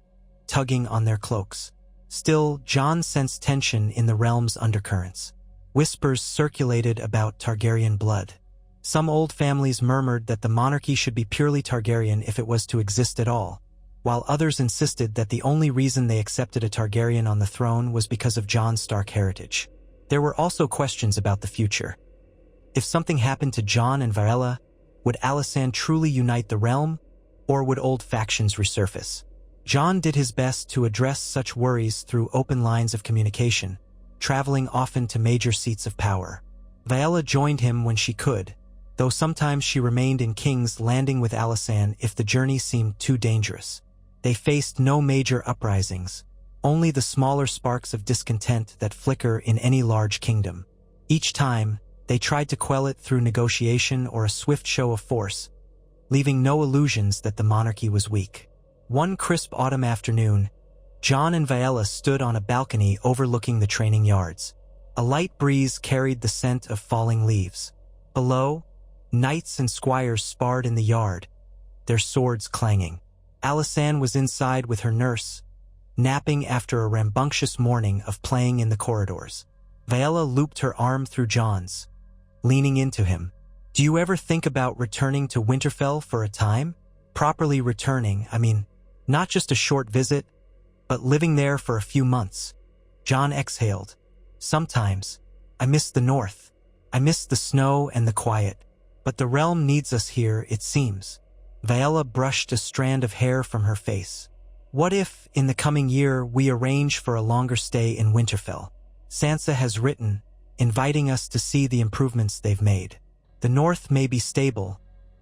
tugging on their cloaks. Still, Jon sensed tension in the realm's undercurrents. Whispers circulated about Targaryen blood. Some old families murmured that the monarchy should be purely Targaryen if it was to exist at all, while others insisted that the only reason they accepted a Targaryen on the throne was because of Jon's Stark heritage. There were also questions about the future. If something happened to Jon and Viella, would Alysanne truly unite the realm, or would old factions resurface? Jon did his best to address such worries through open lines of communication, traveling often to major seats of power. Viella joined him when she could, though sometimes she remained in King's Landing with Alysanne if the journey seemed too dangerous. They faced no major uprisings, only the smaller sparks of discontent that flicker in any large kingdom. Each time, they tried to quell it through negotiation or a swift show of force, leaving no illusions that the monarchy was weak. One crisp autumn afternoon, Jon and Viella stood on a balcony overlooking the training yards. A light breeze carried the scent of falling leaves. Below, knights and squires sparred in the yard, their swords clanging. Alysanne was inside with her nurse, napping after a rambunctious morning of playing in the corridors. Viella looped her arm through Jon's, leaning into him. "Do you ever think about returning to Winterfell for a time? Properly returning, I mean, not just a short visit, but living there for a few months." Jon exhaled. "Sometimes. I miss the north. I miss the snow and the quiet. But the realm needs us here, it seems." Viella brushed a strand of hair from her face. "What if, in the coming year, we arrange for a longer stay in Winterfell? Sansa has written, inviting us to see the improvements they've made. The north may be stable,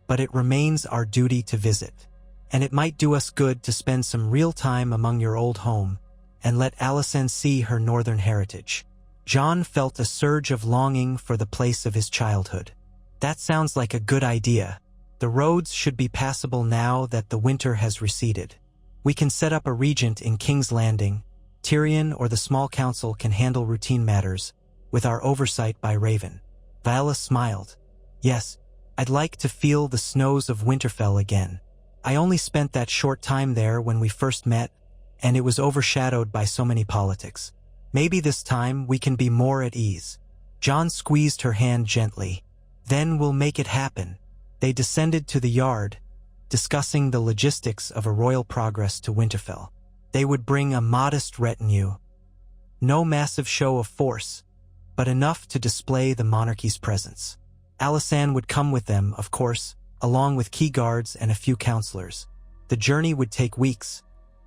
but it remains our duty to visit. And it might do us good to spend some real time among your old home and let Alysanne see her northern heritage." Jon felt a surge of longing for the place of his childhood. "That sounds like a good idea. The roads should be passable now that the winter has receded. We can set up a regent in King's Landing. Tyrion or the small council can handle routine matters, with our oversight by Raven." Viella smiled. "Yes, I'd like to feel the snows of Winterfell again. I only spent that short time there when we first met, and it was overshadowed by so many politics. Maybe this time we can be more at ease." Jon squeezed her hand gently. "Then we'll make it happen." They descended to the yard, discussing the logistics of a royal progress to Winterfell. They would bring a modest retinue. No massive show of force, but enough to display the monarchy's presence. Alysanne would come with them, of course, along with key guards and a few counselors. The journey would take weeks,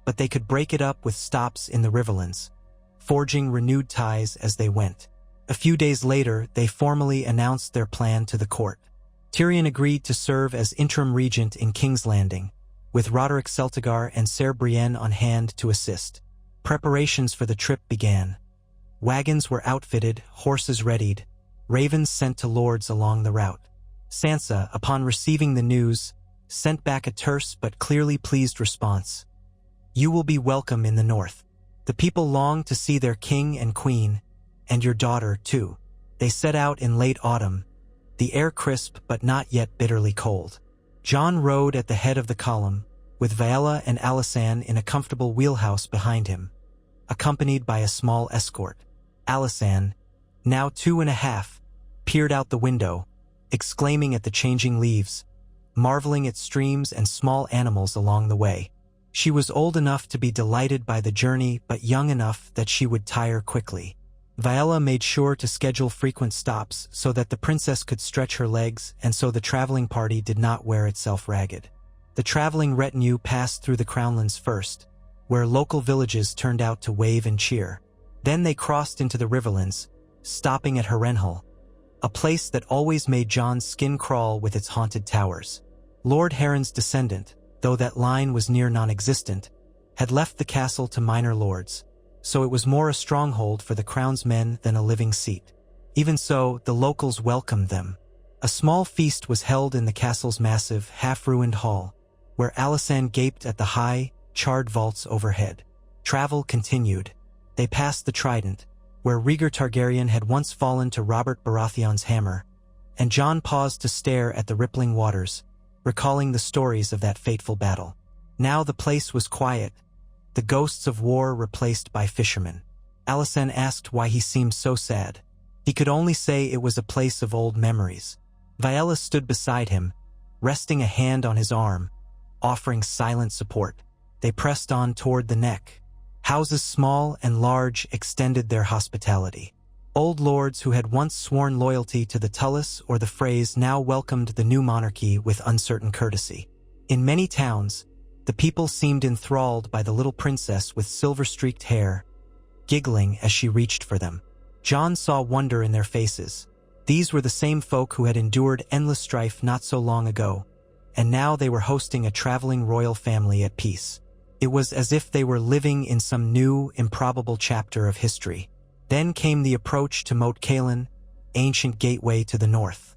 but they could break it up with stops in the Riverlands, forging renewed ties as they went. A few days later, they formally announced their plan to the court. Tyrion agreed to serve as interim regent in King's Landing, with Roderick Celtigar and Ser Brienne on hand to assist. Preparations for the trip began. Wagons were outfitted, horses readied, ravens sent to lords along the route. Sansa, upon receiving the news, sent back a terse but clearly pleased response. You will be welcome in the north. The people long to see their king and queen, and your daughter, too. They set out in late autumn, the air crisp but not yet bitterly cold. Jon rode at the head of the column, with Viella and Alysanne in a comfortable wheelhouse behind him, accompanied by a small escort. Alysanne, now 2.5, peered out the window, exclaiming at the changing leaves, marveling at streams and small animals along the way. She was old enough to be delighted by the journey, but young enough that she would tire quickly. Viella made sure to schedule frequent stops so that the princess could stretch her legs and so the traveling party did not wear itself ragged. The traveling retinue passed through the Crownlands first, where local villages turned out to wave and cheer. Then they crossed into the Riverlands, stopping at Harrenhal, a place that always made Jon's skin crawl with its haunted towers. Lord Harren's descendant, though that line was near non-existent, had left the castle to minor lords, so it was more a stronghold for the crown's men than a living seat. Even so, the locals welcomed them. A small feast was held in the castle's massive, half-ruined hall, where Alysanne gaped at the high, charred vaults overhead. Travel continued. They passed the Trident, where Rhaegar Targaryen had once fallen to Robert Baratheon's hammer, and Jon paused to stare at the rippling waters, recalling the stories of that fateful battle. Now the place was quiet, the ghosts of war replaced by fishermen. Alysanne asked why he seemed so sad. He could only say it was a place of old memories. Viella stood beside him, resting a hand on his arm, offering silent support. They pressed on toward the neck. Houses small and large extended their hospitality. Old lords who had once sworn loyalty to the Tullus or the Freys now welcomed the new monarchy with uncertain courtesy. In many towns, the people seemed enthralled by the little princess with silver-streaked hair, giggling as she reached for them. Jon saw wonder in their faces. These were the same folk who had endured endless strife not so long ago, and now they were hosting a traveling royal family at peace. It was as if they were living in some new, improbable chapter of history. Then came the approach to Moat Cailin, ancient gateway to the north.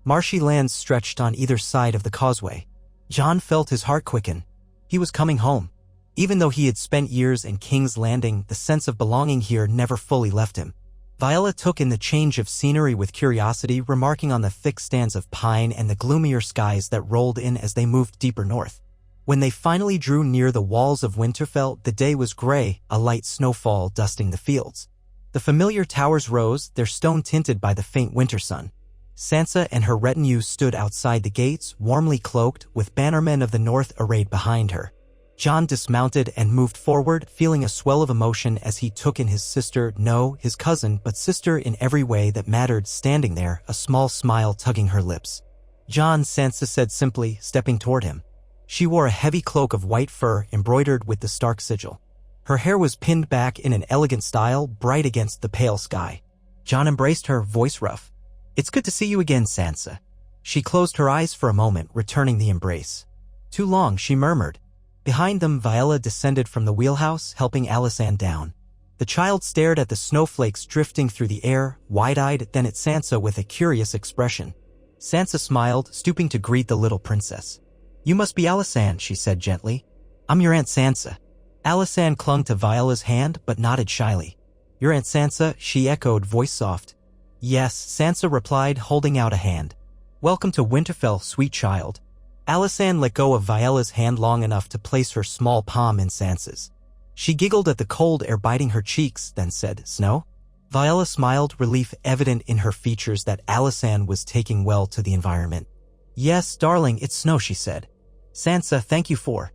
Marshy lands stretched on either side of the causeway. Jon felt his heart quicken. He was coming home. Even though he had spent years in King's Landing, the sense of belonging here never fully left him. Viella took in the change of scenery with curiosity, remarking on the thick stands of pine and the gloomier skies that rolled in as they moved deeper north. When they finally drew near the walls of Winterfell, the day was gray, a light snowfall dusting the fields. The familiar towers rose, their stone tinted by the faint winter sun. Sansa and her retinue stood outside the gates, warmly cloaked, with bannermen of the north arrayed behind her. Jon dismounted and moved forward, feeling a swell of emotion as he took in his sister, no, his cousin, but sister in every way that mattered, standing there, a small smile tugging her lips. Jon, Sansa said simply, stepping toward him. She wore a heavy cloak of white fur embroidered with the Stark sigil. Her hair was pinned back in an elegant style, bright against the pale sky. Jon embraced her, voice rough. It's good to see you again, Sansa. She closed her eyes for a moment, returning the embrace. Too long, she murmured. Behind them, Viella descended from the wheelhouse, helping Alysanne down. The child stared at the snowflakes drifting through the air, wide-eyed, then at Sansa with a curious expression. Sansa smiled, stooping to greet the little princess. You must be Alysanne, she said gently. I'm your Aunt Sansa. Alysanne clung to Violella's hand, but nodded shyly. Your Aunt Sansa, she echoed, voice soft. Yes, Sansa replied, holding out a hand. Welcome to Winterfell, sweet child. Alysanne let go of Violella's hand long enough to place her small palm in Sansa's. She giggled at the cold air biting her cheeks, then said, Snow? Viella smiled, relief evident in her features that Alysanne was taking well to the environment. Yes, darling, it's snow, she said. Sansa, thank you for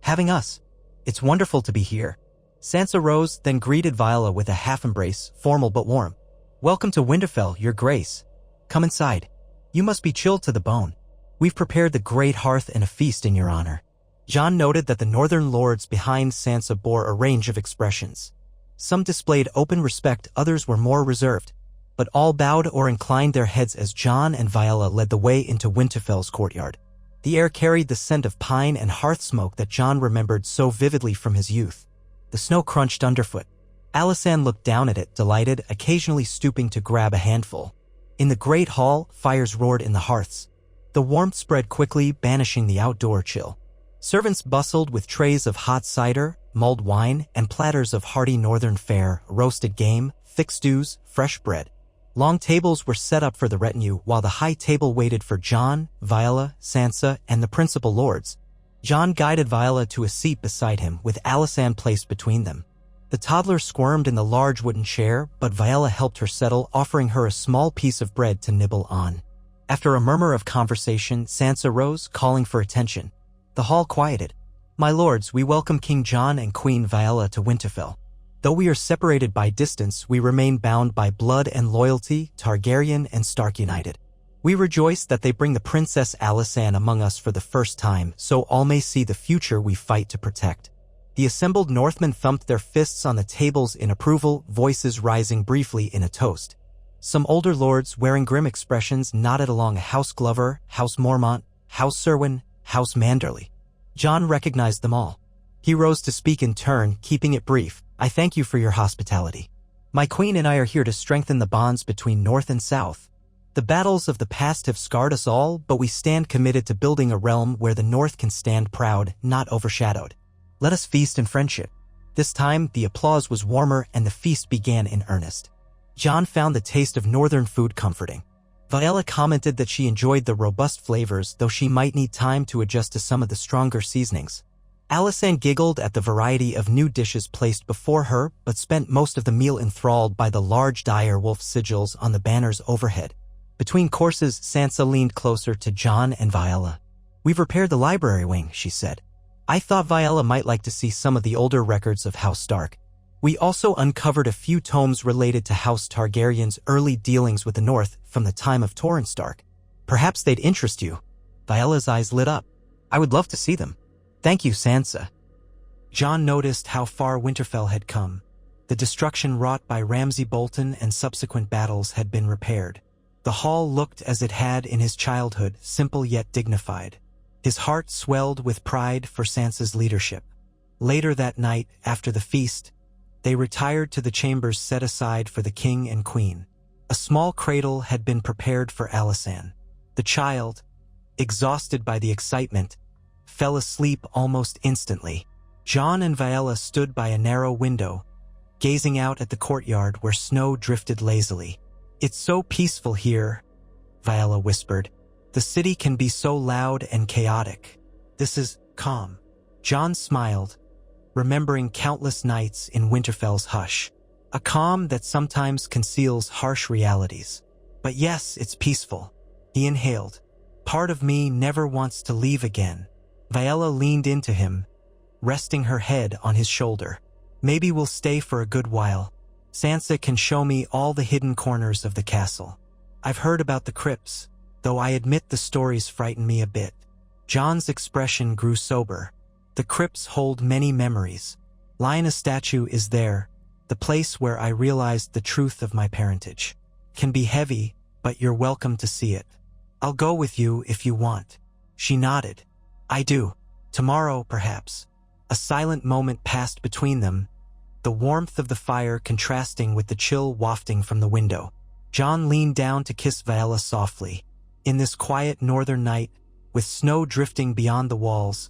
having us. It's wonderful to be here. Sansa rose, then greeted Viella with a half-embrace, formal but warm. Welcome to Winterfell, your grace. Come inside. You must be chilled to the bone. We've prepared the great hearth and a feast in your honor. Jon noted that the northern lords behind Sansa bore a range of expressions. Some displayed open respect, others were more reserved, but all bowed or inclined their heads as Jon and Viella led the way into Winterfell's courtyard. The air carried the scent of pine and hearth smoke that Jon remembered so vividly from his youth. The snow crunched underfoot. Alysanne looked down at it, delighted, occasionally stooping to grab a handful. In the great hall, fires roared in the hearths. The warmth spread quickly, banishing the outdoor chill. Servants bustled with trays of hot cider, mulled wine, and platters of hearty northern fare, roasted game, thick stews, fresh bread. Long tables were set up for the retinue, while the high table waited for Jon, Viella, Sansa, and the principal lords. Jon guided Viella to a seat beside him, with Alysanne placed between them. The toddler squirmed in the large wooden chair, but Viella helped her settle, offering her a small piece of bread to nibble on. After a murmur of conversation, Sansa rose, calling for attention. The hall quieted. "My lords, we welcome King Jon and Queen Viella to Winterfell. Though we are separated by distance, we remain bound by blood and loyalty, Targaryen and Stark united. We rejoice that they bring the Princess Alysanne among us for the first time, so all may see the future we fight to protect." The assembled Northmen thumped their fists on the tables in approval, voices rising briefly in a toast. Some older lords, wearing grim expressions, nodded along House Glover, House Mormont, House Serwyn, House Manderly. Jon recognized them all. He rose to speak in turn, keeping it brief. "I thank you for your hospitality. My queen and I are here to strengthen the bonds between North and South. The battles of the past have scarred us all, but we stand committed to building a realm where the North can stand proud, not overshadowed. Let us feast in friendship." This time, the applause was warmer and the feast began in earnest. Jon found the taste of northern food comforting. Viella commented that she enjoyed the robust flavors, though she might need time to adjust to some of the stronger seasonings. Alysanne giggled at the variety of new dishes placed before her, but spent most of the meal enthralled by the large dire wolf sigils on the banners overhead. Between courses, Sansa leaned closer to Jon and Viella. "We've repaired the library wing," she said. "I thought Viella might like to see some of the older records of House Stark. We also uncovered a few tomes related to House Targaryen's early dealings with the North from the time of Torrhen Stark. Perhaps they'd interest you." Viella's eyes lit up. "I would love to see them." "Thank you, Sansa." Jon noticed how far Winterfell had come. The destruction wrought by Ramsay Bolton and subsequent battles had been repaired. The hall looked as it had in his childhood, simple yet dignified. His heart swelled with pride for Sansa's leadership. Later that night, after the feast, they retired to the chambers set aside for the king and queen. A small cradle had been prepared for Alysanne. The child, exhausted by the excitement, fell asleep almost instantly. Jon and Viella stood by a narrow window, gazing out at the courtyard where snow drifted lazily. "It's so peaceful here," Viella whispered. "The city can be so loud and chaotic. This is calm." Jon smiled, remembering countless nights in Winterfell's hush. A calm that sometimes conceals harsh realities. "But yes, it's peaceful." He inhaled. "Part of me never wants to leave again." Viella leaned into him, resting her head on his shoulder. "Maybe we'll stay for a good while. Sansa can show me all the hidden corners of the castle. I've heard about the crypts, though I admit the stories frighten me a bit." Jon's expression grew sober. "The crypts hold many memories. Lyanna's statue is there, the place where I realized the truth of my parentage. Can be heavy, but you're welcome to see it. I'll go with you if you want." She nodded. "I do. Tomorrow, perhaps." A silent moment passed between them, the warmth of the fire contrasting with the chill wafting from the window. Jon leaned down to kiss Viella softly. In this quiet northern night, with snow drifting beyond the walls,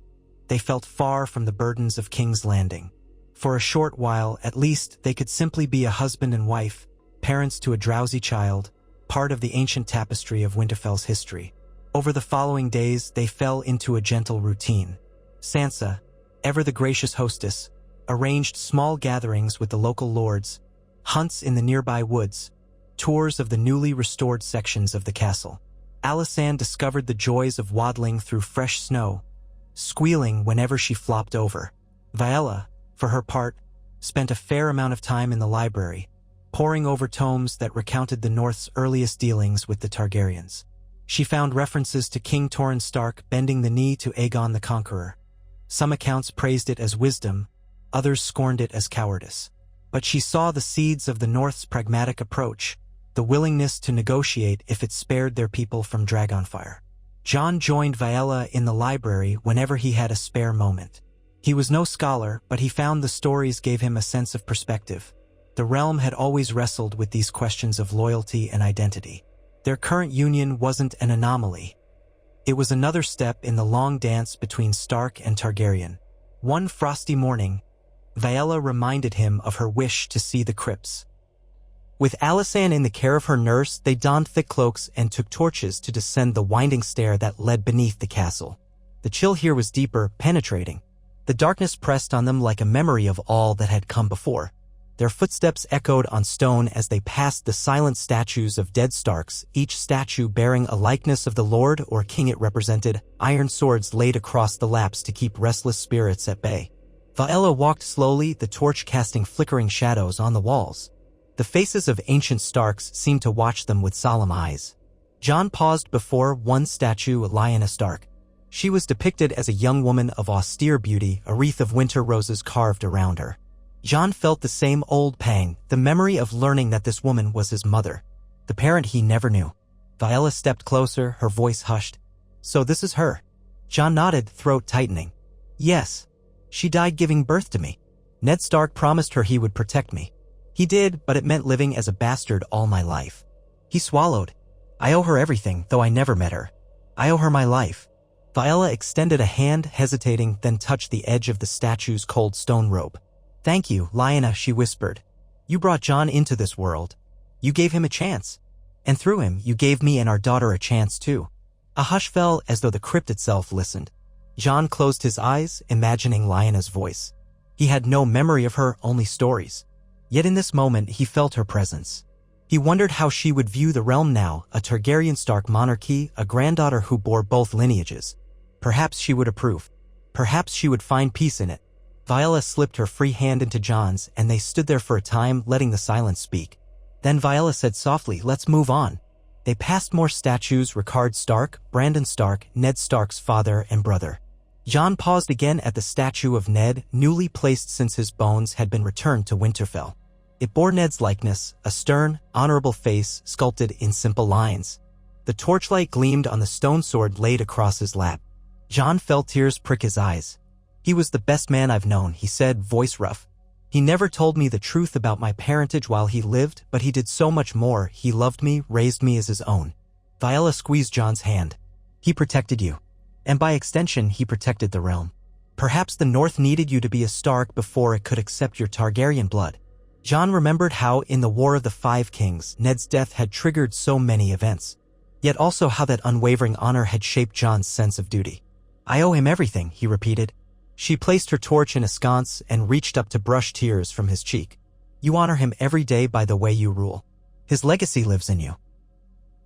they felt far from the burdens of King's Landing. For a short while, at least, they could simply be a husband and wife, parents to a drowsy child, part of the ancient tapestry of Winterfell's history. Over the following days, they fell into a gentle routine. Sansa, ever the gracious hostess, arranged small gatherings with the local lords, hunts in the nearby woods, tours of the newly restored sections of the castle. Alysanne discovered the joys of waddling through fresh snow, squealing whenever she flopped over. Viella, for her part, spent a fair amount of time in the library, poring over tomes that recounted the North's earliest dealings with the Targaryens. She found references to King Torrhen Stark bending the knee to Aegon the Conqueror. Some accounts praised it as wisdom, others scorned it as cowardice. But she saw the seeds of the North's pragmatic approach, the willingness to negotiate if it spared their people from dragonfire. Jon joined Viella in the library whenever he had a spare moment. He was no scholar, but he found the stories gave him a sense of perspective. The realm had always wrestled with these questions of loyalty and identity. Their current union wasn't an anomaly. It was another step in the long dance between Stark and Targaryen. One frosty morning, Viella reminded him of her wish to see the crypts. With Alysanne in the care of her nurse, they donned thick cloaks and took torches to descend the winding stair that led beneath the castle. The chill here was deeper, penetrating. The darkness pressed on them like a memory of all that had come before. Their footsteps echoed on stone as they passed the silent statues of dead Starks, each statue bearing a likeness of the lord or king it represented, iron swords laid across the laps to keep restless spirits at bay. Viella walked slowly, the torch casting flickering shadows on the walls. The faces of ancient Starks seemed to watch them with solemn eyes. Jon paused before one statue, Lyanna Stark. She was depicted as a young woman of austere beauty, a wreath of winter roses carved around her. Jon felt the same old pang, the memory of learning that this woman was his mother, the parent he never knew. Viella stepped closer, her voice hushed. "So this is her?" Jon nodded, throat tightening. "Yes. She died giving birth to me. Ned Stark promised her he would protect me. He did, but it meant living as a bastard all my life." He swallowed. "I owe her everything, though I never met her. I owe her my life." Viella extended a hand, hesitating, then touched the edge of the statue's cold stone robe. "Thank you, Lyanna," she whispered. "You brought Jon into this world. You gave him a chance. And through him, you gave me and our daughter a chance too." A hush fell as though the crypt itself listened. Jon closed his eyes, imagining Lyanna's voice. He had no memory of her, only stories. Yet in this moment, he felt her presence. He wondered how she would view the realm now, a Targaryen Stark monarchy, a granddaughter who bore both lineages. Perhaps she would approve. Perhaps she would find peace in it. Viella slipped her free hand into Jon's, and they stood there for a time, letting the silence speak. Then Viella said softly, "Let's move on." They passed more statues, Rickard Stark, Brandon Stark, Ned Stark's father and brother. Jon paused again at the statue of Ned, newly placed since his bones had been returned to Winterfell. It bore Ned's likeness, a stern, honorable face sculpted in simple lines. The torchlight gleamed on the stone sword laid across his lap. Jon felt tears prick his eyes. "He was the best man I've known," he said, voice rough. "He never told me the truth about my parentage while he lived, but he did so much more. He loved me, raised me as his own." Viella squeezed Jon's hand. "He protected you. And by extension, he protected the realm. Perhaps the North needed you to be a Stark before it could accept your Targaryen blood." Jon remembered how, in the War of the Five Kings, Ned's death had triggered so many events. Yet also how that unwavering honor had shaped Jon's sense of duty. "I owe him everything," he repeated. She placed her torch in a sconce and reached up to brush tears from his cheek. "You honor him every day by the way you rule. His legacy lives in you."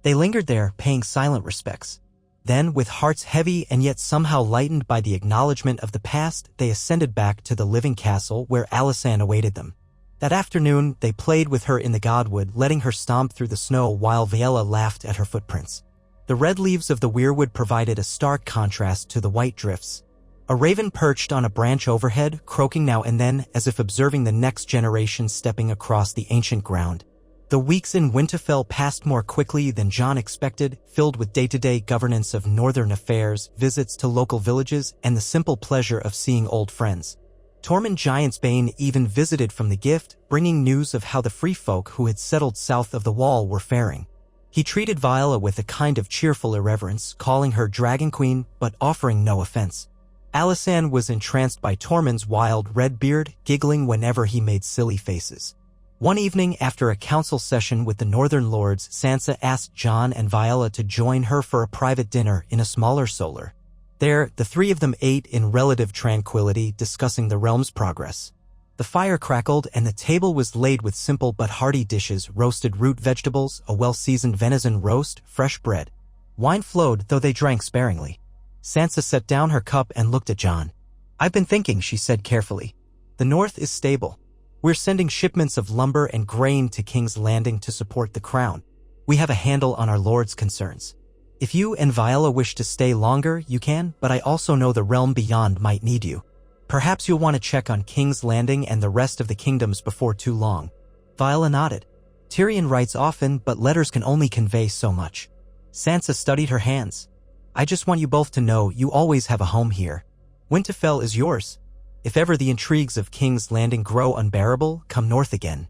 They lingered there, paying silent respects. Then, with hearts heavy and yet somehow lightened by the acknowledgement of the past, they ascended back to the living castle where Alysanne awaited them. That afternoon, they played with her in the Godswood, letting her stomp through the snow while Viella laughed at her footprints. The red leaves of the weirwood provided a stark contrast to the white drifts. A raven perched on a branch overhead, croaking now and then as if observing the next generation stepping across the ancient ground. The weeks in Winterfell passed more quickly than Jon expected, filled with day-to-day governance of northern affairs, visits to local villages, and the simple pleasure of seeing old friends. Tormund Giantsbane even visited from the Gift, bringing news of how the free folk who had settled south of the Wall were faring. He treated Viella with a kind of cheerful irreverence, calling her Dragon Queen, but offering no offense. Alysanne was entranced by Tormund's wild red beard, giggling whenever he made silly faces. One evening, after a council session with the Northern Lords, Sansa asked Jon and Viella to join her for a private dinner in a smaller solar. There, the three of them ate in relative tranquility, discussing the realm's progress. The fire crackled and the table was laid with simple but hearty dishes, roasted root vegetables, a well-seasoned venison roast, fresh bread. Wine flowed, though they drank sparingly. Sansa set down her cup and looked at Jon. "I've been thinking," she said carefully. "The North is stable. We're sending shipments of lumber and grain to King's Landing to support the crown. We have a handle on our lord's concerns. If you and Viella wish to stay longer, you can, but I also know the realm beyond might need you. Perhaps you'll want to check on King's Landing and the rest of the kingdoms before too long." Viella nodded. "Tyrion writes often, but letters can only convey so much." Sansa studied her hands. "I just want you both to know you always have a home here. Winterfell is yours. If ever the intrigues of King's Landing grow unbearable, come north again."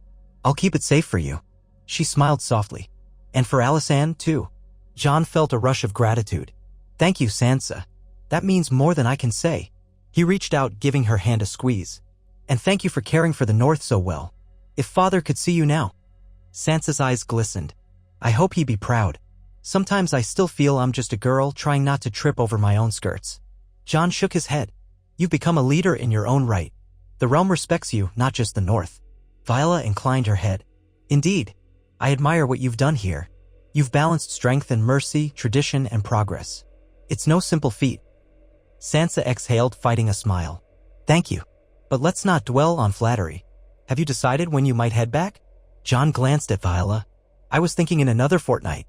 I'll keep it safe for you. She smiled softly. And for Alysanne, too. Jon felt a rush of gratitude. Thank you, Sansa. That means more than I can say. He reached out, giving her hand a squeeze. And thank you for caring for the North so well. If father could see you now. Sansa's eyes glistened. I hope he'd be proud. Sometimes I still feel I'm just a girl trying not to trip over my own skirts. Jon shook his head. You've become a leader in your own right. The realm respects you, not just the North. Viella inclined her head. Indeed. I admire what you've done here. You've balanced strength and mercy, tradition and progress. It's no simple feat. Sansa exhaled, fighting a smile. Thank you. But let's not dwell on flattery. Have you decided when you might head back? Jon glanced at Viella. I was thinking in another fortnight.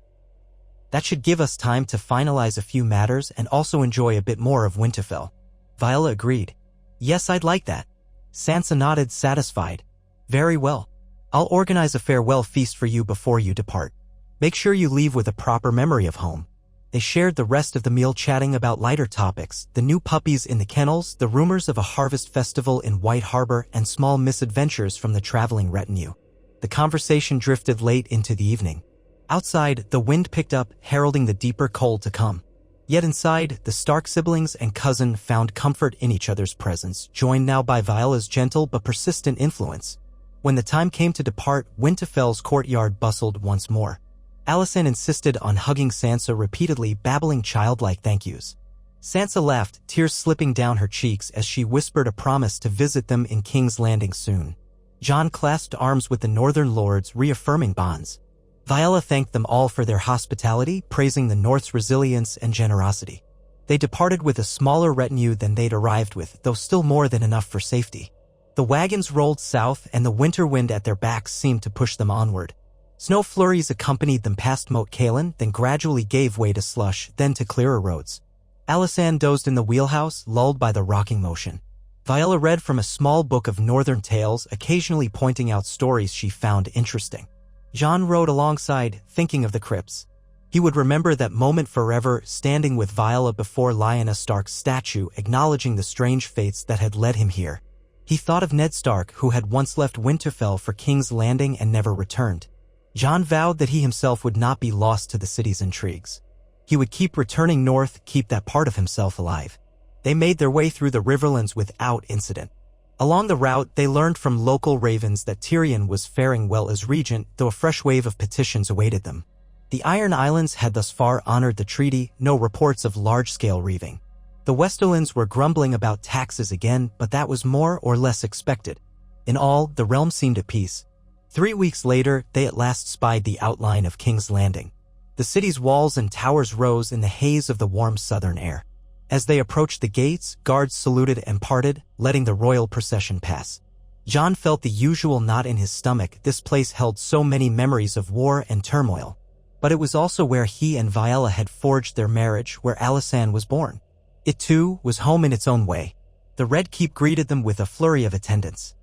That should give us time to finalize a few matters and also enjoy a bit more of Winterfell. Viella agreed. Yes, I'd like that. Sansa nodded, satisfied. Very well. I'll organize a farewell feast for you before you depart. Make sure you leave with a proper memory of home. They shared the rest of the meal chatting about lighter topics, the new puppies in the kennels, the rumors of a harvest festival in White Harbor, and small misadventures from the traveling retinue. The conversation drifted late into the evening. Outside, the wind picked up, heralding the deeper cold to come. Yet inside, the Stark siblings and cousin found comfort in each other's presence, joined now by Violella's gentle but persistent influence. When the time came to depart, Winterfell's courtyard bustled once more. Alysanne insisted on hugging Sansa repeatedly, babbling childlike thank yous. Sansa laughed, tears slipping down her cheeks as she whispered a promise to visit them in King's Landing soon. Jon clasped arms with the Northern Lords, reaffirming bonds. Viella thanked them all for their hospitality, praising the North's resilience and generosity. They departed with a smaller retinue than they'd arrived with, though still more than enough for safety. The wagons rolled south, and the winter wind at their backs seemed to push them onward. Snow flurries accompanied them past Moat Cailin, then gradually gave way to slush, then to clearer roads. Alysanne dozed in the wheelhouse, lulled by the rocking motion. Viella read from a small book of northern tales, occasionally pointing out stories she found interesting. Jon rode alongside, thinking of the crypts. He would remember that moment forever, standing with Viella before Lyanna Stark's statue, acknowledging the strange fates that had led him here. He thought of Ned Stark, who had once left Winterfell for King's Landing and never returned. Jon vowed that he himself would not be lost to the city's intrigues. He would keep returning north, keep that part of himself alive. They made their way through the Riverlands without incident. Along the route, they learned from local ravens that Tyrion was faring well as regent, though a fresh wave of petitions awaited them. The Iron Islands had thus far honored the treaty, no reports of large-scale reaving. The Westerlands were grumbling about taxes again, but that was more or less expected. In all, the realm seemed at peace. 3 weeks later, they at last spied the outline of King's Landing. The city's walls and towers rose in the haze of the warm southern air. As they approached the gates, guards saluted and parted, letting the royal procession pass. Jon felt the usual knot in his stomach. This place held so many memories of war and turmoil. But it was also where he and Viella had forged their marriage, where Alysanne was born. It, too, was home in its own way. The Red Keep greeted them with a flurry of attendants.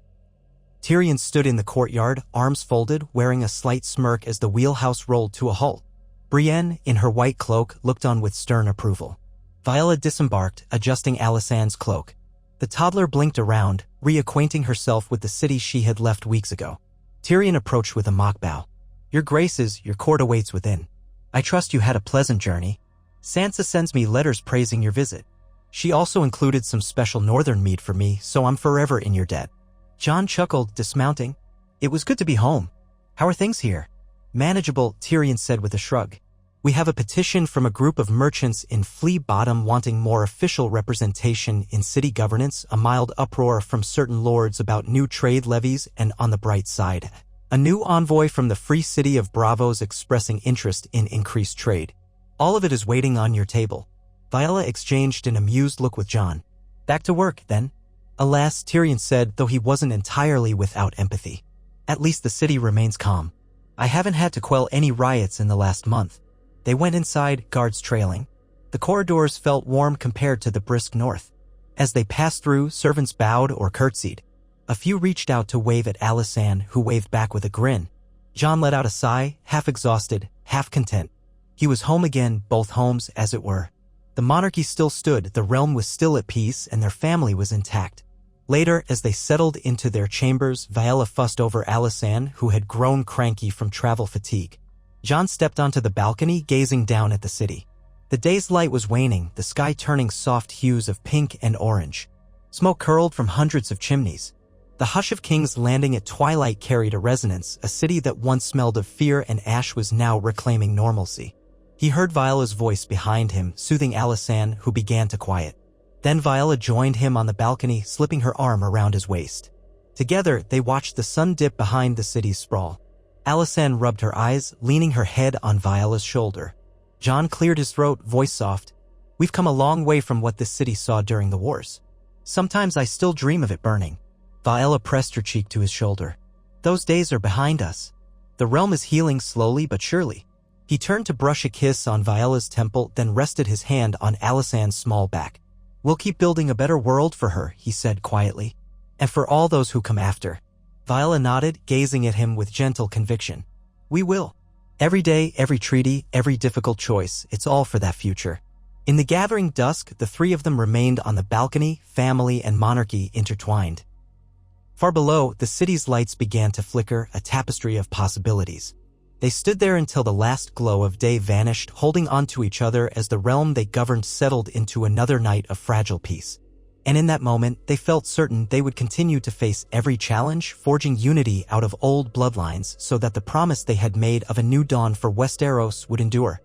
Tyrion stood in the courtyard, arms folded, wearing a slight smirk as the wheelhouse rolled to a halt. Brienne, in her white cloak, looked on with stern approval. Viella disembarked, adjusting Alysanne's cloak. The toddler blinked around, reacquainting herself with the city she had left weeks ago. Tyrion approached with a mock bow. Your graces, your court awaits within. I trust you had a pleasant journey. Sansa sends me letters praising your visit. She also included some special northern mead for me, so I'm forever in your debt. Jon chuckled, dismounting. It was good to be home. How are things here? Manageable, Tyrion said with a shrug. We have a petition from a group of merchants in Flea Bottom wanting more official representation in city governance, a mild uproar from certain lords about new trade levies, and on the bright side, a new envoy from the Free City of Bravos expressing interest in increased trade. All of it is waiting on your table. Viella exchanged an amused look with Jon. Back to work, then. Alas, Tyrion said, though he wasn't entirely without empathy. At least the city remains calm. I haven't had to quell any riots in the last month. They went inside, guards trailing. The corridors felt warm compared to the brisk north. As they passed through, servants bowed or curtsied. A few reached out to wave at Alysanne, who waved back with a grin. Jon let out a sigh, half exhausted, half content. He was home again, both homes, as it were. The monarchy still stood, the realm was still at peace, and their family was intact. Later, as they settled into their chambers, Viella fussed over Alysanne, who had grown cranky from travel fatigue. Jon stepped onto the balcony, gazing down at the city. The day's light was waning, the sky turning soft hues of pink and orange. Smoke curled from hundreds of chimneys. The hush of King's Landing at twilight carried a resonance. A city that once smelled of fear and ash was now reclaiming normalcy. He heard Viole's voice behind him, soothing Alysanne, who began to quiet. Then Viella joined him on the balcony, slipping her arm around his waist. Together, they watched the sun dip behind the city's sprawl. Alysanne rubbed her eyes, leaning her head on Viola's shoulder. Jon cleared his throat, voice soft. We've come a long way from what this city saw during the wars. Sometimes I still dream of it burning. Viella pressed her cheek to his shoulder. Those days are behind us. The realm is healing slowly but surely. He turned to brush a kiss on Viole's temple, then rested his hand on Alysanne's small back. We'll keep building a better world for her, he said quietly. And for all those who come after. Viella nodded, gazing at him with gentle conviction. We will. Every day, every treaty, every difficult choice, it's all for that future. In the gathering dusk, the three of them remained on the balcony, family and monarchy intertwined. Far below, the city's lights began to flicker, a tapestry of possibilities. They stood there until the last glow of day vanished, holding on to each other as the realm they governed settled into another night of fragile peace. And in that moment, they felt certain they would continue to face every challenge, forging unity out of old bloodlines so that the promise they had made of a new dawn for Westeros would endure.